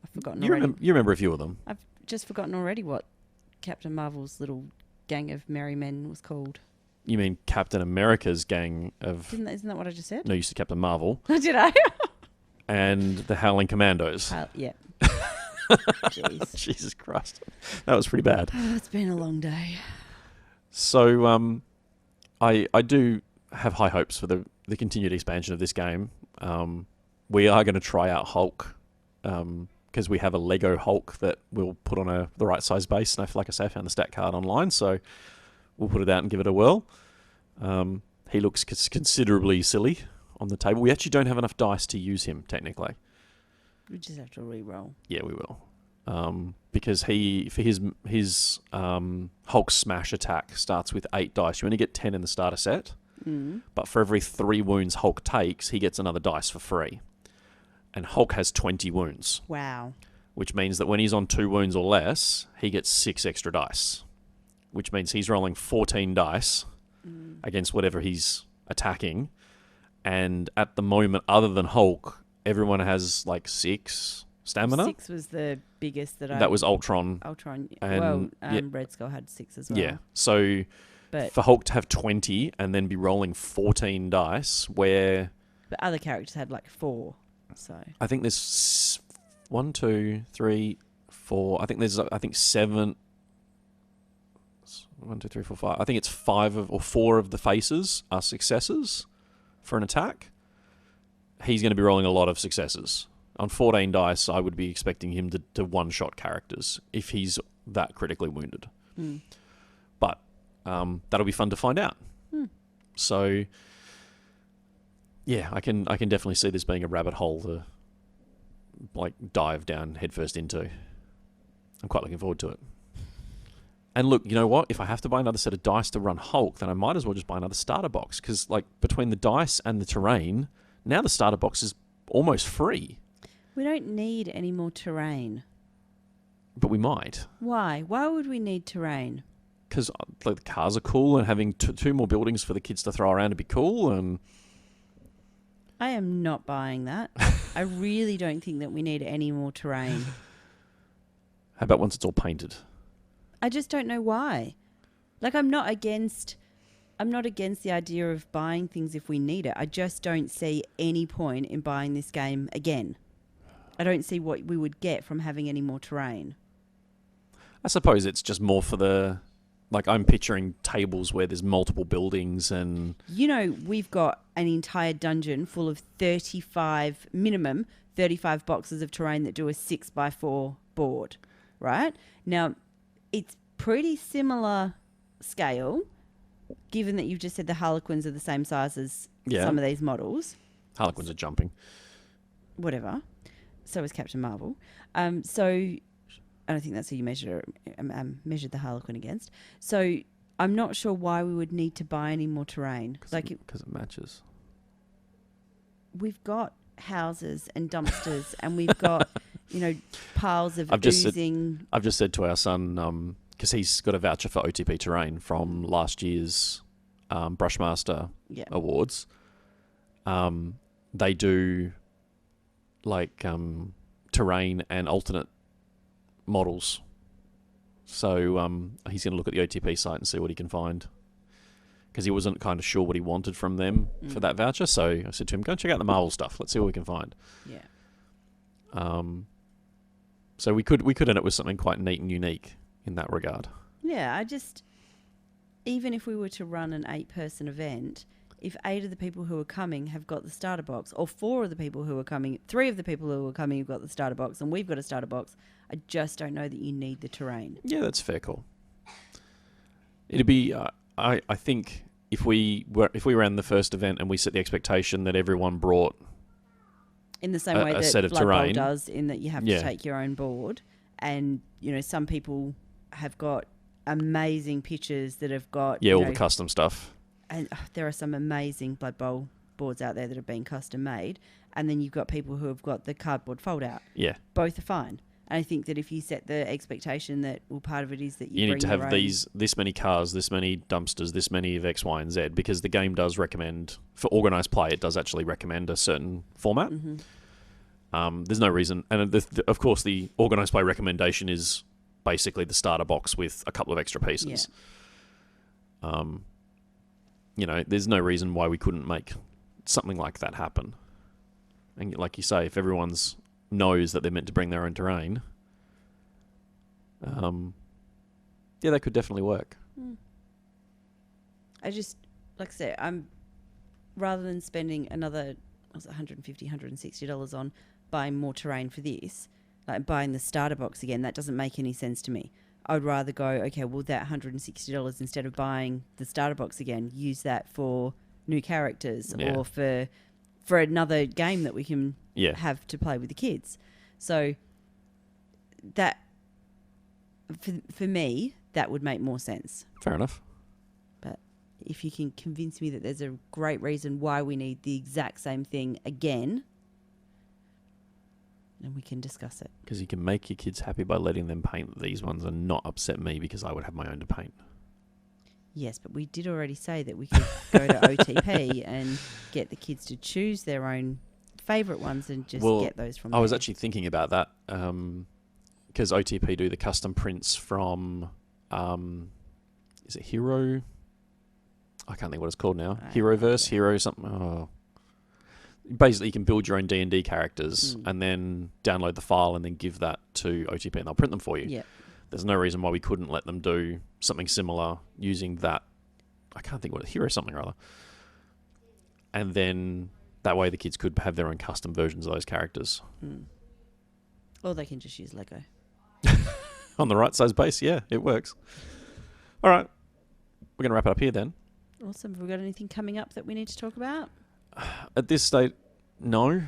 S4: I've forgotten
S3: You
S4: already.
S3: remember a few of them.
S4: I've just forgotten already what Captain Marvel's little gang of merry men was called.
S3: You mean Captain America's gang of...
S4: Isn't that what I just said?
S3: No, you said Captain Marvel.
S4: Did I?
S3: And the Howling Commandos.
S4: Yeah. Jeez.
S3: Jesus Christ. That was pretty bad.
S4: Oh, it's been a long day.
S3: So I do have high hopes for the continued expansion of this game. We are going to try out Hulk because we have a Lego Hulk that we'll put on the right size base. And like I say, I found the stat card online, so we'll put it out and give it a whirl. He looks considerably silly on the table. We actually don't have enough dice to use him, technically.
S4: We just have to re-roll.
S3: Yeah, we will. Because for his Hulk smash attack starts with 8 dice. You only get 10 in the starter set. But for every 3 wounds Hulk takes, he gets another dice for free. And Hulk has 20 wounds.
S4: Wow.
S3: Which means that when he's on 2 wounds or less, he gets 6 extra dice. Which means he's rolling 14 dice against whatever he's attacking. And at the moment, other than Hulk, everyone has like 6 stamina.
S4: 6 was the biggest that I...
S3: That was Ultron.
S4: And,
S3: yeah.
S4: Red Skull had 6 as well.
S3: Yeah. So
S4: But
S3: for Hulk to have 20 and then be rolling 14 dice, where
S4: but other characters had like 4. So
S3: I think there's 1, 2, 3, 4. I think there's 7. 1, 2, 3, 4, 5. I think it's 5 or 4 of the faces are successes for an attack. He's going to be rolling a lot of successes. On 14 dice, I would be expecting him to one-shot characters if he's that critically wounded. But that'll be fun to find out. So, yeah, I can definitely see this being a rabbit hole to like dive down headfirst into. I'm quite looking forward to it. And look, you know what? If I have to buy another set of dice to run Hulk, then I might as well just buy another starter box. Because like between the dice and the terrain, now the starter box is almost free.
S4: we don't need any more terrain.
S3: But we might.
S4: Why? Why would we need terrain?
S3: Because like, the cars are cool, and having 2 more buildings for the kids to throw around would be cool. And
S4: I am not buying that. I really don't think that we need any more terrain.
S3: how about once it's all painted?
S4: I just don't know why. Like, I'm not against the idea of buying things if we need it. I just don't see any point in buying this game again. I don't see what we would get from having any more terrain.
S3: I suppose it's just more for the... Like, I'm picturing tables where there's multiple buildings and...
S4: You know, we've got an entire dungeon full of 35 boxes of terrain that do a 6x4 board, right? Now, it's pretty similar scale, given that you've just said the Harlequins are the same size as some of these models.
S3: Harlequins are jumping.
S4: Whatever. So is Captain Marvel. So... I don't think that's who you measured the Harlequin against. So I'm not sure why we would need to buy any more terrain.
S3: Because it matches.
S4: We've got houses and dumpsters and we've got, piles of oozing...
S3: I've just said to our son, because he's got a voucher for OTP terrain from last year's Brushmaster Awards. They do terrain and alternate models. So he's going to look at the OTP site and see what he can find, because he wasn't kind of sure what he wanted from them for that voucher. So I said to him, go and check out the Marvel stuff. Let's see what we can find.
S4: Yeah.
S3: So we could end up with something quite neat and unique in that regard.
S4: Yeah, even if we were to run an 8-person event, if 8 of the people who are coming have got the starter box, or 4 of the people who are coming, 3 of the people who are coming have got the starter box, and we've got a starter box, I just don't know that you need the terrain.
S3: Yeah, that's fair call. It'd be, I think, if we ran the first event and we set the expectation that everyone brought
S4: in the same way that
S3: set of
S4: Blood
S3: terrain
S4: Bowl does, in that you have to take your own board, and some people have got amazing pictures that have got
S3: all the custom stuff.
S4: And there are some amazing Blood Bowl boards out there that have been custom made. And then you've got people who have got the cardboard fold out.
S3: Yeah.
S4: Both are fine. And I think that if you set the expectation that, part of it is that you
S3: need to have
S4: own...
S3: this many cars, this many dumpsters, this many of X, Y, and Z, because the game does recommend, for organised play, it does actually recommend a certain format.
S4: Mm-hmm.
S3: There's no reason. And of course, the organised play recommendation is basically the starter box with a couple of extra pieces. Yeah. There's no reason why we couldn't make something like that happen. And like you say, if everyone's knows that they're meant to bring their own terrain, that could definitely work.
S4: I just, like I said, I'm rather than spending another $150, $160 on buying more terrain for this, like buying the starter box again, that doesn't make any sense to me. I'd rather go, okay, well, that $160, instead of buying the starter box again, use that for new characters or for another game that we can have to play with the kids. So that, for me, that would make more sense.
S3: Fair enough.
S4: But if you can convince me that there's a great reason why we need the exact same thing again, then we can discuss it.
S3: Because you can make your kids happy by letting them paint these ones and not upset me because I would have my own to paint.
S4: Yes, but we did already say that we could go to OTP and get the kids to choose their own favourite ones and just get those from there.
S3: I was actually thinking about that because OTP do the custom prints from, is it Hero? I can't think what it's called now. Heroverse, Hero something. Oh. Basically, you can build your own D&D characters and then download the file and then give that to OTP and they'll print them for you.
S4: Yeah.
S3: There's no reason why we couldn't let them do something similar using that. I can't think what it Hero something or other. And then that way the kids could have their own custom versions of those characters.
S4: Or they can just use Lego.
S3: On the right size base, yeah, it works. All right. We're going to wrap it up here then.
S4: Awesome. Have we got anything coming up that we need to talk about?
S3: At this state, no.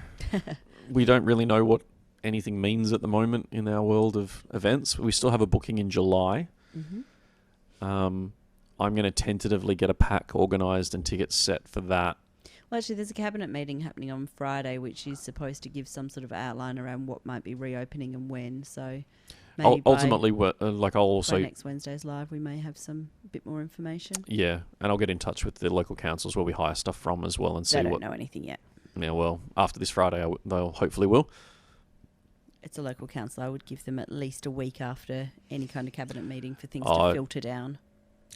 S3: We don't really know what anything means at the moment in our world of events. We still have a booking in July.
S4: Mm-hmm.
S3: I'm going to tentatively get a pack organised and tickets set for that.
S4: Well, actually, there's a cabinet meeting happening on Friday, which is supposed to give some sort of outline around what might be reopening and when. So maybe
S3: ultimately, I'll also
S4: by next Wednesday's live, we may have a bit more information.
S3: Yeah, and I'll get in touch with the local councils where we hire stuff from as well and see
S4: what. They don't know anything yet.
S3: Yeah, well, after this Friday, they'll hopefully will.
S4: It's a local council. I would give them at least a week after any kind of cabinet meeting for things to filter down.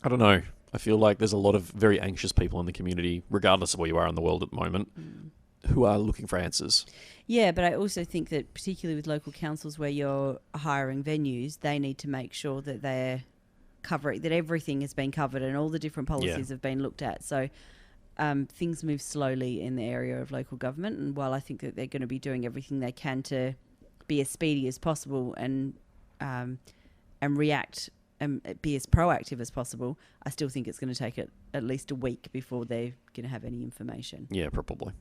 S3: I don't know. I feel like there's a lot of very anxious people in the community, regardless of where you are in the world at the moment. who are looking for answers.
S4: Yeah, but I also think that particularly with local councils where you're hiring venues, they need to make sure that they're covering, that everything has been covered and all the different policies have been looked at. So things move slowly in the area of local government, and while I think that they're going to be doing everything they can to be as speedy as possible and react and be as proactive as possible, I still think it's going to take at least a week before they're going to have any information.
S3: Yeah, probably.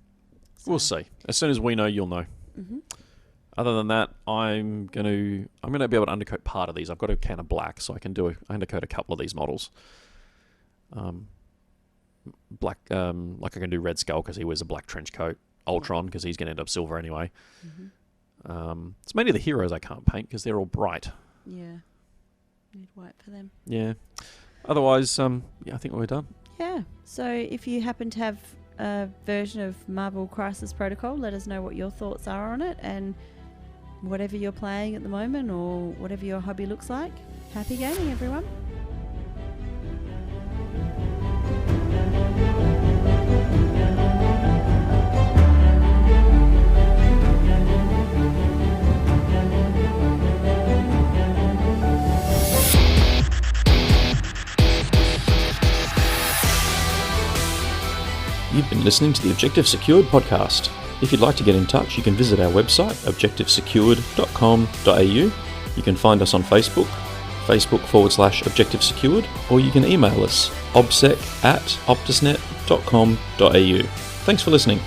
S4: So.
S3: We'll see. As soon as we know, you'll know.
S4: Mm-hmm.
S3: Other than that, I'm gonna be able to undercoat part of these. I've got a can of black, so I can undercoat a couple of these models. Black, like I can do Red Skull because he wears a black trench coat. Ultron because he's going to end up silver anyway. Mm-hmm. It's mainly the heroes I can't paint because they're all bright.
S4: Yeah, need white for them.
S3: Yeah. Otherwise, I think we're done.
S4: Yeah. So if you happen to have a version of Marvel Crisis Protocol, let us know what your thoughts are on it, and whatever you're playing at the moment or whatever your hobby looks like. Happy gaming, everyone.
S3: You've been listening to the Objective Secured podcast. If you'd like to get in touch, you can visit our website, objectivesecured.com.au. You can find us on Facebook, Facebook.com/Objective Secured, or you can email us, obsec@optusnet.com.au. Thanks for listening.